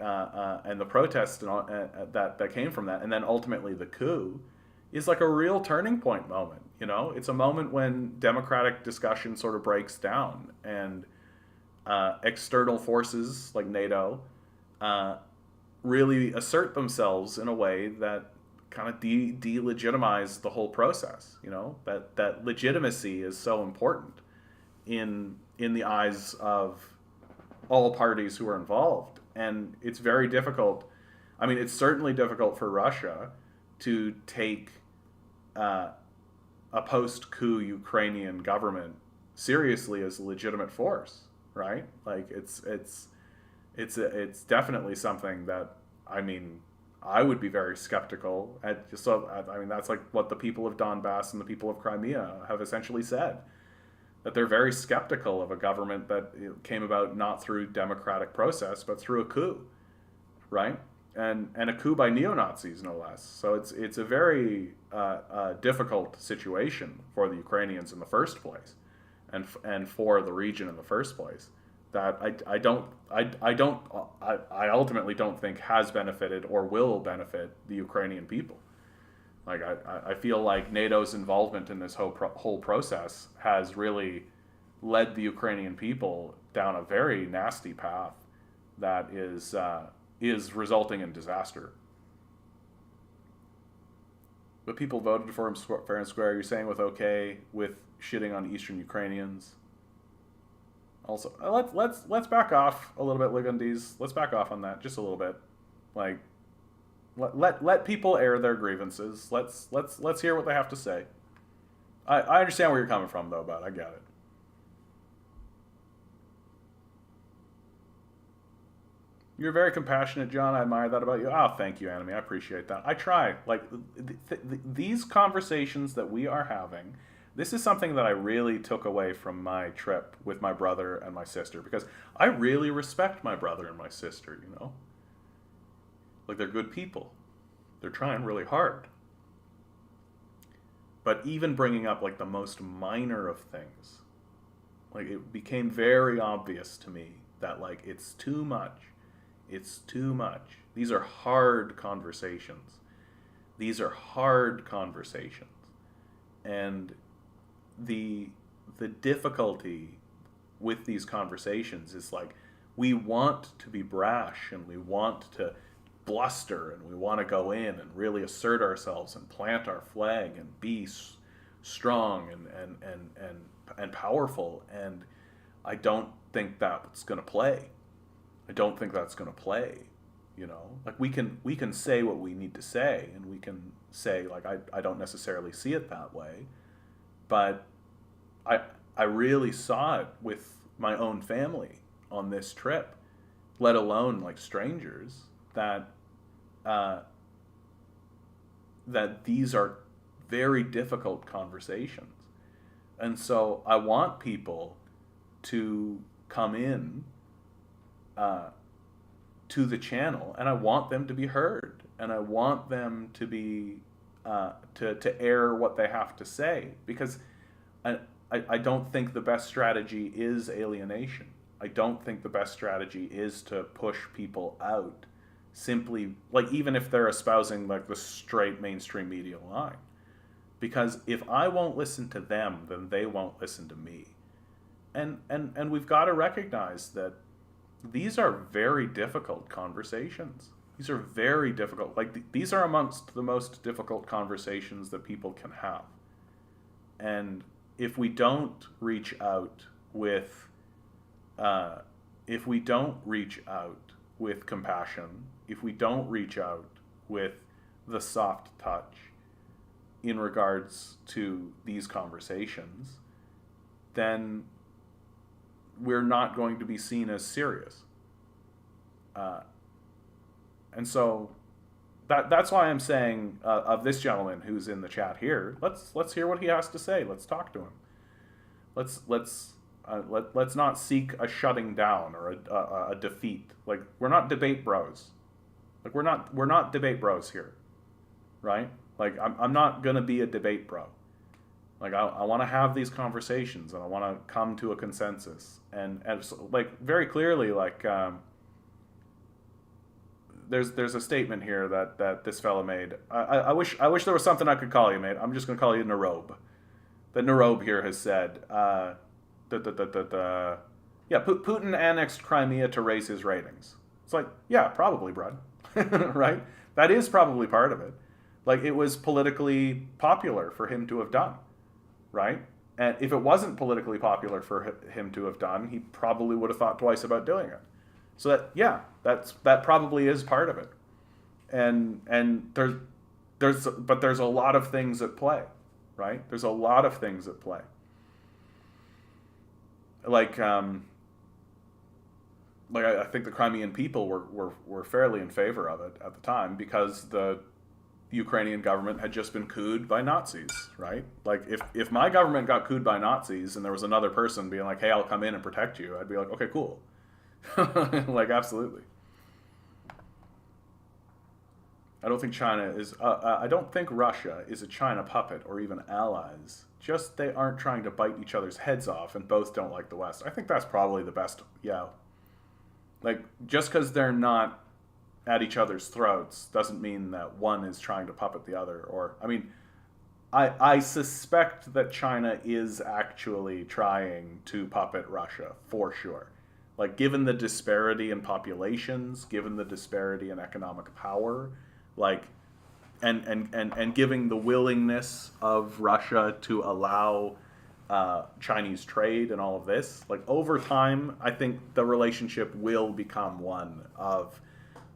protests that came from that, and then ultimately the coup, is like a real turning point moment. You know, it's a moment when democratic discussion sort of breaks down, and external forces like NATO really assert themselves in a way that kind of delegitimize the whole process. You know, that legitimacy is so important in the eyes of all parties who are involved, and it's very difficult. I mean, it's certainly difficult for Russia to take a post-coup Ukrainian government seriously as a legitimate force, right? Like, it's definitely something that, I mean, I would be very skeptical at. So, I mean, that's like what the people of Donbass and the people of Crimea have essentially said, that they're very skeptical of a government that came about not through democratic process but through a coup, right? And a coup by neo-Nazis, no less. So it's a very difficult situation for the Ukrainians in the first place, and for the region in the first place, that I ultimately don't think has benefited or will benefit the Ukrainian people. Like, I feel like NATO's involvement in this whole process has really led the Ukrainian people down a very nasty path that is resulting in disaster. But people voted for him fair and square. You're saying with shitting on Eastern Ukrainians. Also, let's back off a little bit, Ligandis. Let's back off on that just a little bit. Like, let people air their grievances. Let's hear what they have to say. I understand where you're coming from, though, but I get it. You're very compassionate, John. I admire that about you. Oh, thank you, Anime. I appreciate that. I try. Like, these conversations that we are having, this is something that I really took away from my trip with my brother and my sister, because I really respect my brother and my sister, you know? Like, they're good people. They're trying really hard. But even bringing up, like, the most minor of things, like, it became very obvious to me that, like, it's too much. It's too much. These are hard conversations. These are hard conversations. And the difficulty with these conversations is, like, we want to be brash and we want to bluster and we want to go in and really assert ourselves and plant our flag and be strong and powerful. And I don't think that's going to play. I don't think that's going to play, you know? Like, we can say what we need to say, and we can say, like, I don't necessarily see it that way, but I really saw it with my own family on this trip, let alone, like, strangers, that these are very difficult conversations. And so I want people to come in to the channel, and I want them to be heard, and I want them to be to air what they have to say, because I don't think the best strategy is alienation. I don't think the best strategy is to push people out, simply, like, even if they're espousing, like, the straight mainstream media line, because if I won't listen to them, then they won't listen to me. And we've got to recognize that these are very difficult conversations. These are very difficult. Like, these are amongst the most difficult conversations that people can have. And if we don't reach out with, compassion, if we don't reach out with the soft touch in regards to these conversations, then we're not going to be seen as serious. And so that's why I'm saying, of this gentleman who's in the chat here, let's hear what he has to say. Let's talk to him. Let's not seek a shutting down or a defeat. Like, we're not debate bros. Like, we're not debate bros here, right? Like, I'm not gonna be a debate bro. Like, I want to have these conversations, and I want to come to a consensus, and like, very clearly, like, there's a statement here that this fellow made. I wish there was something I could call you, mate. I'm just gonna call you Narob. That Narob here has said, yeah, Putin annexed Crimea to raise his ratings. It's like, yeah, probably, bud. Right? That is probably part of it. Like, it was politically popular for him to have done. Right? And if it wasn't politically popular for him to have done, he probably would have thought twice about doing it. So that probably is part of it. And there's a lot of things at play, right? There's a lot of things at play. Like I think the Crimean people were fairly in favor of it at the time, because the Ukrainian government had just been couped by Nazis, right? Like, if my government got couped by Nazis and there was another person being like, hey, I'll come in and protect you, I'd be like, okay, cool. Like, absolutely. I don't think I don't think Russia is a China puppet or even allies. Just they aren't trying to bite each other's heads off, and both don't like the West. I think that's probably the best, yeah. Like, just because they're not at each other's throats doesn't mean that one is trying to puppet the other. Or, I mean, I suspect that China is actually trying to puppet Russia, for sure. Like, given the disparity in populations, given the disparity in economic power, like, and giving the willingness of Russia to allow Chinese trade and all of this, like, over time, I think the relationship will become one of,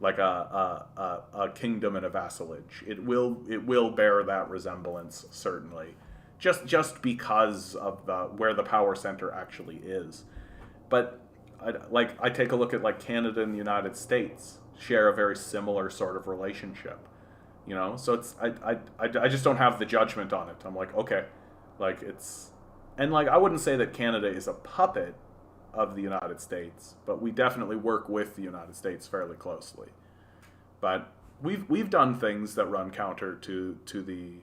like, a kingdom and a vassalage. It will bear that resemblance, certainly, just because of where the power center actually is. But I take a look at like Canada and the United States share a very similar sort of relationship, you know. So it's I just don't have the judgment on it. I'm like, okay, like it's, and like I wouldn't say that Canada is a puppet of the United States, but we definitely work with the United States fairly closely. But we've done things that run counter to the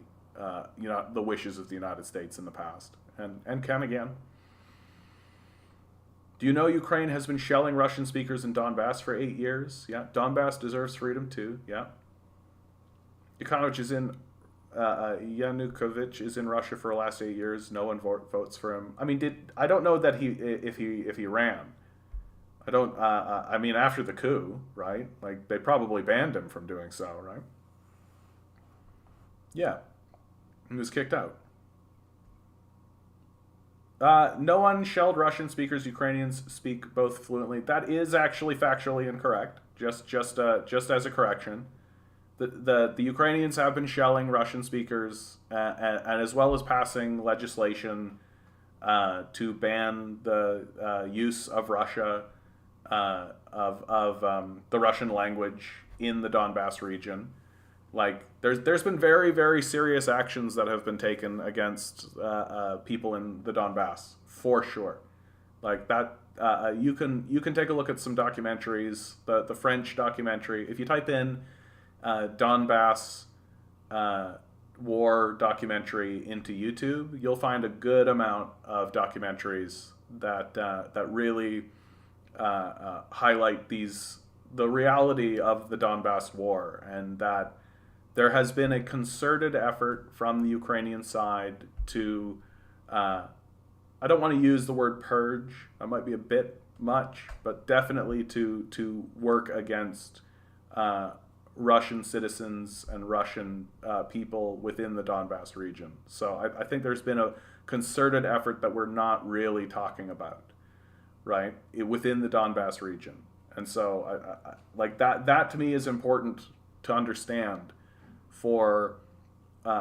the wishes of the United States in the past, and can again. Do you know Ukraine has been shelling Russian speakers in Donbass for 8 years? Yeah, Donbass deserves freedom too. Yeah, Yanukovych is in Yanukovych is in Russia for the last 8 years. No one votes for him. I mean, I don't know that if he ran. I don't. I mean, after the coup, right? Like they probably banned him from doing so, right? Yeah, he was kicked out. No one shelled Russian speakers. Ukrainians speak both fluently. That is actually factually incorrect. Just as a correction, the Ukrainians have been shelling Russian speakers, and as well as passing legislation to ban the use of Russia of the Russian language in the Donbass region. Like there's been very, very serious actions that have been taken against people in the Donbass for sure. Like that, you can take a look at some documentaries. The French documentary. If you type in Donbass war documentary into YouTube, you'll find a good amount of documentaries that really highlight the reality of the Donbass war, and that there has been a concerted effort from the Ukrainian side to, I don't want to use the word purge, that might be a bit much, but definitely to work against Russian citizens and Russian people within the Donbass region. So I think there's been a concerted effort that we're not really talking about, right, within the Donbass region. And so like that to me is important to understand for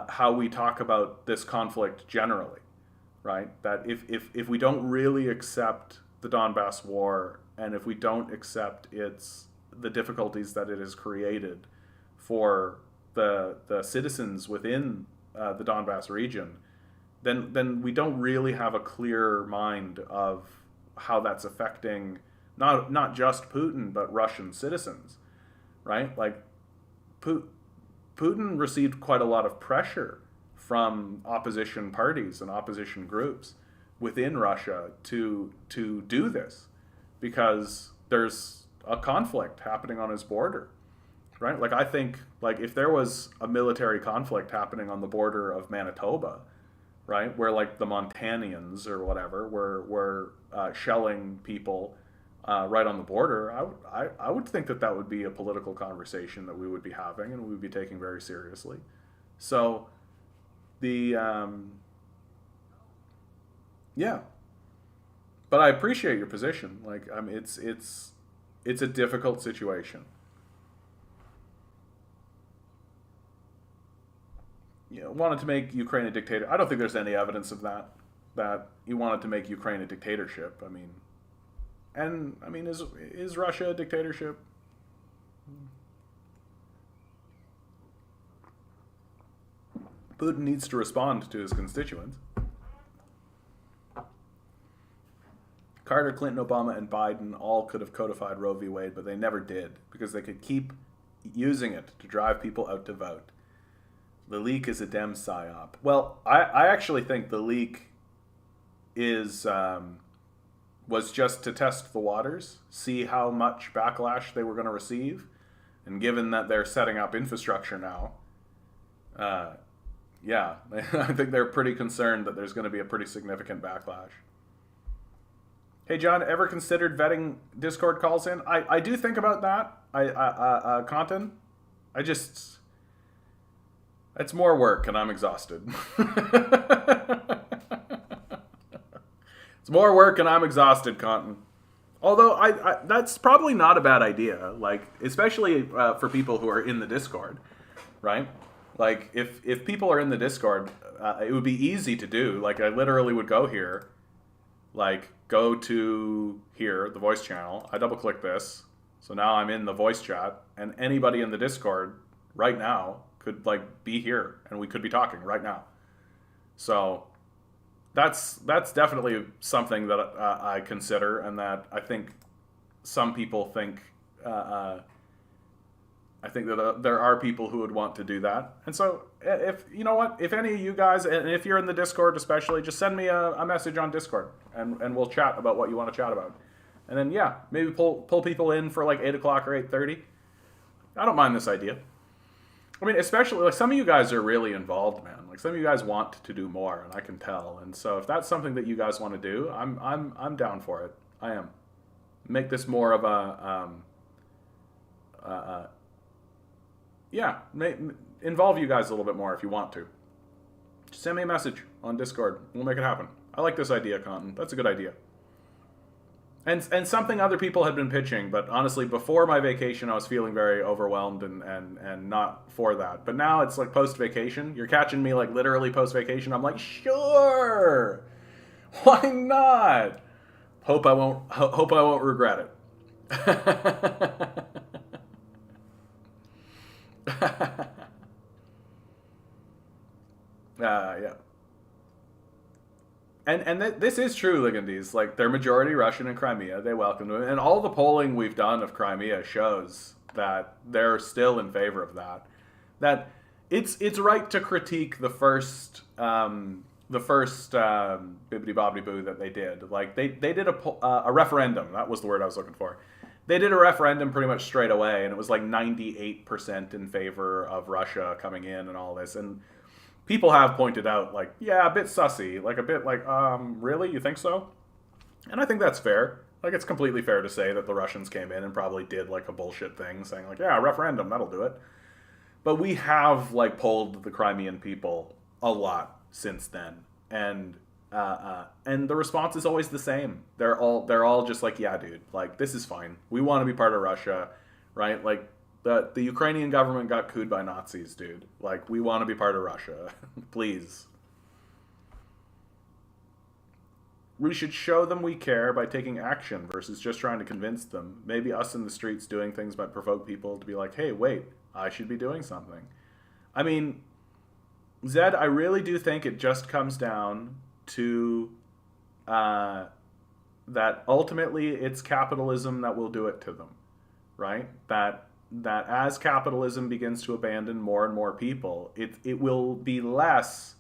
how we talk about this conflict generally, right? That if we don't really accept the Donbass war, and if we don't accept the difficulties that it has created for the citizens within the Donbass region, then we don't really have a clear mind of how that's affecting not just Putin but Russian citizens, right? Like Putin received quite a lot of pressure from opposition parties and opposition groups within Russia to do this, because there's a conflict happening on his border, right? Like I think like if there was a military conflict happening on the border of Manitoba, right, where like the Montanians or whatever were shelling people right on the border, I would think that would be a political conversation that we would be having and we would be taking very seriously. So yeah, but I appreciate your position. Like I mean, it's a difficult situation. Wanted to make Ukraine a dictator. I don't think there's any evidence of that he wanted to make Ukraine a dictatorship. I mean, is Russia a dictatorship? Putin needs to respond to his constituents. Carter, Clinton, Obama, and Biden all could have codified Roe v. Wade, but they never did because they could keep using it to drive people out to vote. The leak is a Dem psyop. Well, I actually think the leak was just to test the waters, see how much backlash they were going to receive, and given that they're setting up infrastructure now, yeah, I think they're pretty concerned that there's going to be a pretty significant backlash. Hey, John, ever considered vetting Discord calls in? I do think about that. Content. It's more work and I'm exhausted. It's more work and I'm exhausted, Content. Although I that's probably not a bad idea. Like, especially for people who are in the Discord, right? Like, if people are in the Discord, it would be easy to do. Like, I literally would go here, like go to here, the voice channel. I double click this. So now I'm in the voice chat, and anybody in the Discord right now could like be here, and we could be talking right now. So that's definitely something that I consider, and that I think some people think. I think that there are people who would want to do that, and so if you know what, if any of you guys, and if you're in the Discord especially, just send me a message on Discord, and we'll chat about what you want to chat about, and then yeah, maybe pull people in for like 8 o'clock or 8:30. I don't mind this idea. I mean, especially like some of you guys are really involved, man. Like some of you guys want to do more, and I can tell. And so if that's something that you guys want to do, I'm down for it. I am. Make this more of a yeah. Involve you guys a little bit more if you want to. Just send me a message on Discord. We'll make it happen. I like this idea, Conton. That's a good idea. And something other people had been pitching, but honestly, before my vacation, I was feeling very overwhelmed and not for that. But now it's like post-vacation. You're catching me like literally post-vacation. I'm like, sure, why not? Hope I won't regret it. Yeah. And this is true, Ligandese. Like, they're majority Russian in Crimea. They welcome it. And all the polling we've done of Crimea shows that they're still in favor of that. That it's right to critique the first bibbidi bobbidi boo that they did. Like, they did a referendum. That was the word I was looking for. They did a referendum pretty much straight away, and it was like 98% in favor of Russia coming in and all this. And people have pointed out, like, yeah, a bit sussy, like a bit like, really? You think so? And I think that's fair. Like, it's completely fair to say that the Russians came in and probably did, like, a bullshit thing, saying, like, yeah, referendum, that'll do it. But we have, like, polled the Crimean people a lot since then. And the response is always the same. They're all just like, yeah, dude, like, this is fine. We want to be part of Russia, right? Like, the Ukrainian government got couped by Nazis, dude. Like, we want to be part of Russia. Please. We should show them we care by taking action versus just trying to convince them. Maybe us in the streets doing things might provoke people to be like, hey, wait, I should be doing something. I mean, Zed, I really do think it just comes down to that ultimately it's capitalism that will do it to them, right? That as capitalism begins to abandon more and more people, it will be less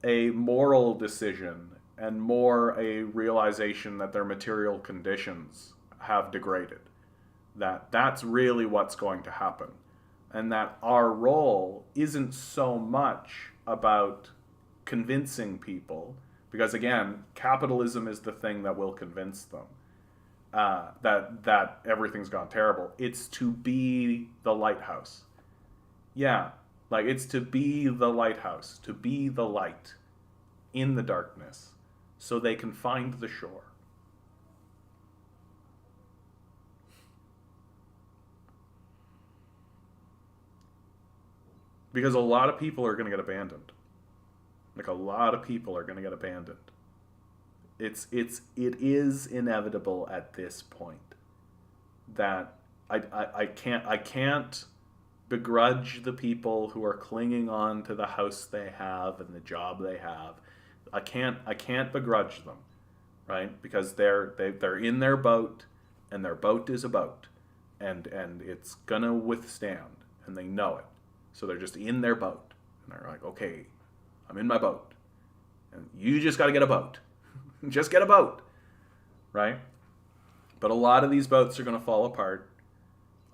a moral decision and more a realization that their material conditions have degraded. That's really what's going to happen. And that our role isn't so much about convincing people, because again, capitalism is the thing that will convince them that everything's gone terrible. It's to be the lighthouse. Yeah, like, it's to be the lighthouse, to be the light in the darkness, so they can find the shore. Because a lot of people are going to get abandoned. Like, a lot of people are going to get abandoned. It is inevitable at this point that I can't begrudge the people who are clinging on to the house they have and the job they have. I can't begrudge them, right? Because they're in their boat, and their boat is a boat, and it's gonna withstand, and they know it. So they're just in their boat, and they're like, okay, I'm in my boat, and you just got to get a boat. Just get a boat, right? But a lot of these boats are going to fall apart.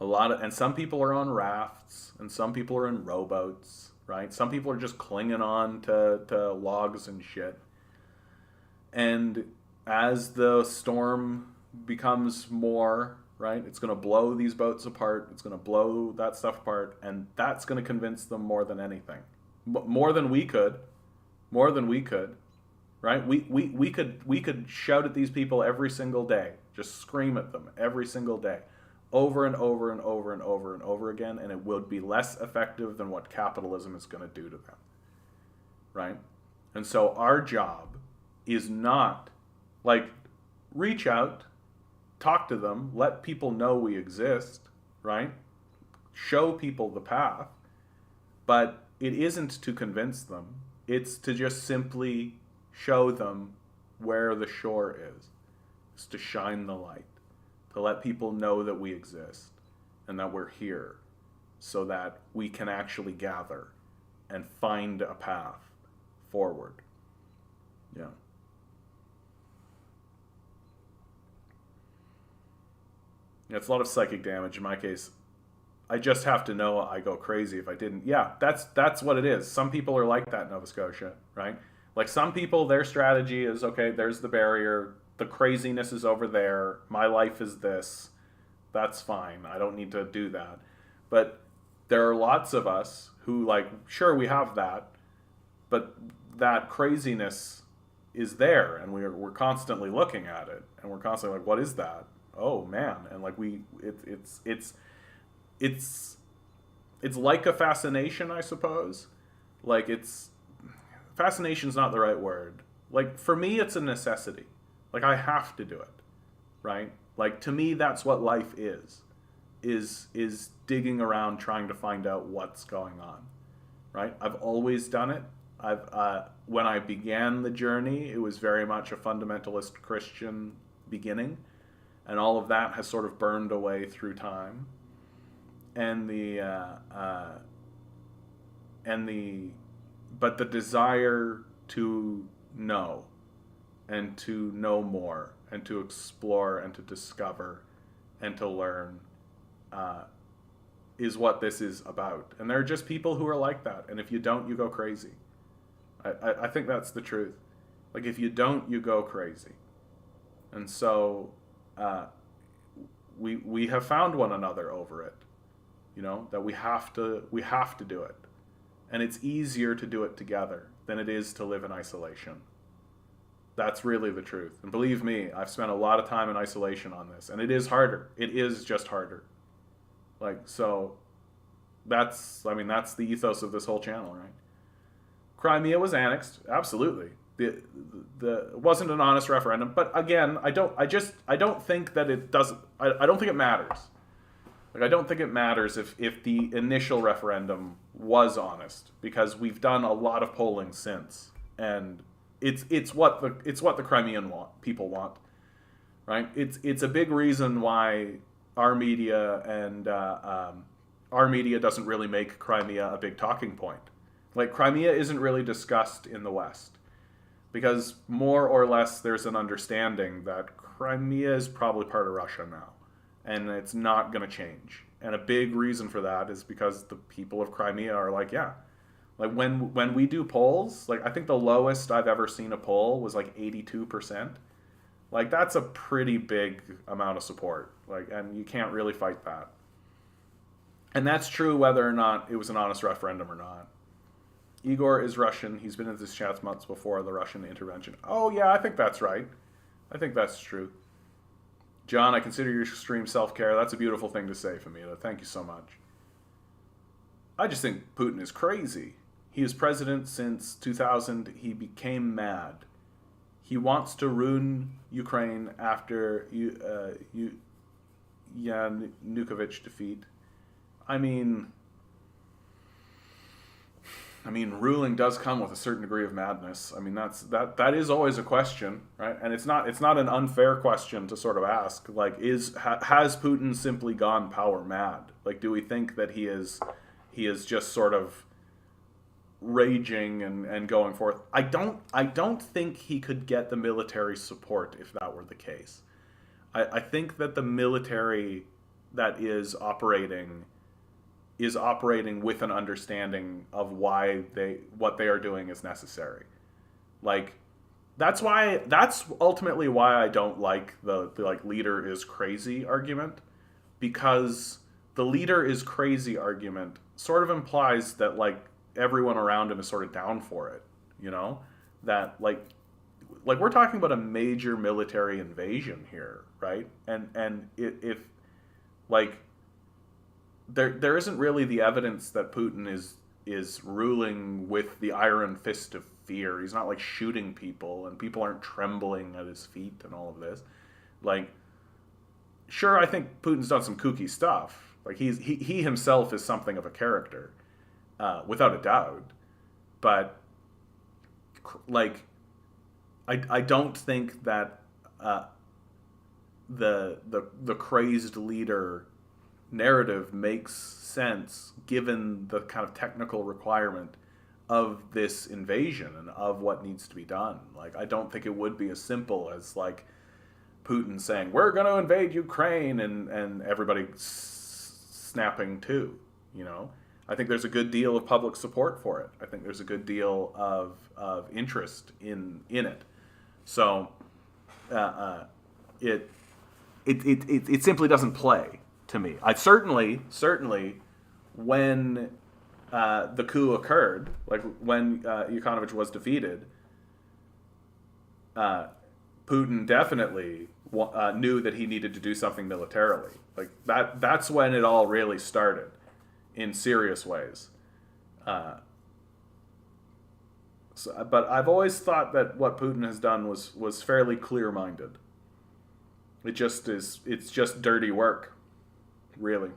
And some people are on rafts, and some people are in rowboats, right? Some people are just clinging on to logs and shit. And as the storm becomes more, right, it's going to blow these boats apart. It's going to blow that stuff apart, and that's going to convince them more than anything. More than we could. Right? We could shout at these people every single day, just scream at them every single day, over and over and over and over and over again, and it would be less effective than what capitalism is going to do to them. Right? And so our job is not Like, reach out, talk to them, let people know we exist, right? Show people the path, but it isn't to convince them. It's to just simply show them where the shore is. It's to shine the light, to let people know that we exist and that we're here so that we can actually gather and find a path forward. Yeah. It's a lot of psychic damage. In my case, I just have to know I go crazy if I didn't. Yeah, that's what it is. Some people are like that in Nova Scotia, right? Like some people, their strategy is, okay, there's the barrier. The craziness is over there. My life is this. That's fine. I don't need to do that. But there are lots of us who, like, sure, we have that, but that craziness is there, and we're constantly looking at it, and we're constantly like, what is that? Oh man, and like it's like a fascination, I suppose. Like fascination's not the right word. Like for me, it's a necessity. Like I have to do it, right? Like to me, that's what life is digging around trying to find out what's going on, right? I've always done it. When I began the journey, it was very much a fundamentalist Christian beginning, and all of that has sort of burned away through time. And but the desire to know, and to know more, and to explore, and to discover, and to learn, is what this is about. And there are just people who are like that, and if you don't, you go crazy. I think that's the truth. Like if you don't, you go crazy. And so we have found one another over it, you know, that we have to do it, and it's easier to do it together than it is to live in isolation. That's really the truth. And believe me, I've spent a lot of time in isolation on this, and it is harder. It is just harder. Like, so that's the ethos of this whole channel, right? Crimea was annexed, absolutely. It wasn't an honest referendum, but again, I don't think that it doesn't. I don't think it matters. Like I don't think it matters if the initial referendum was honest, because we've done a lot of polling since, and it's what the Crimean people want, right? It's a big reason why our media doesn't really make Crimea a big talking point. Like Crimea isn't really discussed in the West, because more or less there's an understanding that Crimea is probably part of Russia now, and it's not going to change. And a big reason for that is because the people of Crimea are like, yeah. Like when we do polls, like I think the lowest I've ever seen a poll was like 82%. Like that's a pretty big amount of support. Like, and you can't really fight that. And that's true whether or not it was an honest referendum or not. Igor is Russian. He's been in this chat months before the Russian intervention. Oh, yeah, I think that's right. I think that's true. John, I consider your stream self-care. That's a beautiful thing to say, Famita. Thank you so much. I just think Putin is crazy. He is president since 2000. He became mad. He wants to ruin Ukraine after Yanukovych defeat. I mean, ruling does come with a certain degree of madness. I mean, that is always a question, right? And it's not an unfair question to sort of ask. Like, has Putin simply gone power mad? Like, do we think that he is just sort of raging and going forth? I don't think he could get the military support if that were the case. I think that the military that is operating with an understanding of what they are doing is necessary. Like that's ultimately why I don't like the like leader is crazy argument, because the leader is crazy argument sort of implies that like everyone around him is sort of down for it, you know? That like we're talking about a major military invasion here, right? And if like there isn't really the evidence that Putin is ruling with the iron fist of fear. He's not like shooting people, and people aren't trembling at his feet and all of this. Like, sure, I think Putin's done some kooky stuff. Like he himself is something of a character, without a doubt. But like, I don't think that the crazed leader narrative makes sense given the kind of technical requirement of this invasion and of what needs to be done. Like, I don't think it would be as simple as like Putin saying we're going to invade Ukraine and everybody snapping to, you know. I think there's a good deal of public support for it. I think there's a good deal of interest in it. So it simply doesn't play to me. I certainly when the coup occurred, like when Yukhanovich was defeated, Putin definitely knew that he needed to do something militarily. Like that's when it all really started in serious ways. But I've always thought that what Putin has done was fairly clear-minded. It's just dirty work, really.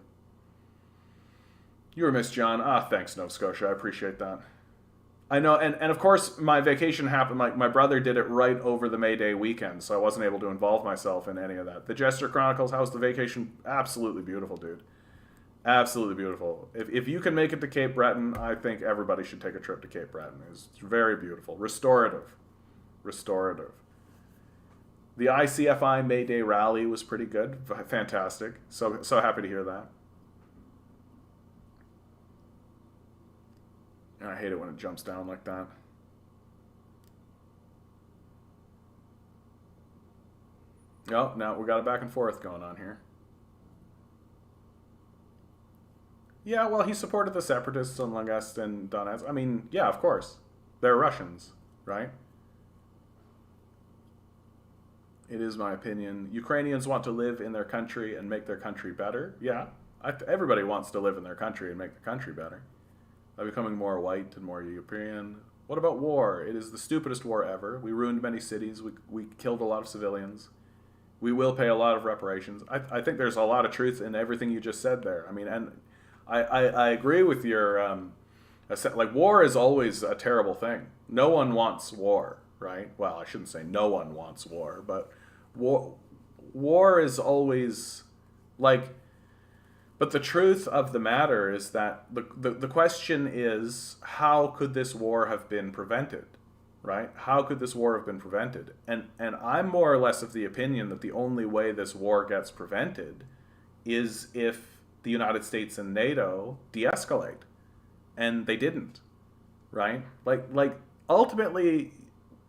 You were missed, John. Thanks, Nova Scotia. I appreciate that. I know, and of course, my vacation happened, my brother did it right over the May Day weekend, so I wasn't able to involve myself in any of that. The Jester Chronicles, how's the vacation? Absolutely beautiful, dude. Absolutely beautiful. If you can make it to Cape Breton, I think everybody should take a trip to Cape Breton. It's very beautiful. Restorative. The ICFI May Day rally was pretty good. Fantastic. So happy to hear that. And I hate it when it jumps down like that. Oh, now we got a back and forth going on here. Yeah, well, he supported the separatists on Lugansk and Donetsk. I mean, yeah, of course. They're Russians, right? It is my opinion. Ukrainians want to live in their country and make their country better. Yeah, everybody wants to live in their country and make their country better. By becoming more white and more European. What about war? It is the stupidest war ever. We ruined many cities. We killed a lot of civilians. We will pay a lot of reparations. I think there's a lot of truth in everything you just said there. I mean, and I agree with your... like, war is always a terrible thing. No one wants war, right? Well, I shouldn't say no one wants war, but war is always like... But the truth of the matter is that the question is, how could this war have been prevented, right? How could this war have been prevented? And I'm more or less of the opinion that the only way this war gets prevented is if the United States and NATO de-escalate. And they didn't, right? Like ultimately,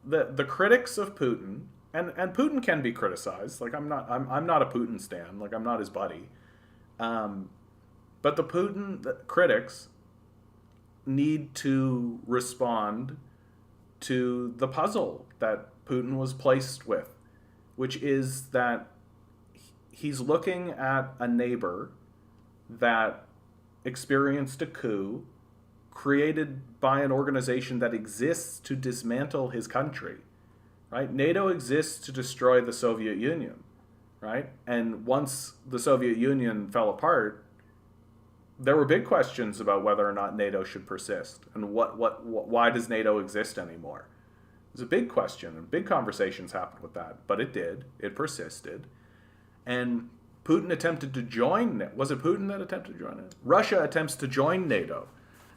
the critics of Putin, and Putin can be criticized. Like I'm not a Putin stan. Like I'm not his buddy. But the critics need to respond to the puzzle that Putin was placed with, which is that he's looking at a neighbor that experienced a coup created by an organization that exists to dismantle his country, right? NATO exists to destroy the Soviet Union. Right? And once the Soviet Union fell apart, there were big questions about whether or not NATO should persist and why does NATO exist anymore. It was a big question and big conversations happened with that, but it did. It persisted. And Putin attempted to join. Was it Putin that attempted to join it? Russia attempts to join NATO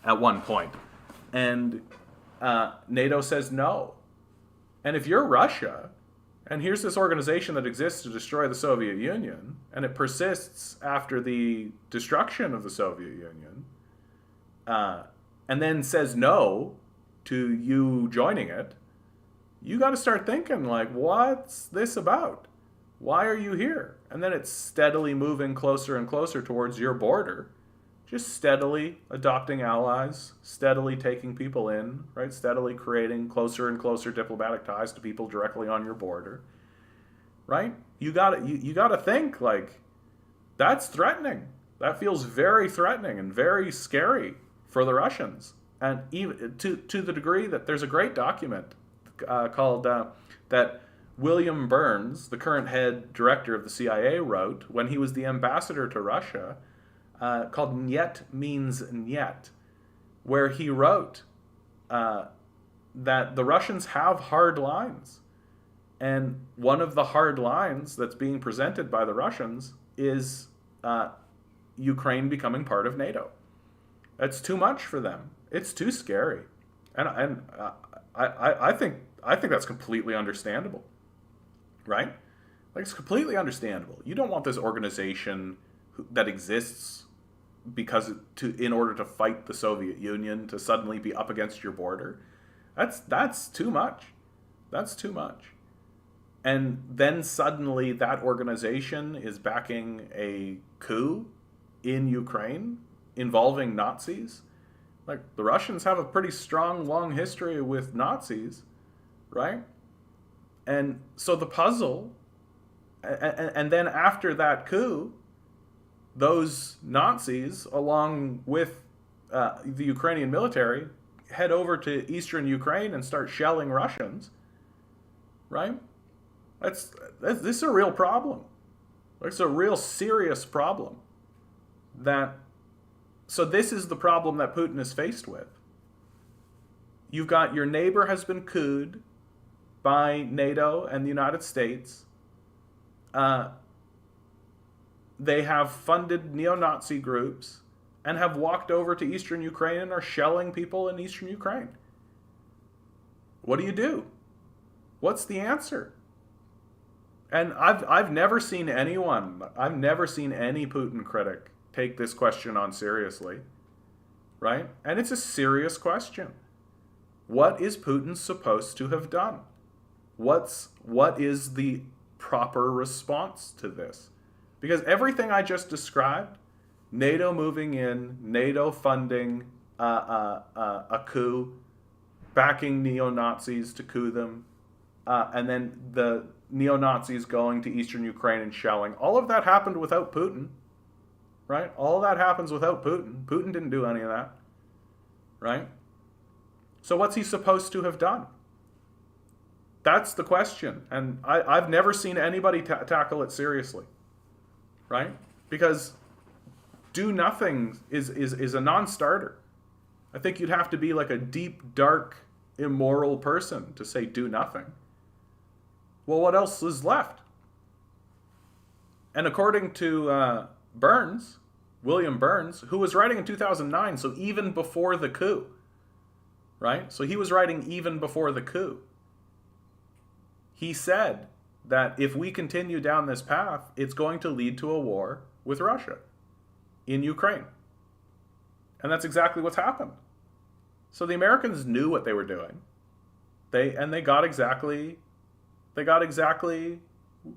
at one point, and NATO says no. And if you're Russia, and here's this organization that exists to destroy the Soviet Union, and it persists after the destruction of the Soviet Union, and then says no to you joining it, you got to start thinking, like, what's this about? Why are you here? And then it's steadily moving closer and closer towards your border, just steadily adopting allies, steadily taking people in, right? Steadily creating closer and closer diplomatic ties to people directly on your border, right? You gotta think, like, that's threatening. That feels very threatening and very scary for the Russians. And even to the degree that there's a great document called that William Burns, the current head director of the CIA, wrote when he was the ambassador to Russia, called "Niet Means Niet," where he wrote that the Russians have hard lines. And one of the hard lines that's being presented by the Russians is Ukraine becoming part of NATO. It's too much for them. It's too scary, and I think that's completely understandable, right? Like, it's completely understandable. You don't want this organization that exists in order to fight the Soviet Union to suddenly be up against your border. That's too much. That's too much. And then suddenly that organization is backing a coup in Ukraine involving Nazis. Like, the Russians have a pretty strong, long history with Nazis, right? And so the puzzle, and then after that coup, those Nazis, along with the Ukrainian military, head over to eastern Ukraine and start shelling Russians, right? This is a real problem. It's a real serious problem. So this is the problem that Putin is faced with. You've got your neighbor has been couped by NATO and the United States. They have funded neo-Nazi groups and have walked over to eastern Ukraine and are shelling people in eastern Ukraine. What do you do? What's the answer? And I've never seen any Putin critic take this question on seriously, right? And it's a serious question. What is Putin supposed to have done? What is the proper response to this? Because everything I just described, NATO moving in, NATO funding a coup, backing neo-Nazis to coup them, and then the neo-Nazis going to eastern Ukraine and shelling, all of that happened without Putin, right? All of that happens without Putin. Putin didn't do any of that, right? So what's he supposed to have done? That's the question. And I've never seen anybody tackle it seriously, right? Because do nothing is a non-starter. I think you'd have to be like a deep, dark, immoral person to say do nothing. Well, what else is left? And according to William Burns, who was writing in 2009, so even before the coup, right? So he was writing even before the coup. He said that if we continue down this path, it's going to lead to a war with Russia in Ukraine. And that's exactly what's happened. So the Americans knew what they were doing. They got exactly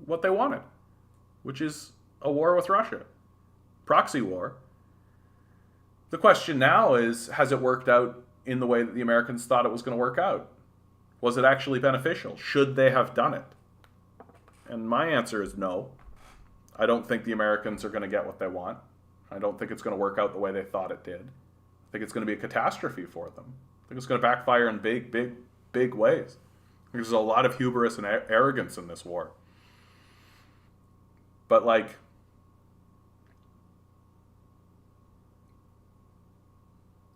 what they wanted, which is a war with Russia. Proxy war. The question now is, has it worked out in the way that the Americans thought it was going to work out? Was it actually beneficial? Should they have done it? And my answer is no. I don't think the Americans are going to get what they want. I don't think it's going to work out the way they thought it did. I think it's going to be a catastrophe for them. I think it's going to backfire in big, big, big ways. There's a lot of hubris and arrogance in this war. But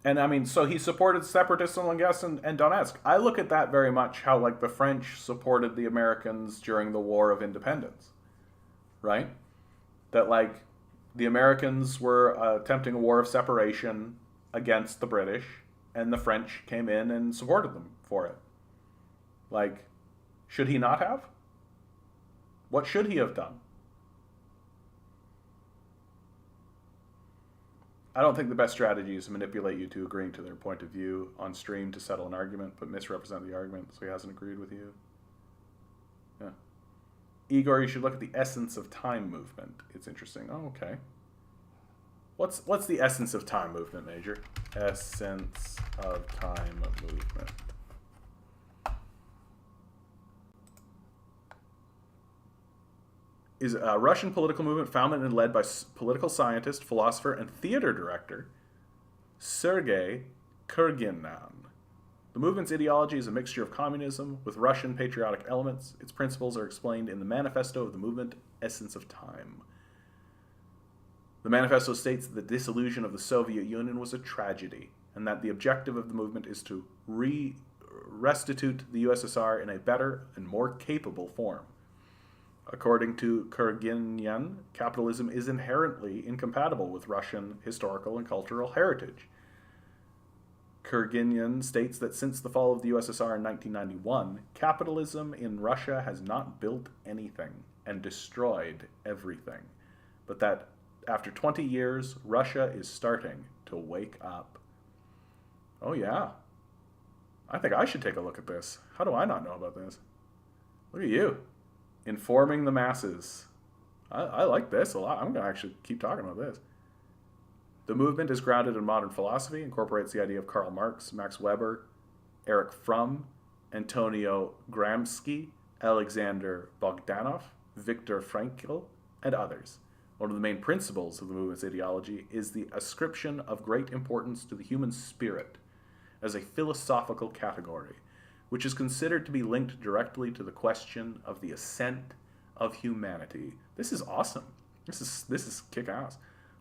and I mean, so he supported separatists in Lugansk and Donetsk. I look at that very much how the French supported the Americans during the War of Independence, right? That the Americans were attempting a war of separation against the British, and the French came in and supported them for it. Should he not have? What should he have done? I don't think the best strategy is to manipulate you to agreeing to their point of view on stream to settle an argument, but misrepresent the argument so he hasn't agreed with you. Yeah. Igor, you should look at the essence of time movement. It's interesting. Oh, okay. What's the essence of time movement, Major? Essence of time movement. Is a Russian political movement founded and led by political scientist, philosopher, and theater director Sergei Kyrgyzstan. The movement's ideology is a mixture of communism with Russian patriotic elements. Its principles are explained in the manifesto of the movement, Essence of Time. The manifesto states that the dissolution of the Soviet Union was a tragedy, and that the objective of the movement is to restitute the USSR in a better and more capable form. According to Kyrgyzstan, capitalism is inherently incompatible with Russian historical and cultural heritage. Kyrgyzstan states that since the fall of the USSR in 1991, capitalism in Russia has not built anything and destroyed everything, but that after 20 years, Russia is starting to wake up. Oh yeah. I think I should take a look at this. How do I not know about this? Look at you. Informing the masses. I like this a lot. I'm going to actually keep talking about this. The movement is grounded in modern philosophy, incorporates the idea of Karl Marx, Max Weber, Erich Fromm, Antonio Gramsci, Alexander Bogdanov, Viktor Frankl, and others. One of the main principles of the movement's ideology is the ascription of great importance to the human spirit as a philosophical category, which is considered to be linked directly to the question of the ascent of humanity. This is awesome. This is kick-ass.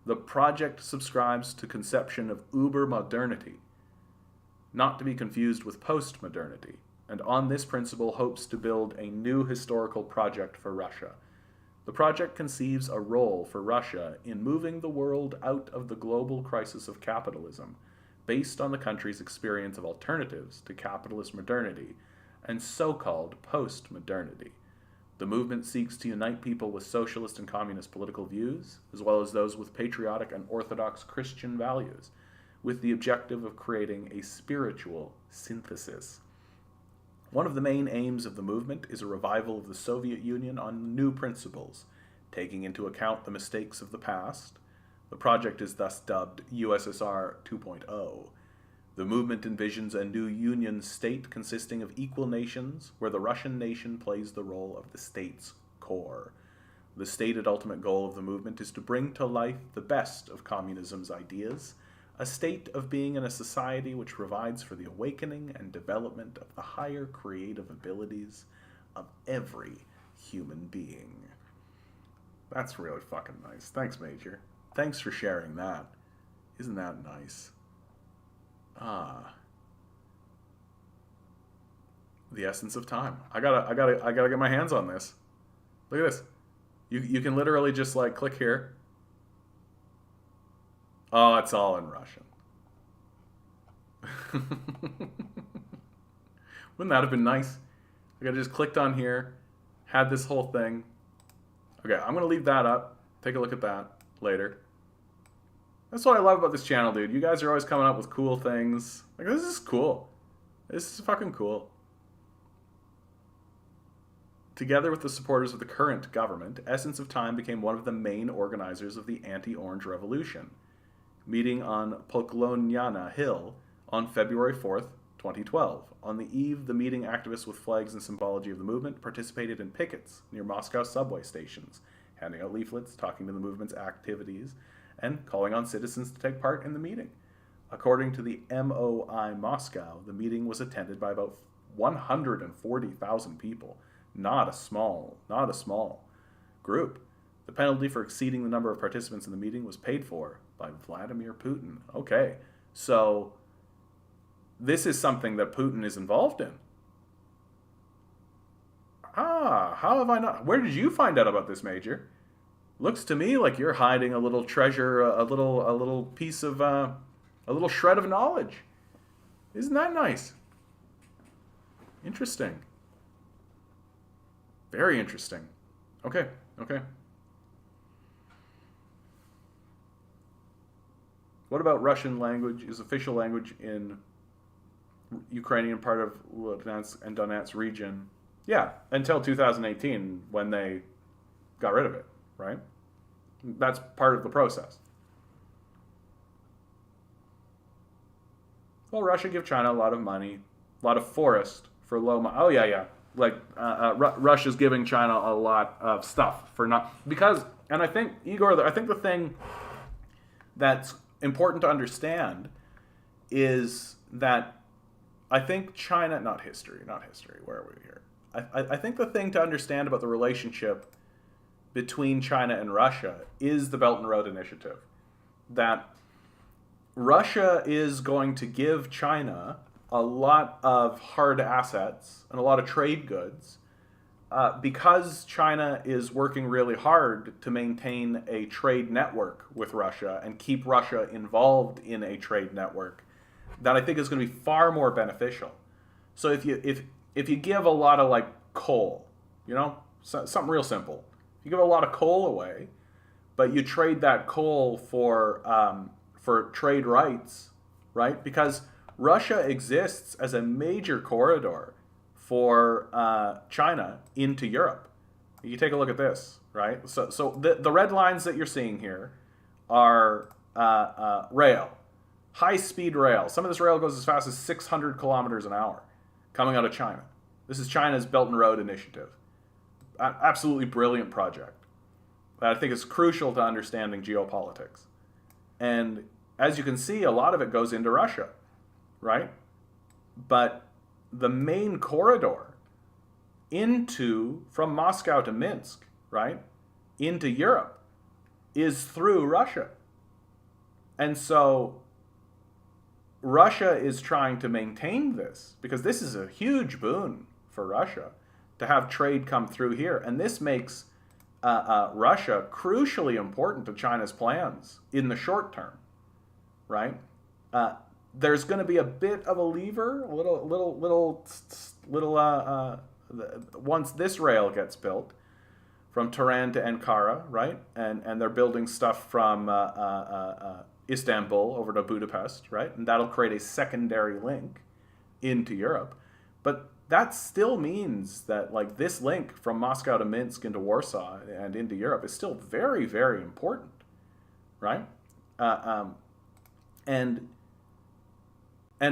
The project subscribes to conception of uber-modernity, not to be confused with post-modernity, and on this principle hopes to build a new historical project for Russia. The project conceives a role for Russia in moving the world out of the global crisis of capitalism, based on the country's experience of alternatives to capitalist modernity and so-called post-modernity. The movement seeks to unite people with socialist and communist political views, as well as those with patriotic and orthodox Christian values, with the objective of creating a spiritual synthesis. One of the main aims of the movement is a revival of the Soviet Union on new principles, taking into account the mistakes of the past. The project is thus dubbed USSR 2.0. The movement envisions a new union state consisting of equal nations, where the Russian nation plays the role of the state's core. The stated ultimate goal of the movement is to bring to life the best of communism's ideas, a state of being in a society which provides for the awakening and development of the higher creative abilities of every human being. That's really fucking nice. Thanks, Major. Thanks for sharing that. Isn't that nice? The Essence of Time. I gotta get my hands on this. Look at this. You can literally just like click here. Oh, it's all in Russian. Wouldn't that have been nice? Like I just clicked on here, had this whole thing. Okay, I'm gonna leave that up. Take a look at that later. That's what I love about this channel, dude. You guys are always coming up with cool things. Like, this is cool. This is fucking cool. Together with the supporters of the current government, Essence of Time became one of the main organizers of the anti-Orange Revolution, meeting on Poklonyana Hill on February 4th, 2012. On the eve, the meeting activists with flags and symbology of the movement participated in pickets near Moscow subway stations, handing out leaflets, talking to the movement's activities, and calling on citizens to take part in the meeting. According to the MOI Moscow, the meeting was attended by about 140,000 people. Not a small group. The penalty for exceeding the number of participants in the meeting was paid for by Vladimir Putin. Okay, so this is something that Putin is involved in. How have I not? Where did you find out about this, Major? Looks to me like you're hiding a little treasure, a little piece of, a little shred of knowledge. Isn't that nice? Interesting. Very interesting. Okay. What about Russian language is official language in Ukrainian part of Luhansk and Donetsk region? Yeah, until 2018 when they got rid of it, right? That's part of the process. Well, Russia give China a lot of money, a lot of forest for low money. Oh, yeah. Like, Russia's giving China a lot of stuff for not... Because, and I think, Igor, I think the thing that's important to understand is that I think China, not history, where are we here? I think the thing to understand about the relationship between China and Russia is the Belt and Road Initiative. That Russia is going to give China a lot of hard assets and a lot of trade goods because China is working really hard to maintain a trade network with Russia and keep Russia involved in a trade network that I think is going to be far more beneficial. So if you give a lot of like coal, something real simple, you give a lot of coal away, but you trade that coal for trade rights, right? Because Russia exists as a major corridor for China into Europe. You take a look at this, right? So the red lines that you're seeing here are rail, high-speed rail. Some of this rail goes as fast as 600 kilometers an hour coming out of China. This is China's Belt and Road Initiative. Absolutely brilliant project that I think is crucial to understanding geopolitics. And as you can see, a lot of it goes into Russia, right? But the main corridor from Moscow to Minsk, right, into Europe is through Russia. And so Russia is trying to maintain this because this is a huge boon for Russia to have trade come through here. And this makes Russia crucially important to China's plans in the short term, right? There's going to be a bit of a lever, a little, once this rail gets built from Tehran to Ankara, right? And they're building stuff from Istanbul over to Budapest, right? And that'll create a secondary link into Europe. But that still means that like this link from Moscow to Minsk into Warsaw and into Europe is still very, very important, right? And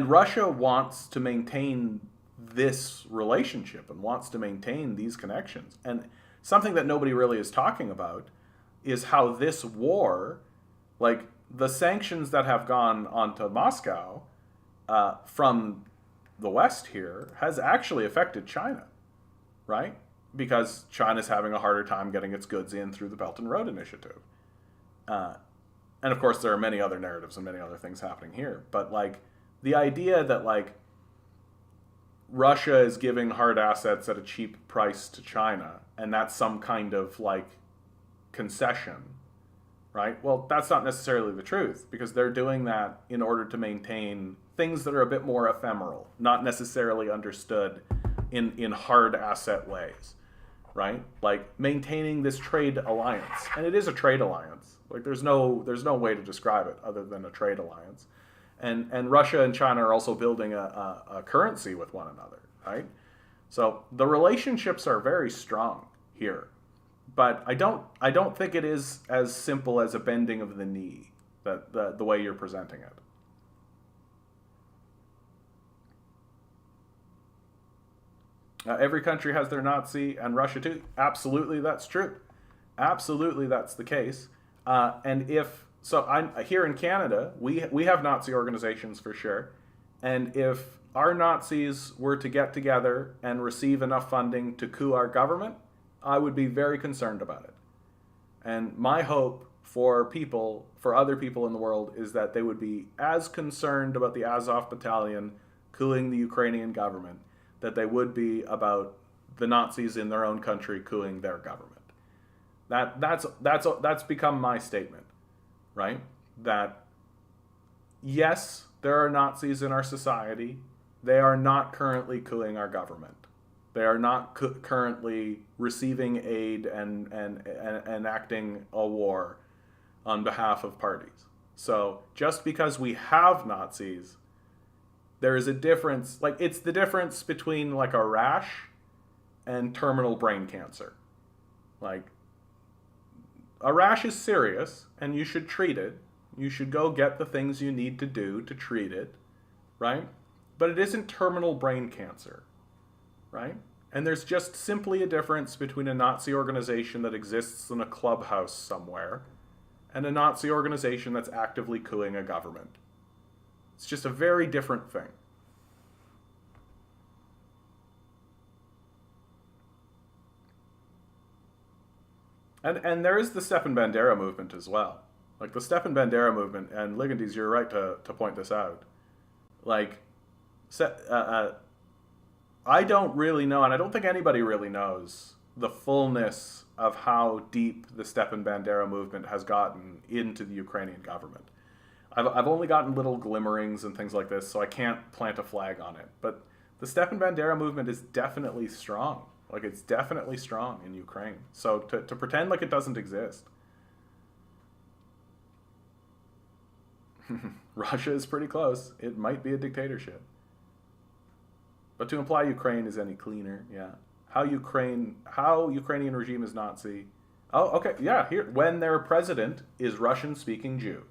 Russia wants to maintain this relationship and wants to maintain these connections. And something that nobody really is talking about is how this war, like the sanctions that have gone onto Moscow from the West here, has actually affected China, right? Because China's having a harder time getting its goods in through the Belt and Road Initiative. And of course, there are many other narratives and many other things happening here. But like the idea that like Russia is giving hard assets at a cheap price to China, and that's some kind of like concession, right? Well, that's not necessarily the truth, because they're doing that in order to maintain things that are a bit more ephemeral, not necessarily understood in hard asset ways, right? Like maintaining this trade alliance, and it is a trade alliance. Like there's no way to describe it other than a trade alliance. And Russia and China are also building a currency with one another, right? So the relationships are very strong here, but I don't think it is as simple as a bending of the knee, that the way you're presenting it. Every country has their Nazi, and Russia too. Absolutely, that's true. Absolutely, that's the case. And I'm here in Canada, we have Nazi organizations for sure. And if our Nazis were to get together and receive enough funding to coup our government, I would be very concerned about it. And my hope for other people in the world, is that they would be as concerned about the Azov battalion coupping the Ukrainian government that they would be about the Nazis in their own country coupping their government. That's become my statement, right? That yes, there are Nazis in our society. They are not currently coupping our government. They are not currently receiving aid and enacting a war on behalf of parties. So just because we have Nazis, there is a difference. Like, it's the difference between like a rash and terminal brain cancer. Like, a rash is serious and you should treat it. You should go get the things you need to do to treat it, right? But it isn't terminal brain cancer, right? And there's just simply a difference between a Nazi organization that exists in a clubhouse somewhere and a Nazi organization that's actively coupping a government. It's just a very different thing. And there is the Stepan Bandera movement as well. Like the Stepan Bandera movement, and Ligandis, you're right to point this out. Like, I don't really know, and I don't think anybody really knows the fullness of how deep the Stepan Bandera movement has gotten into the Ukrainian government. I've only gotten little glimmerings and things like this, so I can't plant a flag on it. But the Stepan Bandera movement is definitely strong. Like, it's definitely strong in Ukraine. So to pretend like it doesn't exist. Russia is pretty close. It might be a dictatorship. But to imply Ukraine is any cleaner, yeah. How Ukrainian regime is Nazi. Oh, okay, yeah, here. When their president is Russian-speaking Jew.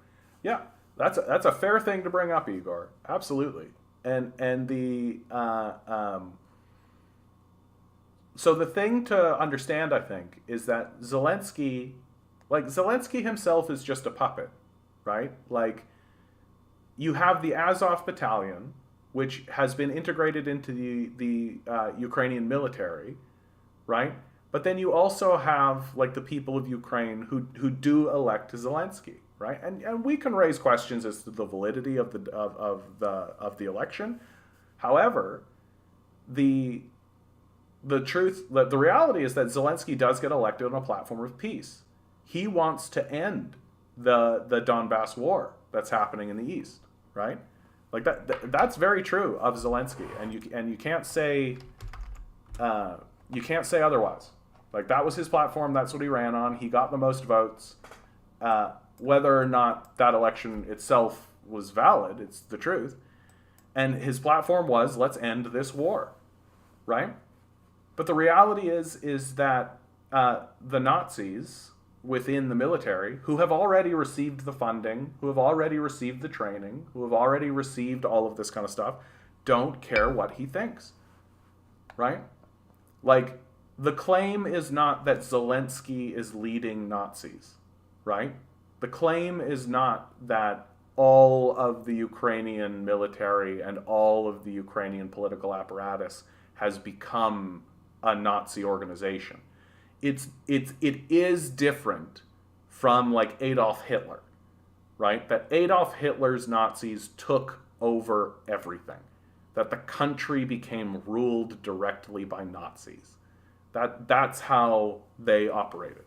Yeah, that's a fair thing to bring up, Igor. Absolutely. And the... So the thing to understand, I think, is that Zelensky himself is just a puppet, right? Like, you have the Azov battalion, which has been integrated into the Ukrainian military, right? But then you also have, like, the people of Ukraine who do elect Zelensky, right? And we can raise questions as to the validity of the election. However, the reality is that Zelensky does get elected on a platform of peace. He wants to end the Donbass war that's happening in the east, right? Like that's very true of Zelensky, and you can't say otherwise. Like, that was his platform. That's what he ran on. He got the most votes. Whether or not that election itself was valid, it's the truth. And his platform was, let's end this war, right? But the reality is that the Nazis within the military, who have already received the funding, who have already received the training, who have already received all of this kind of stuff, don't care what he thinks, right? Like, the claim is not that Zelensky is leading Nazis, right? The claim is not that all of the Ukrainian military and all of the Ukrainian political apparatus has become a Nazi organization. It is different from, like, Adolf Hitler, right? That Adolf Hitler's Nazis took over everything. That the country became ruled directly by Nazis. That's how they operated.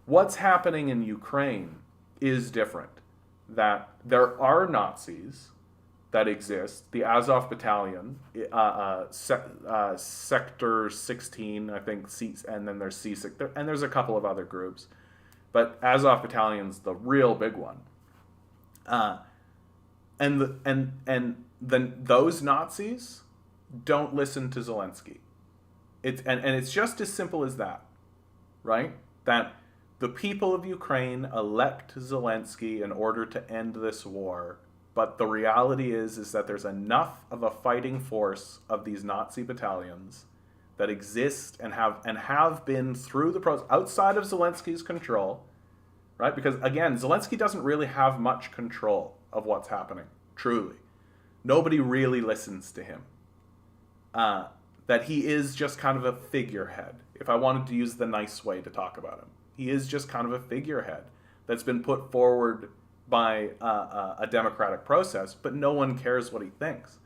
What's happening in Ukraine is different. That there are Nazis that exist. The Azov Battalion, Sector 16, I think, and then there's C6, and there's a couple of other groups. But Azov Battalion's the real big one. Those Nazis don't listen to Zelensky. It's just as simple as that, right? That the people of Ukraine elect Zelensky in order to end this war. But the reality is that there's enough of a fighting force of these Nazi battalions that exist and have been through the process outside of Zelensky's control, right? Because again, Zelensky doesn't really have much control of what's happening. Truly, nobody really listens to him. That he is just kind of a figurehead. If I wanted to use the nice way to talk about him, he is just kind of a figurehead that's been put forward by a democratic process, but no one cares what he thinks,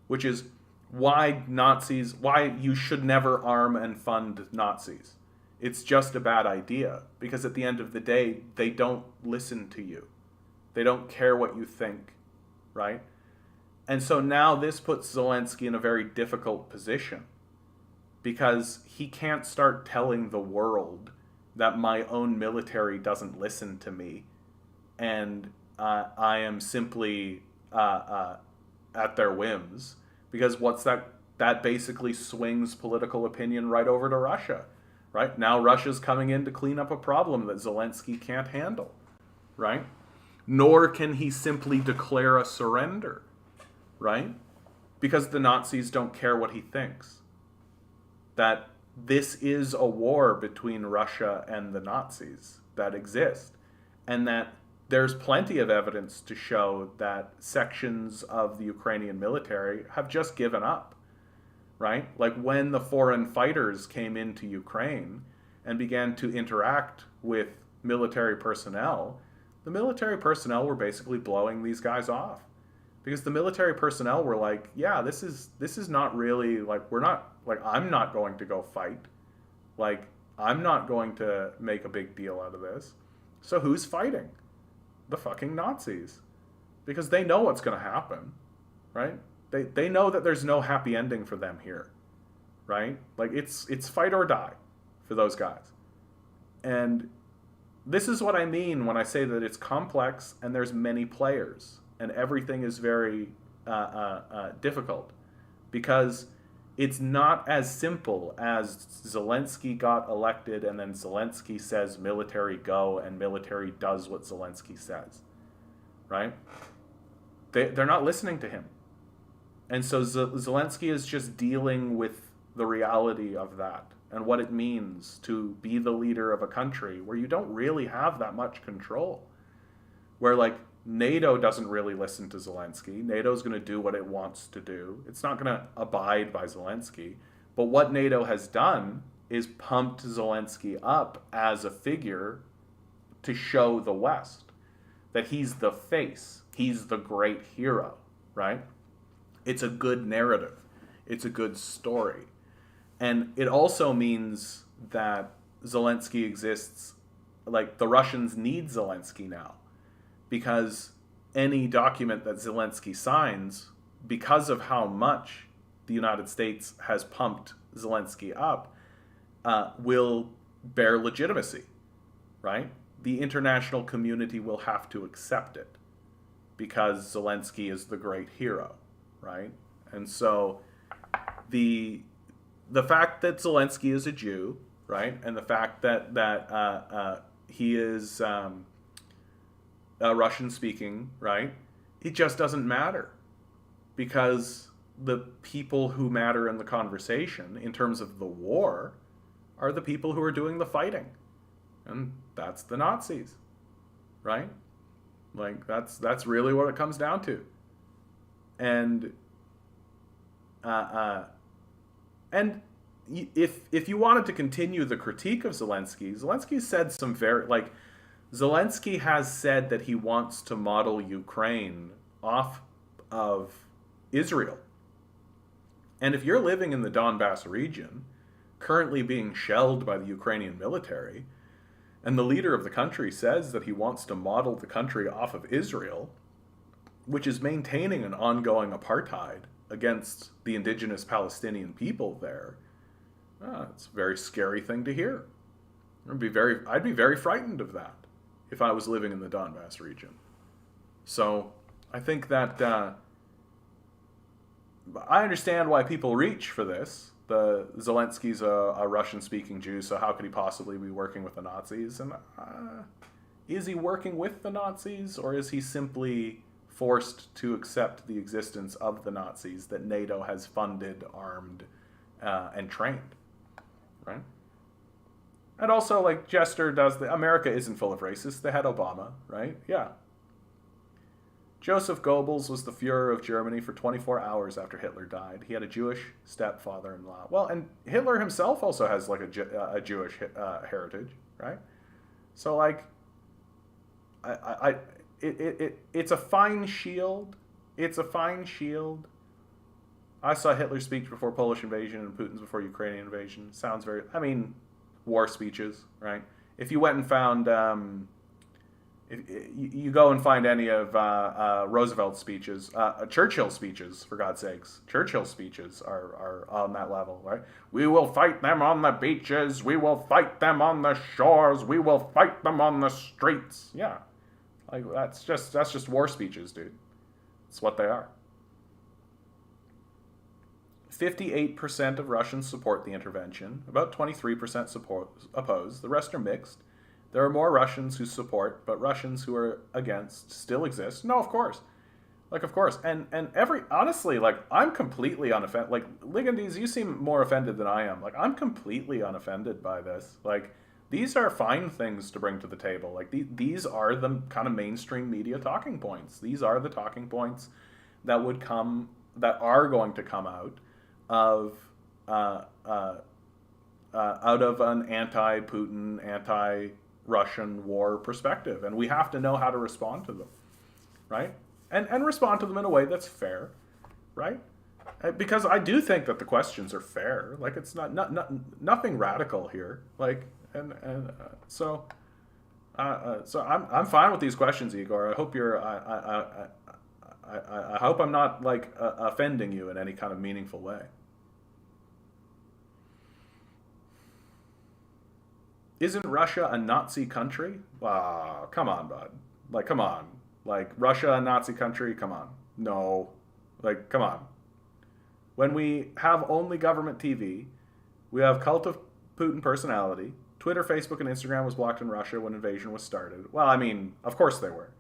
which is why you should never arm and fund Nazis. It's just a bad idea, because at the end of the day, they don't listen to you. They don't care what you think, right? And so now this puts Zelensky in a very difficult position, because he can't start telling the world that my own military doesn't listen to me, and I am simply at their whims, because what's that? That basically swings political opinion right over to Russia, right? Now Russia's coming in to clean up a problem that Zelensky can't handle, right? Nor can he simply declare a surrender, right? Because the Nazis don't care what he thinks. That this is a war between Russia and the Nazis that exist, and that there's plenty of evidence to show that sections of the Ukrainian military have just given up, right? Like when the foreign fighters came into Ukraine and began to interact with military personnel, the military personnel were basically blowing these guys off. Because the military personnel were like, yeah, this is not really, like, we're not, like, I'm not going to go fight. Like, I'm not going to make a big deal out of this. So who's fighting? The fucking Nazis. Because they know what's going to happen, right? They know that there's no happy ending for them here, right? Like, it's fight or die for those guys. And this is what I mean when I say that it's complex and there's many players and everything is very difficult, because it's not as simple as Zelensky got elected and then Zelensky says military go and military does what Zelensky says, right? They're not listening to him. And so Zelensky is just dealing with the reality of that and what it means to be the leader of a country where you don't really have that much control. Where, like, NATO doesn't really listen to Zelensky. NATO's going to do what it wants to do. It's not going to abide by Zelensky. But what NATO has done is pumped Zelensky up as a figure to show the West that he's the face. He's the great hero, right? It's a good narrative. It's a good story. And it also means that Zelensky exists, like, the Russians need Zelensky now. Because any document that Zelensky signs, because of how much the United States has pumped Zelensky up, will bear legitimacy, right? The international community will have to accept it because Zelensky is the great hero, right? And so the fact that Zelensky is a Jew, right, and the fact that he is Russian-speaking, right, it just doesn't matter, because the people who matter in the conversation, in terms of the war, are the people who are doing the fighting, and that's the Nazis, right? Like, that's really what it comes down to. And if you wanted to continue the critique of Zelensky said some very, like, Zelensky has said that he wants to model Ukraine off of Israel. And if you're living in the Donbass region, currently being shelled by the Ukrainian military, and the leader of the country says that he wants to model the country off of Israel, which is maintaining an ongoing apartheid against the indigenous Palestinian people there, it's a very scary thing to hear. I'd be very frightened of that if I was living in the Donbass region. So I think that I understand why people reach for this. Zelensky's a Russian-speaking Jew, so how could he possibly be working with the Nazis? And is he working with the Nazis, or is he simply forced to accept the existence of the Nazis that NATO has funded, armed, and trained, right? And also, like, Jester does America isn't full of racists. They had Obama, right? Yeah. Joseph Goebbels was the Führer of Germany for 24 hours after Hitler died. He had a Jewish stepfather-in-law. Well, and Hitler himself also has, like, a Jewish heritage, right? So, like, it's a fine shield. It's a fine shield. I saw Hitler's speech before Polish invasion and Putin's before Ukrainian invasion. Sounds very, I mean, war speeches, right? If you went and found, if you go and find any of Roosevelt's speeches, Churchill's speeches, for God's sakes. Churchill's speeches are on that level, right? We will fight them on the beaches. We will fight them on the shores. We will fight them on the streets. Yeah, like that's just war speeches, dude. It's what they are. 58% of Russians support the intervention. About 23% oppose. The rest are mixed. There are more Russians who support, but Russians who are against still exist. No, of course. Like, of course. And honestly, like, I'm completely unoffended. Like, Ligandese, you seem more offended than I am. Like, I'm completely unoffended by this. Like, these are fine things to bring to the table. Like these are the kind of mainstream media talking points. These are the talking points that are going to come out of out of an anti-Putin, anti-Russian war perspective, and we have to know how to respond to them, right? And respond to them in a way that's fair, right? Because I do think that the questions are fair. Like it's not nothing radical here. Like so I'm fine with these questions, Igor. I hope I hope I'm not like offending you in any kind of meaningful way. Isn't Russia a Nazi country? Wow, come on, bud. Like, come on. Like, Russia a Nazi country? Come on. No. Like, come on. When we have only government TV, we have cult of Putin personality. Twitter, Facebook, and Instagram was blocked in Russia when invasion was started. Well, I mean, of course they were.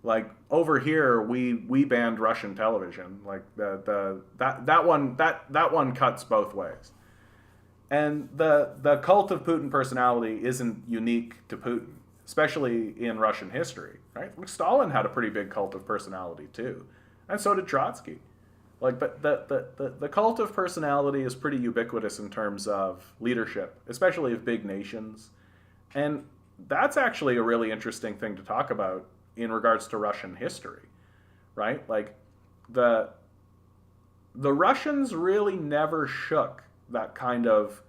Like over here, we banned Russian television. Like that one cuts both ways. And the cult of Putin personality isn't unique to Putin, especially in Russian history, right? Like Stalin had a pretty big cult of personality too, and so did Trotsky. Like, but the cult of personality is pretty ubiquitous in terms of leadership, especially of big nations, and that's actually a really interesting thing to talk about in regards to Russian history, right? Like, the Russians really never shook that kind of,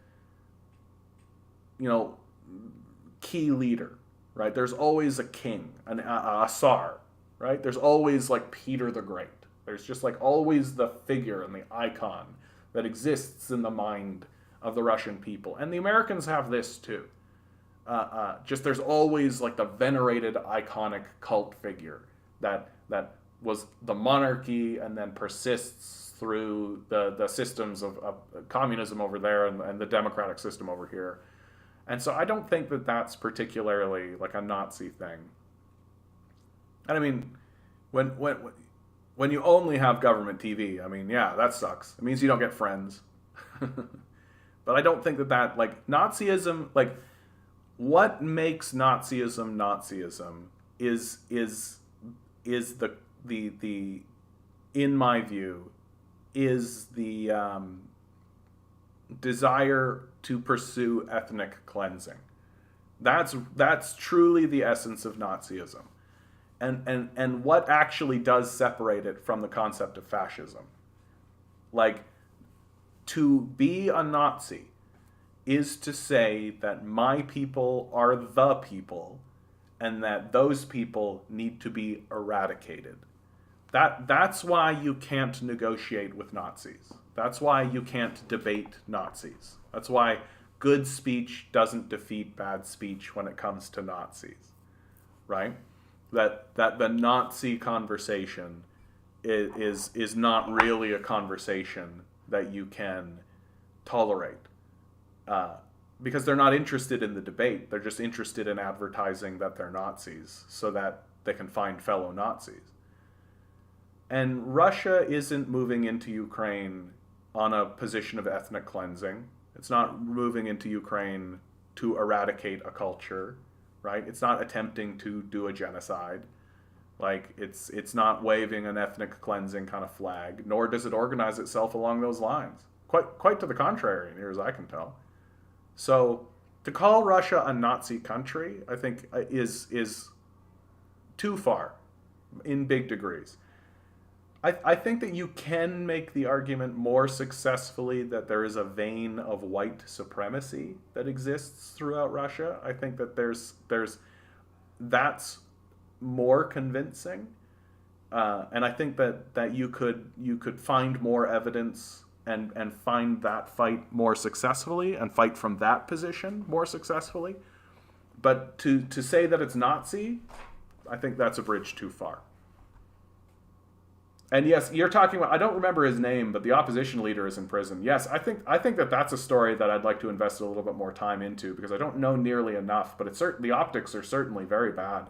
key leader, right? There's always a king, a Tsar, right? There's always like Peter the Great. There's just like always the figure and the icon that exists in the mind of the Russian people. And the Americans have this too. Just there's always like the venerated iconic cult figure that was the monarchy and then persists through the systems of communism over there and the democratic system over here. And so I don't think that that's particularly like a Nazi thing. And I mean, when you only have government TV, I mean, yeah, that sucks. It means you don't get friends. But I don't think that like Nazism, like what makes Nazism is the in my view is the desire to pursue ethnic cleansing. That's truly the essence of Nazism. And what actually does separate it from the concept of fascism. Like, to be a Nazi is to say that my people are the people and that those people need to be eradicated. That's why you can't negotiate with Nazis. That's why you can't debate Nazis. That's why good speech doesn't defeat bad speech when it comes to Nazis, right? That the Nazi conversation is not really a conversation that you can tolerate, because they're not interested in the debate. They're just interested in advertising that they're Nazis so that they can find fellow Nazis. And Russia isn't moving into Ukraine on a position of ethnic cleansing. It's not moving into Ukraine to eradicate a culture, right? It's not attempting to do a genocide. Like, it's not waving an ethnic cleansing kind of flag, nor does it organize itself along those lines. Quite to the contrary, near as I can tell. So, to call Russia a Nazi country, I think, is too far in big degrees. I think that you can make the argument more successfully that there is a vein of white supremacy that exists throughout Russia. I think that that's more convincing, and I think that you could find more evidence and find that fight more successfully and fight from that position more successfully. But to say that it's Nazi, I think that's a bridge too far. And yes, you're talking about, I don't remember his name, but the opposition leader is in prison. Yes, I think that that's a story that I'd like to invest a little bit more time into, because I don't know nearly enough, but the optics are certainly very bad.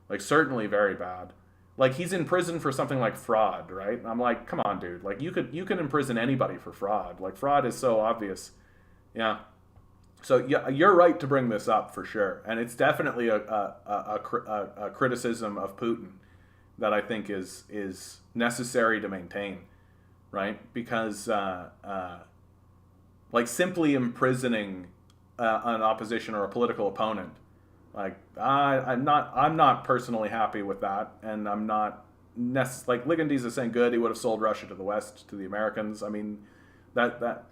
Like, certainly very bad. Like, he's in prison for something like fraud, right? I'm like, come on, dude. Like, you can imprison anybody for fraud. Like, fraud is so obvious. Yeah. So yeah, you're right to bring this up for sure, and it's definitely a criticism of Putin that I think is necessary to maintain, right? Because like simply imprisoning an opposition or a political opponent, like I'm not personally happy with that, and I'm not like Ligandi's is saying good. He would have sold Russia to the West, to the Americans. I mean, that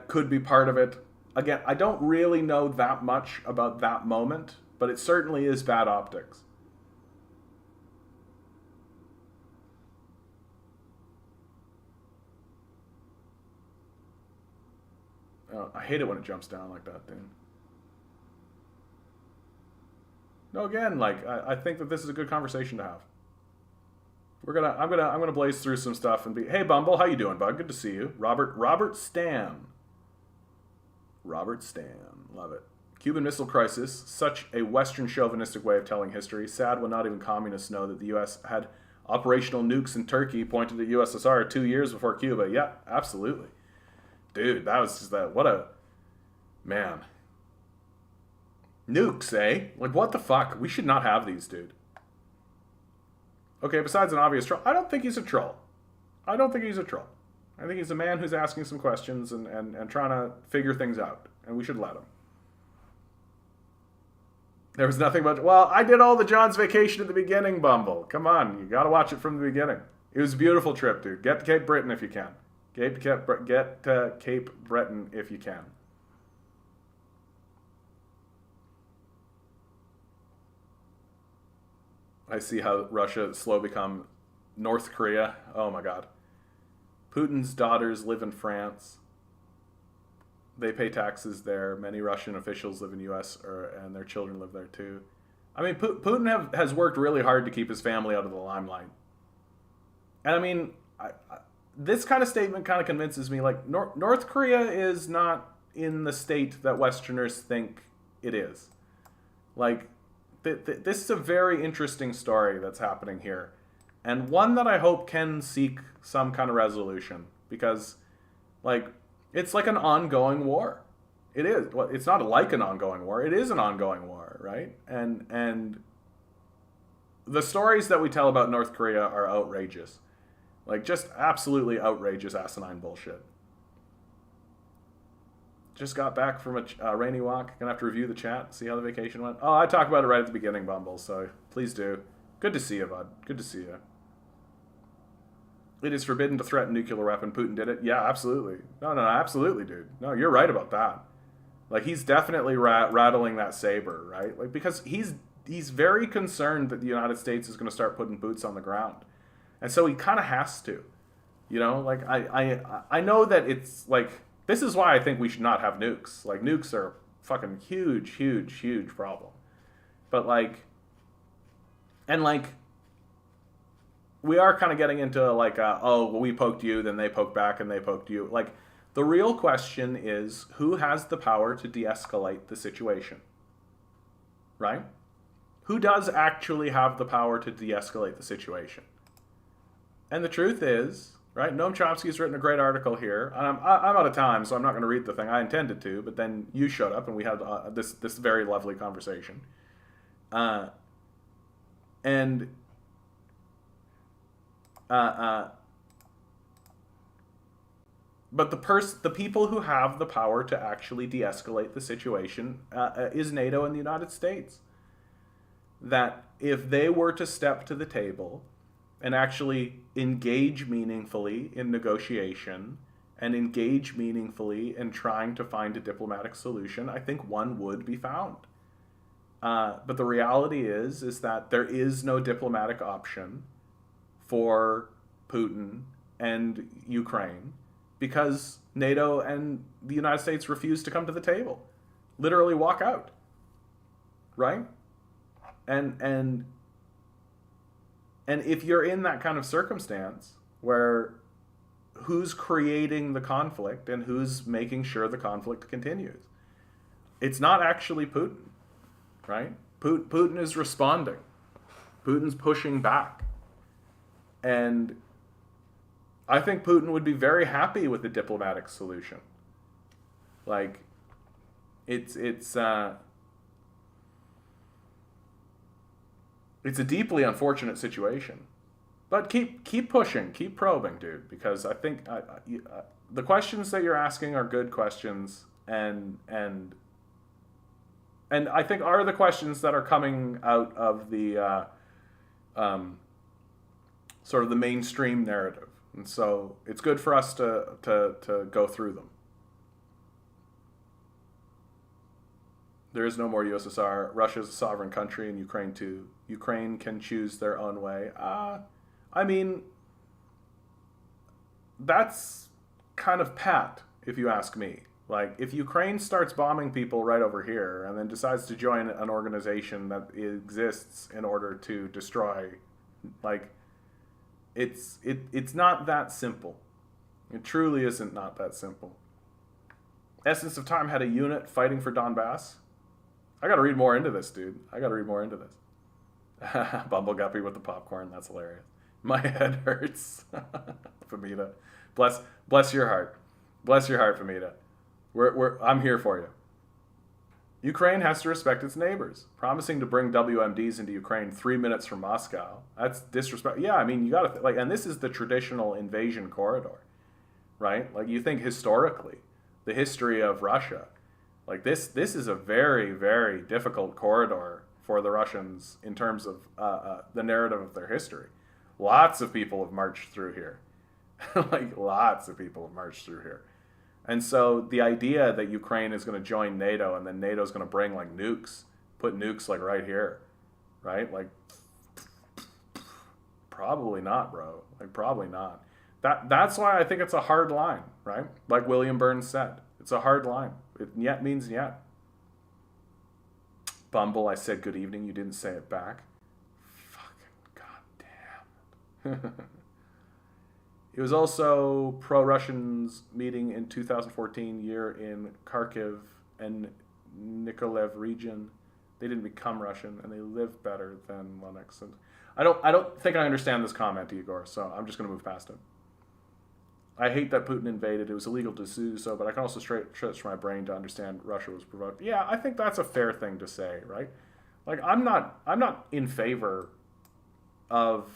could be part of it. Again, I don't really know that much about that moment, but it certainly is bad optics. Oh, I hate it when it jumps down like that, dude. No, again, like I think that this is a good conversation to have. I'm gonna blaze through some stuff and be, hey Bumble, how you doing, bud? Good to see you. Robert Stan. Robert Stan, love it. Cuban Missile Crisis, such a Western chauvinistic way of telling history. Sad when not even communists know that the U.S. had operational nukes in Turkey pointed at USSR 2 years before Cuba. Yeah, absolutely. Dude, that was just that. What a. Man. Nukes, eh? Like, what the fuck? We should not have these, dude. Okay, besides an obvious troll, I don't think he's a troll. I don't think he's a troll. I think he's a man who's asking some questions and trying to figure things out, and we should let him. There was nothing but, well, I did all the John's Vacation at the beginning, Bumble. Come on, you gotta watch it from the beginning. It was a beautiful trip, dude. Get to Cape Breton if you can. Get to Cape Breton if you can. I see how Russia slow become North Korea. Oh my god. Putin's daughters live in France. They pay taxes there. Many Russian officials live in the U.S. And their children live there too. I mean, Putin has worked really hard to keep his family out of the limelight. And I mean, this kind of statement kind of convinces me, like, North Korea is not in the state that Westerners think it is. Like, this is a very interesting story that's happening here, and one that I hope can seek some kind of resolution, because, like, it's like an ongoing war. It is. Well, it's not like an ongoing war. It is an ongoing war, right? And the stories that we tell about North Korea are outrageous, like just absolutely outrageous, asinine bullshit. Just got back from a rainy walk. Gonna have to review the chat, see how the vacation went. Oh, I talked about it right at the beginning, Bumble, so please do. Good to see you, bud. Good to see you. It is forbidden to threaten nuclear weapon. Putin did it. Yeah, absolutely. No, absolutely, dude. No, you're right about that. Like, he's definitely rattling that saber, right? Like, because he's very concerned that the United States is going to start putting boots on the ground, and so he kind of has to. You know, like I know that it's like, this is why I think we should not have nukes. Like, nukes are a fucking huge, huge, huge problem. But, like, and, like, we are kind of getting into, like, oh, well, we poked you, then they poked back, and they poked you. Like, the real question is, who has the power to de-escalate the situation? Right? Who does actually have the power to de-escalate the situation? And the truth is, right, Noam Chomsky's written a great article here. I'm out of time, so I'm not going to read the thing. I intended to, but then you showed up, and we had this very lovely conversation. But the people who have the power to actually de-escalate the situation is NATO and the United States. That if they were to step to the table and actually engage meaningfully in negotiation and engage meaningfully in trying to find a diplomatic solution, I think one would be found. But the reality is that there is no diplomatic option for Putin and Ukraine because NATO and the United States refuse to come to the table, literally walk out, right? And if you're in that kind of circumstance where who's creating the conflict and who's making sure the conflict continues, it's not actually Putin, right? Putin is responding. Putin's pushing back. And I think Putin would be very happy with the diplomatic solution. Like, it's it's a deeply unfortunate situation. But keep pushing, keep probing, dude, because I think the questions that you're asking are good questions, and I think are the questions that are coming out of the sort of the mainstream narrative, and so it's good for us to go through them. There is no more USSR. Russia is a sovereign country, and Ukraine too. Ukraine can choose their own way. I mean, that's kind of pat, if you ask me. Like, if Ukraine starts bombing people right over here and then decides to join an organization that exists in order to destroy, like, it's not that simple. It truly isn't not that simple. Essence of Time had a unit fighting for Donbass. I gotta read more into this, dude. I gotta read more into this. Bumble Guppy with the popcorn. That's hilarious. My head hurts. Famita. Bless your heart. Bless your heart, Famita. I'm here for you. Ukraine has to respect its neighbors. Promising to bring WMDs into Ukraine 3 minutes from Moscow. That's disrespect. Yeah, I mean, you gotta, like, and this is the traditional invasion corridor, right? Like, you think historically, the history of Russia, like, this is a very, very difficult corridor for the Russians in terms of the narrative of their history. Lots of people have marched through here. Like, lots of people have marched through here. And so the idea that Ukraine is going to join NATO and then NATO is going to bring, like, nukes, put nukes, like, right here, right? Like, probably not, bro. Like, probably not. That's why I think it's a hard line, right? Like William Burns said, it's a hard line. It yet means yet. Bumble, I said good evening. You didn't say it back. Fucking goddamn. It was also pro-Russians meeting in 2014 year in Kharkiv and Nikolaev region. They didn't become Russian and they live better than Lennox. And I don't think I understand this comment, Igor, so I'm just going to move past it. I hate that Putin invaded. It was illegal to do so, but I can also stretch my brain to understand Russia was provoked. Yeah, I think that's a fair thing to say, right? Like, I'm not in favor of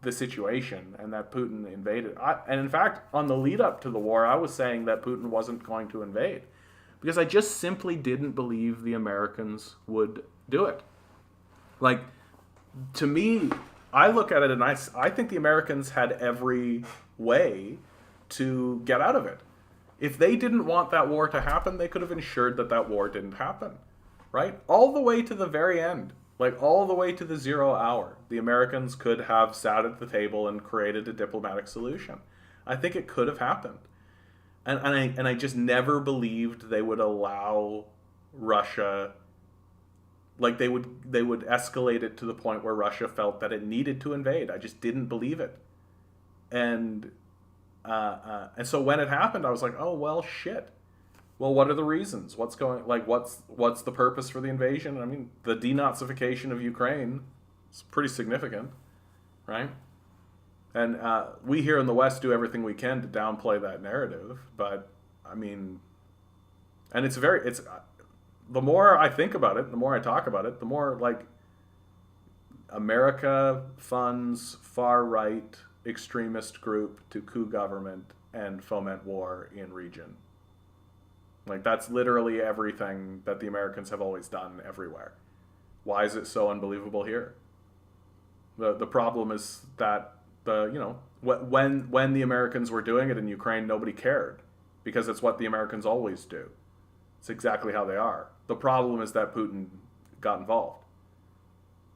the situation and that Putin invaded. And in fact, on the lead up to the war, I was saying that Putin wasn't going to invade because I just simply didn't believe the Americans would do it. Like, to me, I look at it and I think the Americans had every way to get out of it. If they didn't want that war to happen, they could have ensured that that war didn't happen, right? All the way to the very end, like all the way to the 0 hour, the Americans could have sat at the table and created a diplomatic solution. I think it could have happened. And I just never believed they would allow Russia, like they would escalate it to the point where Russia felt that it needed to invade. I just didn't believe it. And so when it happened, I was like, oh, well, shit. Well, what are the reasons? What's the purpose for the invasion? I mean, the denazification of Ukraine is pretty significant, right? And we here in the West do everything we can to downplay that narrative. But, I mean, and it's the more I think about it, the more I talk about it, the more, like, America funds far-right extremist group to coup government and foment war in region. Like, that's literally everything that the Americans have always done everywhere. Why is it so unbelievable here? The problem is that when the Americans were doing it in Ukraine, nobody cared because it's what the Americans always do. It's exactly how they are. The problem is that Putin got involved.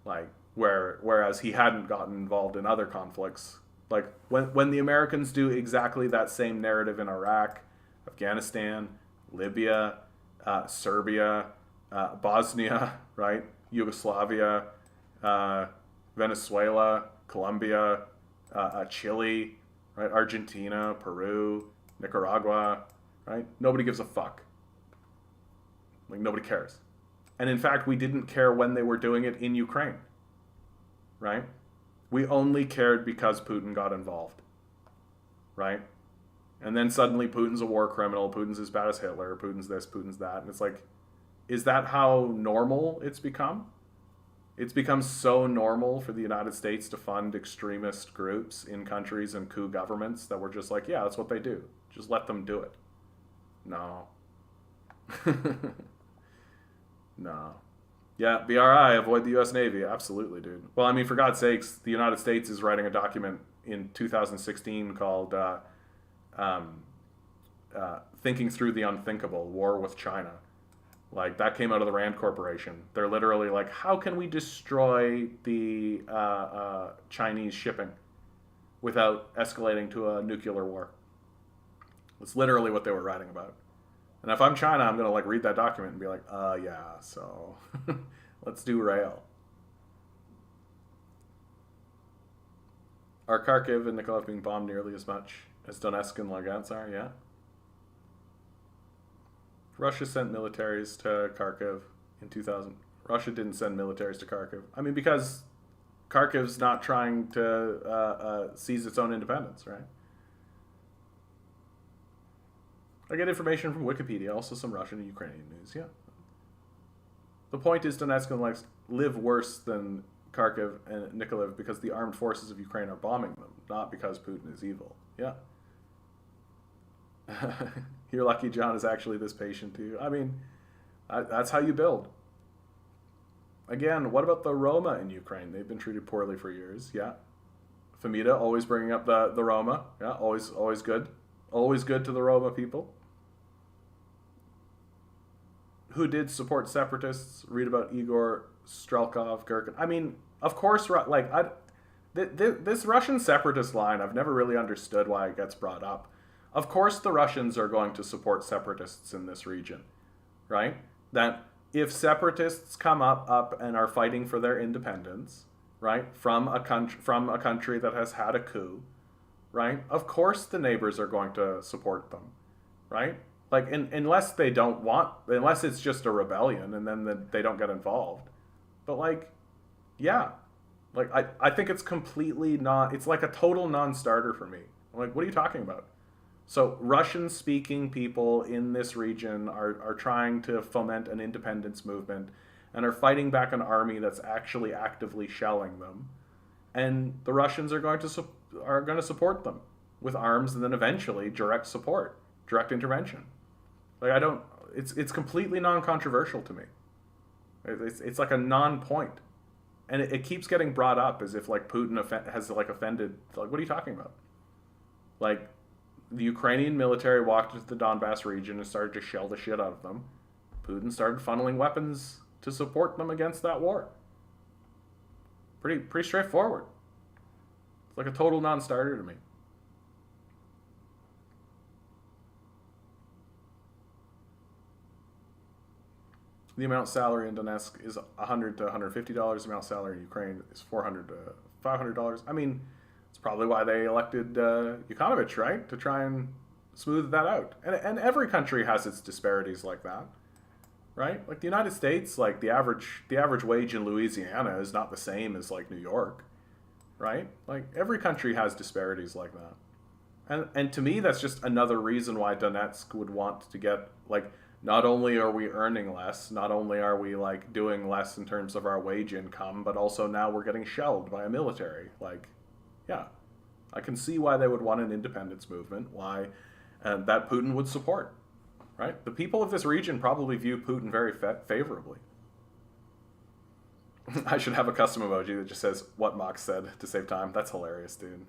Like, whereas he hadn't gotten involved in other conflicts. Like, when the Americans do exactly that same narrative in Iraq, Afghanistan, Libya, Serbia, Bosnia, right? Yugoslavia, Venezuela, Colombia, Chile, right? Argentina, Peru, Nicaragua, right? Nobody gives a fuck. Like, nobody cares. And in fact, we didn't care when they were doing it in Ukraine, right? We only cared because Putin got involved, right? And then suddenly Putin's a war criminal, Putin's as bad as Hitler, Putin's this, Putin's that. And it's like, Is that how normal it's become? It's become so normal for the United States to fund extremist groups in countries and coup governments that we're just like, yeah, that's what they do. Just let them do it. No. No. Yeah, BRI, avoid the U.S. Navy. Absolutely, dude. Well, I mean, for God's sakes, the United States is writing a document in 2016 called Thinking Through the Unthinkable, War with China. Like, that came out of the Rand Corporation. They're literally like, how can we destroy the Chinese shipping without escalating to a nuclear war? That's literally what they were writing about. And if I'm China, I'm going to like read that document and be like, yeah, so let's do rail. Are Kharkiv and Nikolaev being bombed nearly as much as Donetsk and Lugansk are? Yeah. Russia sent militaries to Kharkiv in 2000. Russia didn't send militaries to Kharkiv. I mean, because Kharkiv's not trying to seize its own independence, right? I get information from Wikipedia, also some Russian and Ukrainian news, yeah. The point is Donetsk and Lugansk live worse than Kharkiv and Nikolaev because the armed forces of Ukraine are bombing them, not because Putin is evil. Yeah. You're lucky John is actually this patient to you. I mean, that's how you build. Again, what about the Roma in Ukraine? They've been treated poorly for years. Yeah. Famita always bringing up the Roma. Yeah, always good. Always good to the Roma people. Who did support separatists? Read about Igor Strelkov, Gherkin. I mean, of course, like this Russian separatist line, I've never really understood why it gets brought up. Of course the Russians are going to support separatists in this region, right? That if separatists come up and are fighting for their independence, right, from a country that has had a coup, right? Of course the neighbors are going to support them, right? Like, unless it's just a rebellion and then they don't get involved. But like, yeah, like I think it's completely it's like a total non-starter for me. I'm like, what are you talking about? So Russian-speaking people in this region are trying to foment an independence movement and are fighting back an army that's actually actively shelling them. And the Russians are going to support them with arms and then eventually direct support, direct intervention. Like, it's completely non-controversial to me. It's like a non-point. And it keeps getting brought up as if like Putin has like offended. Like, what are you talking about? Like, the Ukrainian military walked into the Donbass region and started to shell the shit out of them. Putin started funneling weapons to support them against that war. Pretty straightforward. It's like a total non-starter to me. The amount salary in Donetsk is $100 to $150. The amount salary in Ukraine is $400 to $500. I mean, it's probably why they elected Yukhanovich, right? To try and smooth that out. And every country has its disparities like that, right? Like the United States, like the average wage in Louisiana is not the same as like New York, right? Like every country has disparities like that. And to me, that's just another reason why Donetsk would want to get, like, not only are we earning less, not only are we like doing less in terms of our wage income, but also now we're getting shelled by a military. Like, yeah, I can see why they would want an independence movement, why that Putin would support, right? The people of this region probably view Putin very favorably. I should have a custom emoji that just says what Mox said to save time. That's hilarious, dude.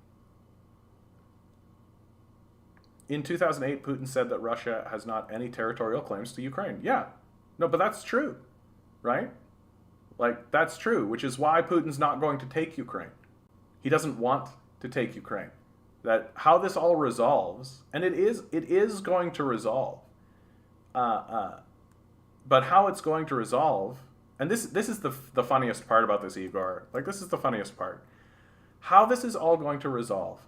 In 2008, Putin said that Russia has not any territorial claims to Ukraine. Yeah. No, but that's true, right? Like, that's true, which is why Putin's not going to take Ukraine. He doesn't want to take Ukraine. That how this all resolves, and it is going to resolve, but how it's going to resolve, and this is the funniest part about this, Igor. Like, this is the funniest part. How this is all going to resolve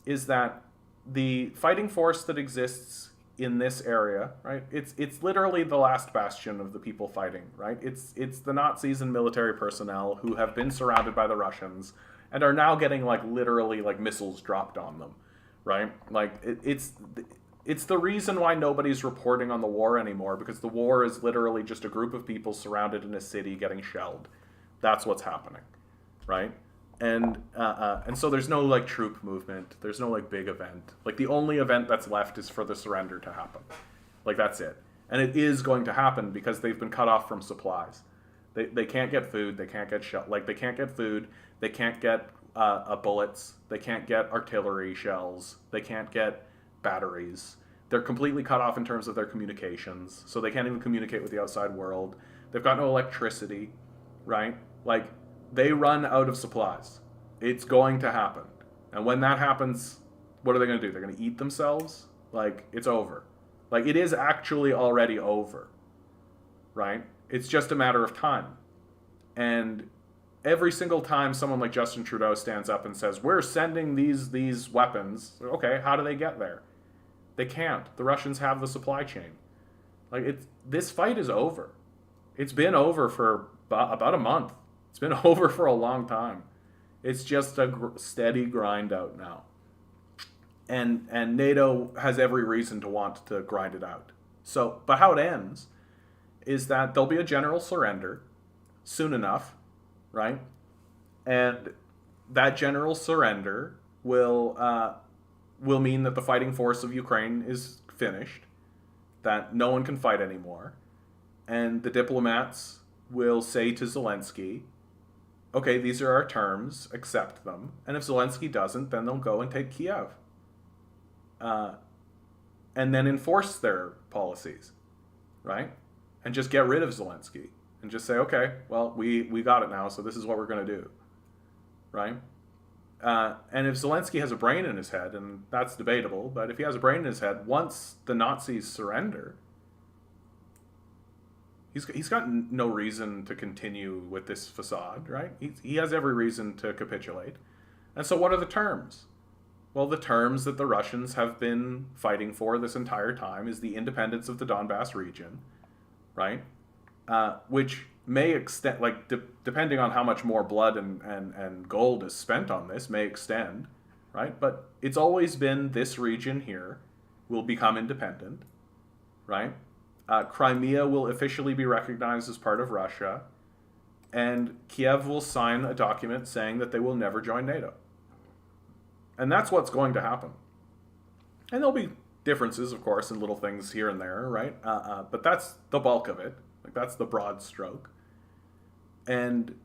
is that the fighting force that exists in this area, right? It's literally the last bastion of the people fighting, right? It's the Nazis and military personnel who have been surrounded by the Russians and are now getting like literally like missiles dropped on them, right? Like it's the reason why nobody's reporting on the war anymore, because the war is literally just a group of people surrounded in a city getting shelled. That's what's happening, right? And so there's no like troop movement. There's no like big event. Like the only event that's left is for the surrender to happen. Like that's it. And it is going to happen because they've been cut off from supplies. They can't get food. They can't get they can't get food. They can't get bullets. They can't get artillery shells. They can't get batteries. They're completely cut off in terms of their communications. So they can't even communicate with the outside world. They've got no electricity, right? Like they run out of supplies. It's going to happen. And when that happens, what are they going to do? They're going to eat themselves? Like it's over. Like it is actually already over, right? It's just a matter of time. And every single time someone like Justin Trudeau stands up and says, we're sending these weapons, okay, how do they get there? They can't. The Russians have the supply chain. Like this fight is over. It's been over for about a month. It's been over for a long time. It's just a steady grind out now. And NATO has every reason to want to grind it out. So, but how it ends is that there'll be a general surrender soon enough, right? And that general surrender will mean that the fighting force of Ukraine is finished, that no one can fight anymore, and the diplomats will say to Zelensky, okay, these are our terms, accept them, and if Zelensky doesn't, then they'll go and take Kiev. And then enforce their policies, right? And just get rid of Zelensky and just say, okay, well, we got it now, so this is what we're going to do, right? And if Zelensky has a brain in his head, and that's debatable, but if he has a brain in his head, once the Nazis surrender, he's got no reason to continue with this facade, right? He has every reason to capitulate. And so what are the terms? Well, the terms that the Russians have been fighting for this entire time is the independence of the Donbass region, right? Which may extend, like, depending on how much more blood and gold is spent on this, may extend, right? But it's always been this region here will become independent, right? Crimea will officially be recognized as part of Russia, and Kiev will sign a document saying that they will never join NATO. And that's what's going to happen. And there'll be differences, of course, in little things here and there, right? But that's the bulk of it. Like that's the broad stroke. And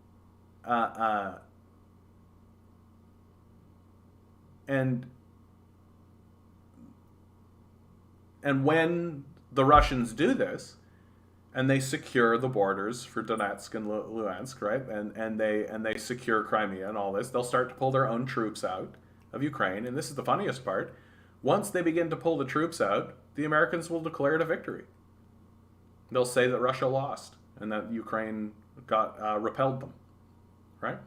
when the Russians do this, and they secure the borders for Donetsk and Luhansk, right? And they secure Crimea and all this, they'll start to pull their own troops out of Ukraine. And this is the funniest part. Once they begin to pull the troops out, the Americans will declare it a victory. They'll say that Russia lost and that Ukraine got repelled them, right?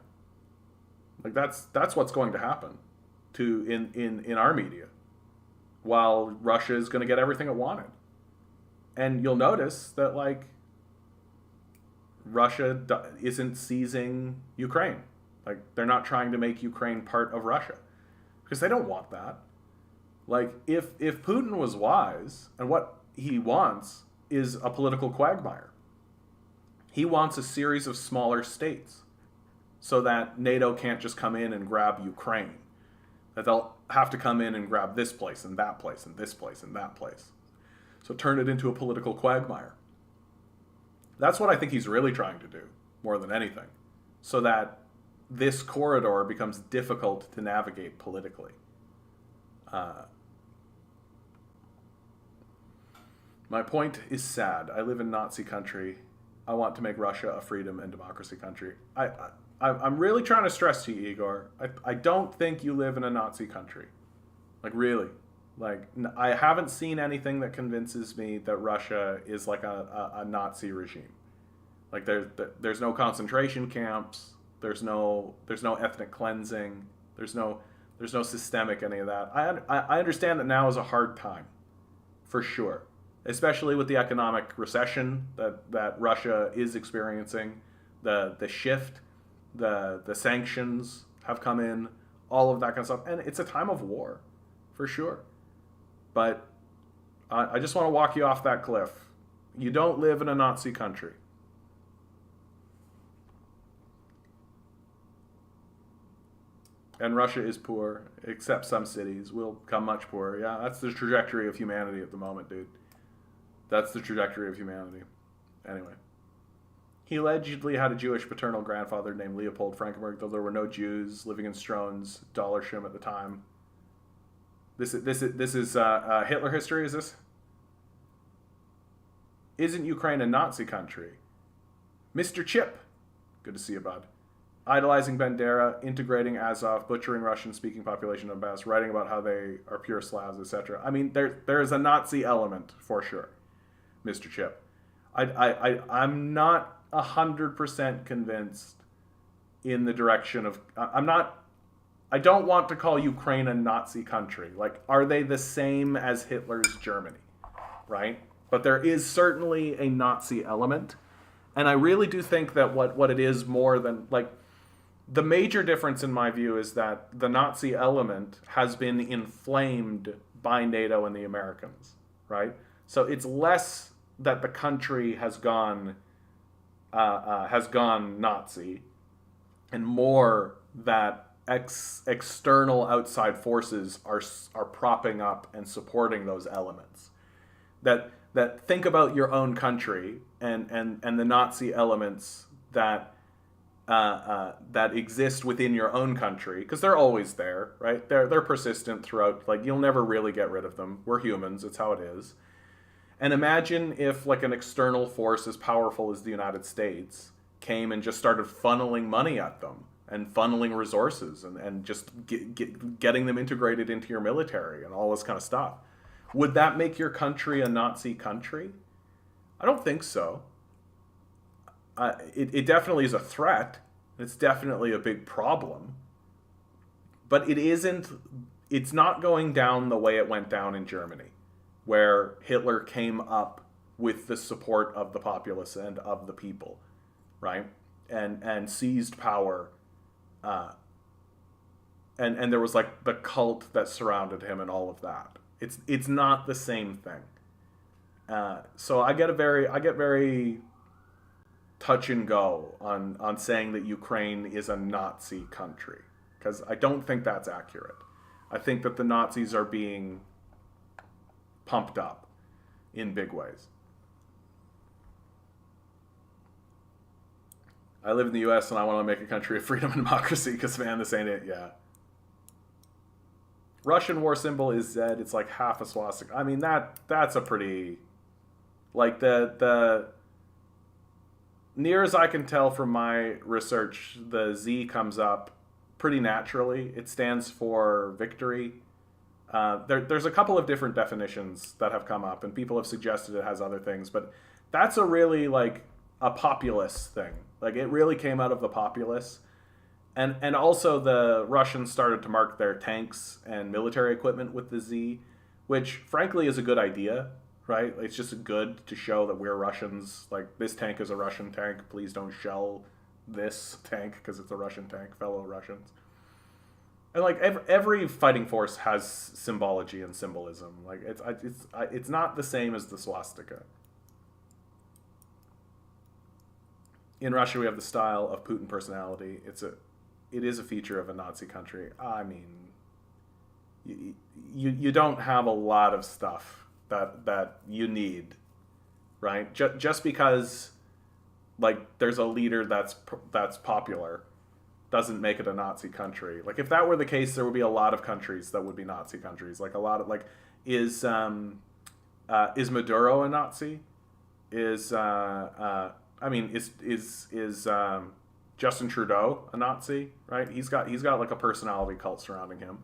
Like that's what's going to happen in our media, while Russia is going to get everything it wanted. And you'll notice that like Russia isn't seizing Ukraine. Like they're not trying to make Ukraine part of Russia because they don't want that. Like if Putin was wise, and what he wants is a political quagmire. He wants a series of smaller states so that NATO can't just come in and grab Ukraine. That they'll have to come in and grab this place and that place and this place and that place. So turn it into a political quagmire. That's what I think he's really trying to do, more than anything. So that this corridor becomes difficult to navigate politically. My point is sad. I live in Nazi country. I want to make Russia a freedom and democracy country. I'm really trying to stress to you, Igor. I don't think you live in a Nazi country. Like, really. Like, I haven't seen anything that convinces me that Russia is like a Nazi regime. Like, there's no concentration camps. There's no ethnic cleansing. There's no systemic any of that. I understand that now is a hard time, for sure, especially with the economic recession that Russia is experiencing, the shift, the sanctions have come in, all of that kind of stuff, and it's a time of war, for sure. But I just want to walk you off that cliff. You don't live in a Nazi country. And Russia is poor, except some cities will become much poorer. Yeah, that's the trajectory of humanity at the moment, dude. That's the trajectory of humanity. Anyway. He allegedly had a Jewish paternal grandfather named Leopold Frankenberg, though there were no Jews living in Strones, Dollarsham at the time. This is Hitler history, is this? Isn't Ukraine a Nazi country? Mr. Chip. Good to see you, bud. Idolizing Bandera, integrating Azov, butchering Russian-speaking population of Donbass, writing about how they are pure Slavs, etc. I mean, there is a Nazi element for sure, Mr. Chip. I'm not 100% convinced in the direction of. I don't want to call Ukraine a Nazi country. Like, are they the same as Hitler's Germany, right? But there is certainly a Nazi element, and I really do think that what it is more than like. The major difference, in my view, is that the Nazi element has been inflamed by NATO and the Americans, right? So it's less that the country has gone Nazi, and more that external outside forces are propping up and supporting those elements. That think about your own country and the Nazi elements that exist within your own country, because they're always there, right? They're persistent throughout. Like, you'll never really get rid of them. We're humans. It's how it is. And imagine if like an external force as powerful as the United States came and just started funneling money at them and funneling resources and just getting them integrated into your military and all this kind of stuff. Would that make your country a Nazi country? I don't think so. It definitely is a threat. It's definitely a big problem. But it's not going down the way it went down in Germany, where Hitler came up with the support of the populace and of the people, right? And seized power. And there was like the cult that surrounded him and all of that. It's not the same thing. So I get very touch and go on saying that Ukraine is a Nazi country, because I don't think that's accurate. I think that the Nazis are being pumped up in big ways. I live in the US and I want to make a country of freedom and democracy because, man, this ain't it. Yeah. Russian war symbol is Z. It's like half a swastika. I mean, that's a pretty, like, the near as I can tell from my research, the Z comes up pretty naturally. It stands for victory. There's a couple of different definitions that have come up, and people have suggested it has other things, but that's a really, like, a populist thing. Like, it really came out of the populace. And also the Russians started to mark their tanks and military equipment with the Z, which frankly is a good idea, right? It's just good to show that we're Russians. Like, this tank is a Russian tank. Please don't shell this tank because it's a Russian tank, fellow Russians. And like every fighting force has symbology and symbolism. Like, it's not the same as the swastika. In Russia, we have the style of Putin personality. It is a feature of a Nazi country. I mean, you don't have a lot of stuff that you need, right? Just because, like, there's a leader that's popular doesn't make it a Nazi country. Like, if that were the case, there would be a lot of countries that would be Nazi countries. Like, a lot of, like, is Maduro a Nazi? Is Justin Trudeau a Nazi? Right? He's got like a personality cult surrounding him.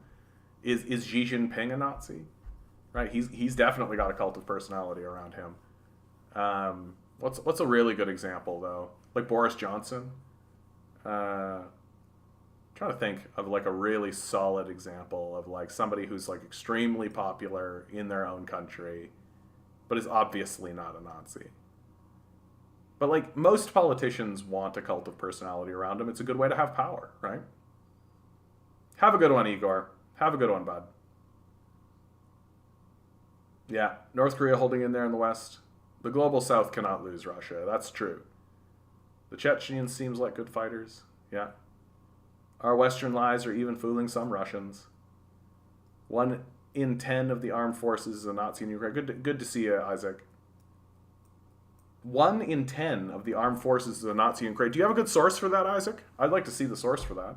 Is Xi Jinping a Nazi? Right? He's definitely got a cult of personality around him. What's a really good example though? Like Boris Johnson. Trying to think of like a really solid example of like somebody who's like extremely popular in their own country, but is obviously not a Nazi. But like most politicians want a cult of personality around them. It's a good way to have power, right? Have a good one, Igor. Have a good one, bud. Yeah, North Korea holding in there in the West. The global South cannot lose Russia. That's true. The Chechens seems like good fighters. Yeah. Our Western lies are even fooling some Russians. 1 in 10 of the armed forces is a Nazi in Ukraine. Good to see you, Isaac. 1 in 10 of the armed forces is a Nazi in Ukraine. Do you have a good source for that, Isaac? I'd like to see the source for that.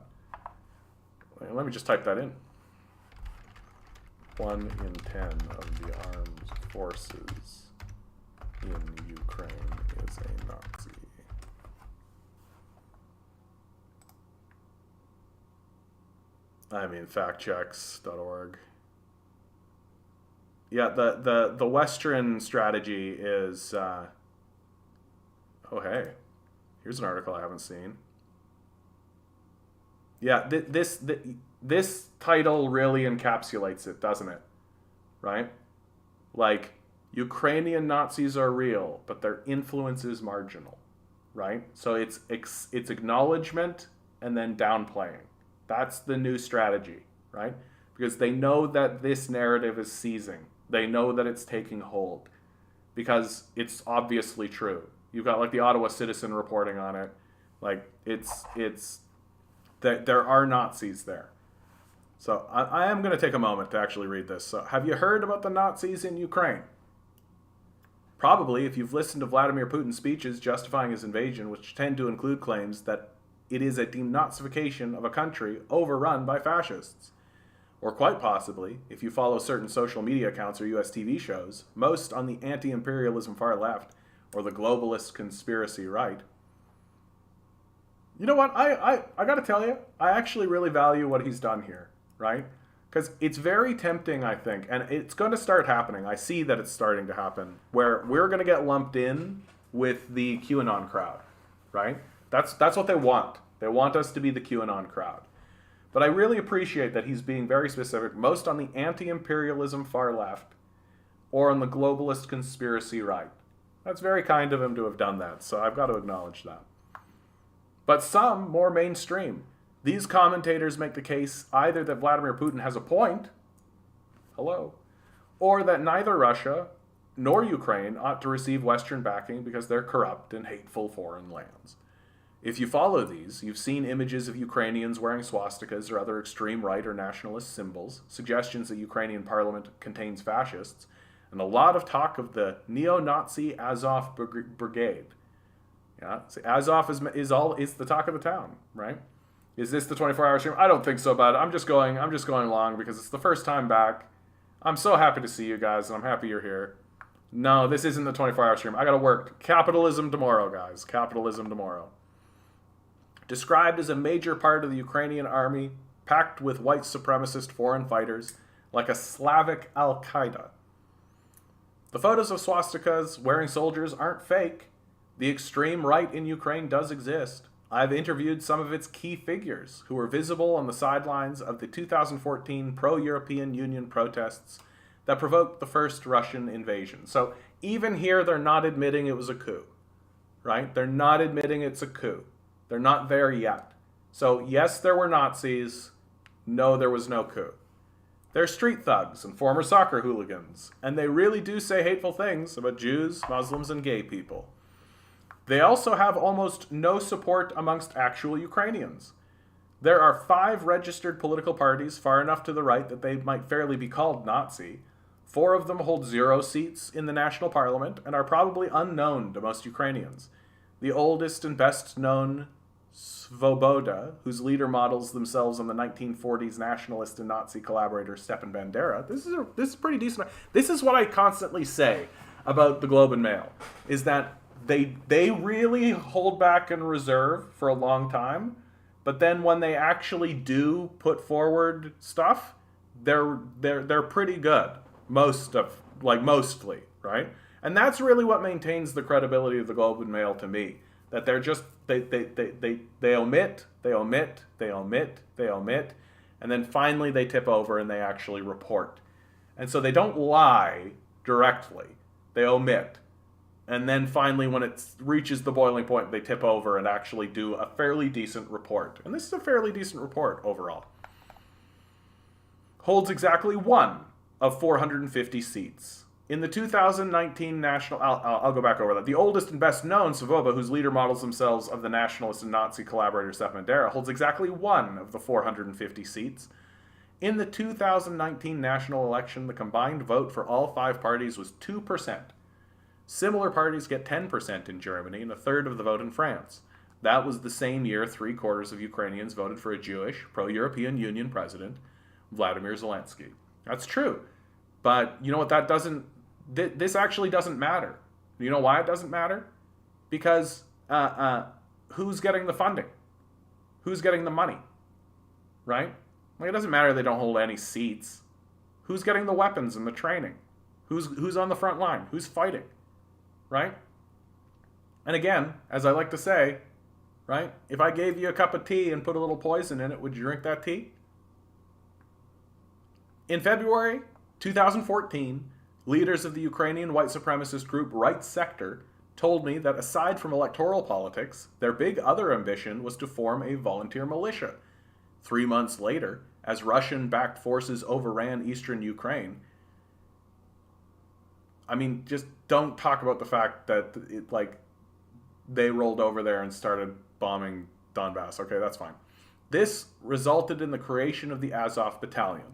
Let me just type that in. 1 in 10 of the armed forces in Ukraine is a Nazi. I mean, factchecks.org. Yeah, the Western strategy is... oh, hey. Here's an article I haven't seen. Yeah, this title really encapsulates it, doesn't it? Right? Like, Ukrainian Nazis are real, but their influence is marginal. Right? So it's acknowledgement and then downplaying. That's the new strategy, right? Because they know that this narrative is seizing. They know that it's taking hold. Because it's obviously true. You've got like the Ottawa Citizen reporting on it. Like it's that there are Nazis there. So I am going to take a moment to actually read this. So have you heard about the Nazis in Ukraine? Probably if you've listened to Vladimir Putin's speeches justifying his invasion, which tend to include claims that it is a denazification of a country overrun by fascists. Or quite possibly, if you follow certain social media accounts or US TV shows, most on the anti-imperialism far left or the globalist conspiracy right. You know what? I got to tell you, I actually really value what he's done here, right? Because it's very tempting, I think, and it's going to start happening. I see that it's starting to happen, where we're going to get lumped in with the QAnon crowd, right? That's what they want. They want us to be the QAnon crowd. But I really appreciate that he's being very specific, most on the anti-imperialism far left or on the globalist conspiracy right. That's very kind of him to have done that, so I've got to acknowledge that. But some more mainstream. These commentators make the case either that Vladimir Putin has a point, hello, or that neither Russia nor Ukraine ought to receive Western backing because they're corrupt and hateful foreign lands. If you follow these, you've seen images of Ukrainians wearing swastikas or other extreme right or nationalist symbols, suggestions that Ukrainian parliament contains fascists, and a lot of talk of the neo-Nazi Azov brigade. Yeah, so Azov is the talk of the town, right? Is this the 24-hour stream? I don't think so, but I'm just going along because it's the first time back. I'm so happy to see you guys, and I'm happy you're here. No, this isn't the 24-hour stream. I gotta work. Capitalism tomorrow, guys. Capitalism tomorrow. Described as a major part of the Ukrainian army, packed with white supremacist foreign fighters, like a Slavic Al-Qaeda. The photos of swastikas wearing soldiers aren't fake. The extreme right in Ukraine does exist. I've interviewed some of its key figures who were visible on the sidelines of the 2014 pro-European Union protests that provoked the first Russian invasion. So even here, they're not admitting it was a coup, right? They're not admitting it's a coup. They're not there yet. So yes, there were Nazis. No, there was no coup. They're street thugs and former soccer hooligans, and they really do say hateful things about Jews, Muslims, and gay people. They also have almost no support amongst actual Ukrainians. There are 5 registered political parties far enough to the right that they might fairly be called Nazi. 4 of them hold 0 seats in the national parliament and are probably unknown to most Ukrainians. The oldest and best known, Svoboda, whose leader models themselves on the 1940s nationalist and Nazi collaborator Stepan Bandera. This is pretty decent. This is what I constantly say about the Globe and Mail, is that they really hold back in reserve for a long time, but then when they actually do put forward stuff, they're pretty good. Mostly, right? And that's really what maintains the credibility of the Globe and Mail to me. That they're just they omit, and then finally they tip over and they actually report. And so they don't lie directly. They omit. And then finally, when it reaches the boiling point, they tip over and actually do a fairly decent report. And this is a fairly decent report overall. Holds exactly 1 of 450 seats. In the 2019 national, I'll go back over that. The oldest and best known, Svoboda, whose leader models themselves of the nationalist and Nazi collaborator Stef Bandera, holds exactly one of the 450 seats. In the 2019 national election, the combined vote for all five parties was 2%. Similar parties get 10% in Germany and a third of the vote in France. That was the same year 3/4 of Ukrainians voted for a Jewish, pro-European Union president, Vladimir Zelensky. That's true. But you know what, that doesn't, this actually doesn't matter. You know why it doesn't matter? Because who's getting the funding? Who's getting the money? Right? Like, it doesn't matter they don't hold any seats. Who's getting the weapons and the training? Who's on the front line? Who's fighting? Right? And again, as I like to say, right, if I gave you a cup of tea and put a little poison in it, would you drink that tea? In February 2014, leaders of the Ukrainian white supremacist group Right Sector told me that aside from electoral politics, their big other ambition was to form a volunteer militia. 3 months later, as Russian-backed forces overran eastern Ukraine, I mean, just don't talk about the fact that they rolled over there and started bombing Donbass. Okay, that's fine. This resulted in the creation of the Azov Battalion.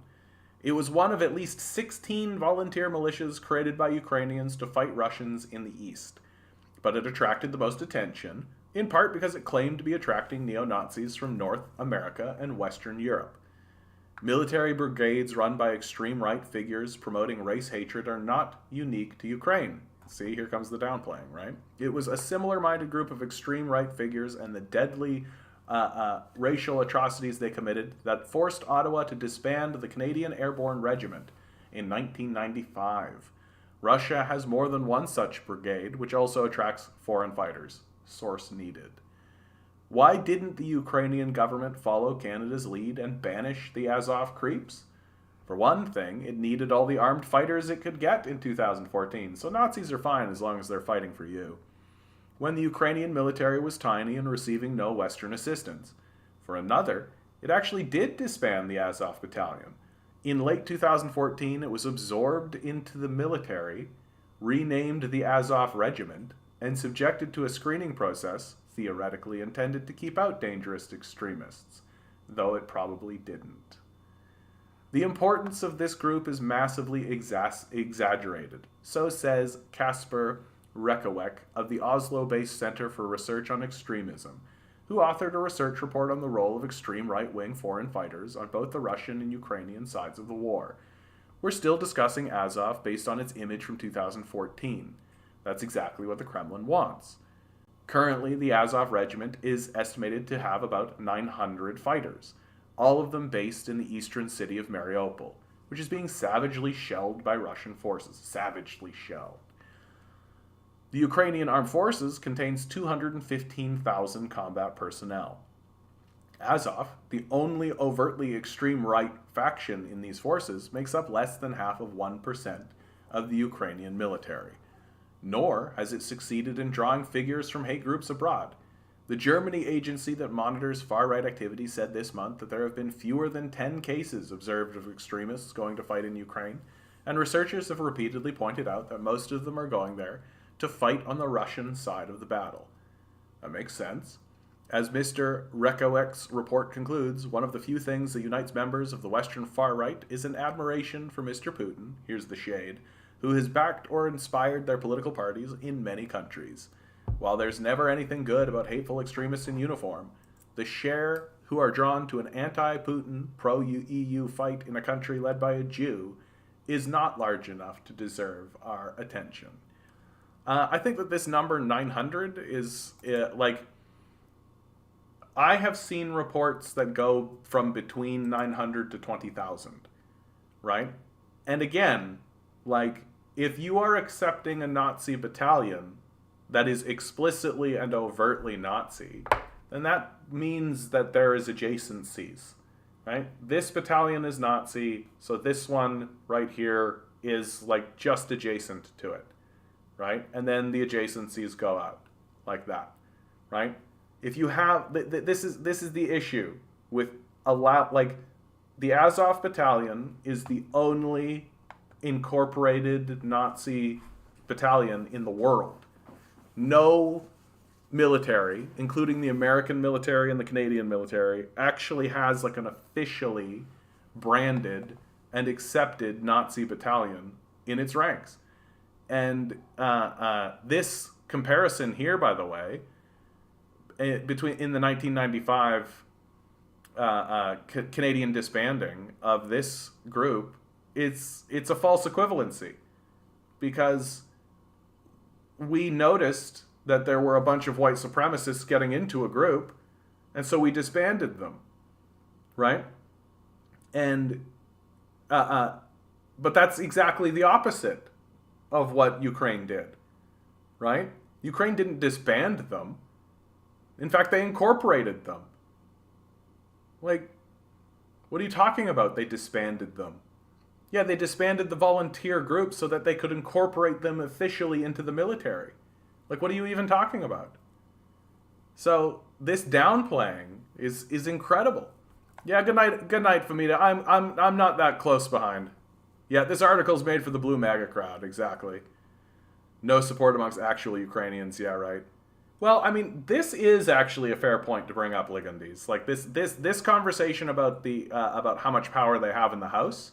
It was one of at least 16 volunteer militias created by Ukrainians to fight Russians in the east. But it attracted the most attention, in part because it claimed to be attracting neo-Nazis from North America and Western Europe. Military brigades run by extreme right figures promoting race hatred are not unique to Ukraine. See, here comes the downplaying, right? It was a similar-minded group of extreme right figures and the deadly racial atrocities they committed that forced Ottawa to disband the Canadian Airborne Regiment in 1995. Russia has more than one such brigade, which also attracts foreign fighters. Source needed. Why didn't the Ukrainian government follow Canada's lead and banish the Azov creeps? For one thing, it needed all the armed fighters it could get in 2014, so Nazis are fine as long as they're fighting for you. When the Ukrainian military was tiny and receiving no Western assistance. For another, it actually did disband the Azov Battalion. In late 2014, it was absorbed into the military, renamed the Azov Regiment, and subjected to a screening process theoretically intended to keep out dangerous extremists, though it probably didn't. The importance of this group is massively exaggerated. So says Kasper Rekawek of the Oslo-based Center for Research on Extremism, who authored a research report on the role of extreme right-wing foreign fighters on both the Russian and Ukrainian sides of the war. We're still discussing Azov based on its image from 2014. That's exactly what the Kremlin wants. Currently, the Azov Regiment is estimated to have about 900 fighters, all of them based in the eastern city of Mariupol, which is being savagely shelled by Russian forces. Savagely shelled. The Ukrainian Armed Forces contains 215,000 combat personnel. Azov, the only overtly extreme right faction in these forces, makes up less than half of 1% of the Ukrainian military. Nor has it succeeded in drawing figures from hate groups abroad. The Germany agency that monitors far-right activity said this month that there have been fewer than 10 cases observed of extremists going to fight in Ukraine, and researchers have repeatedly pointed out that most of them are going there to fight on the Russian side of the battle. That makes sense. As Mr. Rekawek's report concludes, one of the few things that unites members of the Western far-right is an admiration for Mr. Putin, here's the shade, who has backed or inspired their political parties in many countries. While there's never anything good about hateful extremists in uniform, the share who are drawn to an anti-Putin, pro-EU fight in a country led by a Jew is not large enough to deserve our attention. I think that this number 900 is, I have seen reports that go from between 900 to 20,000, right? And again, if you are accepting a Nazi battalion that is explicitly and overtly Nazi, then that means that there is adjacencies, right? This battalion is Nazi, so this one right here is just adjacent to it, right? And then the adjacencies go out like that, right? If you have, this is the issue with the Azov battalion is the only incorporated Nazi battalion in the world. No military, including the American military and the Canadian military, actually has like an officially branded and accepted Nazi battalion in its ranks. And this comparison here, by the way, in the 1995 Canadian disbanding of this group, it's a false equivalency, because we noticed that there were a bunch of white supremacists getting into a group, and so we disbanded them, right? And but that's exactly the opposite of what Ukraine did, right? Ukraine didn't disband them. In fact, they incorporated them. Like, what are you talking about? They disbanded them. Yeah, they disbanded the volunteer group so that they could incorporate them officially into the military. Like, what are you even talking about? So this downplaying is incredible. Yeah, good night, Famita. I'm not that close behind. Yeah, this article's made for the blue MAGA crowd. Exactly. No support amongst actual Ukrainians. Yeah, right. Well, I mean, this is actually a fair point to bring up, Ligandis. Like this conversation about about how much power they have in the House.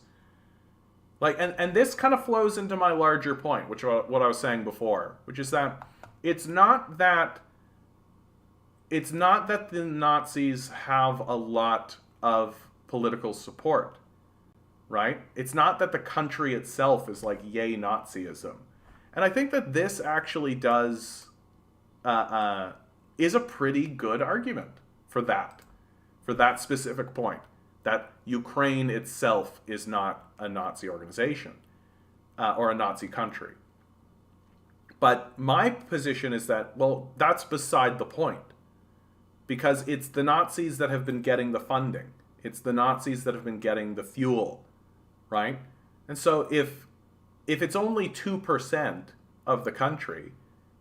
Like, and this kind of flows into my larger point, which what I was saying before, which is that it's not that the Nazis have a lot of political support, right? It's not that the country itself is like yay Nazism. And I think that this actually is a pretty good argument for that specific point, that Ukraine itself is not a Nazi organization or a Nazi country. But my position is that, well, that's beside the point, because it's the Nazis that have been getting the funding. It's the Nazis that have been getting the fuel, right? And so if it's only 2% of the country,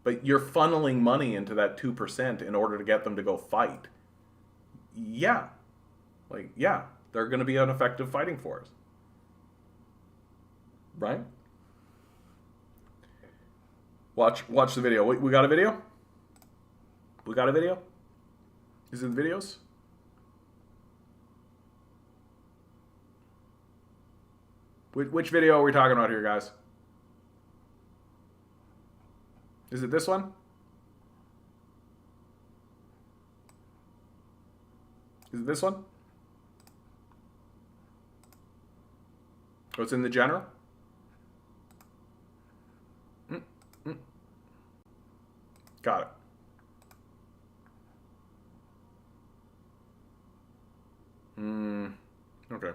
but you're funneling money into that 2% in order to get them to go fight, yeah, they're going to be an effective fighting force, right? Watch the video. We got a video? We got a video? Is it the videos? Which video are we talking about here, guys? Is it this one? Is it this one? Oh, it's in the general? Got it. Okay.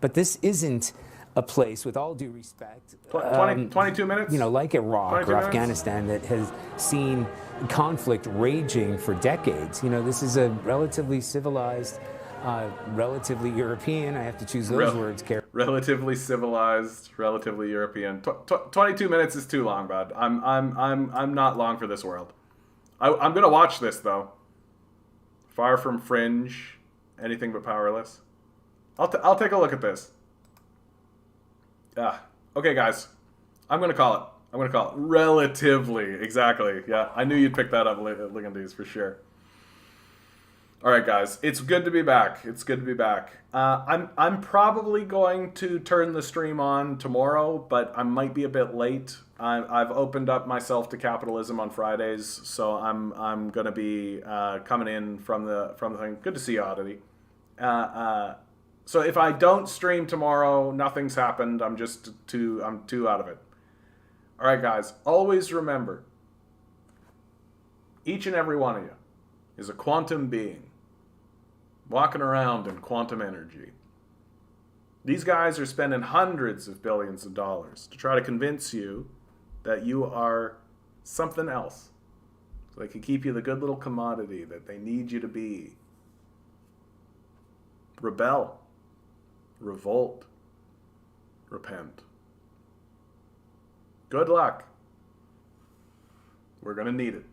But this isn't a place, with all due respect, 22 minutes? Like Iraq or minutes? Afghanistan, that has seen conflict raging for decades. This is a relatively civilized, relatively European, I have to choose those words carefully. Relatively civilized, relatively European. 22 minutes is too long, bud. I'm not long for this world. I'm gonna watch this though. Far from fringe, anything but powerless. I'll take a look at this. Okay, guys. I'm gonna call it. Relatively, exactly. Yeah, I knew you'd pick that up, Ligandis, for sure. All right, guys. It's good to be back. I'm probably going to turn the stream on tomorrow, but I might be a bit late. I've opened up myself to Capitalism on Fridays, so I'm gonna be coming in from the thing. Good to see you, Oddity. So if I don't stream tomorrow, nothing's happened. I'm too out of it. All right, guys. Always remember, each and every one of you is a quantum being walking around in quantum energy. These guys are spending hundreds of billions of dollars to try to convince you that you are something else, so they can keep you the good little commodity that they need you to be. Rebel. Revolt. Repent. Good luck. We're going to need it.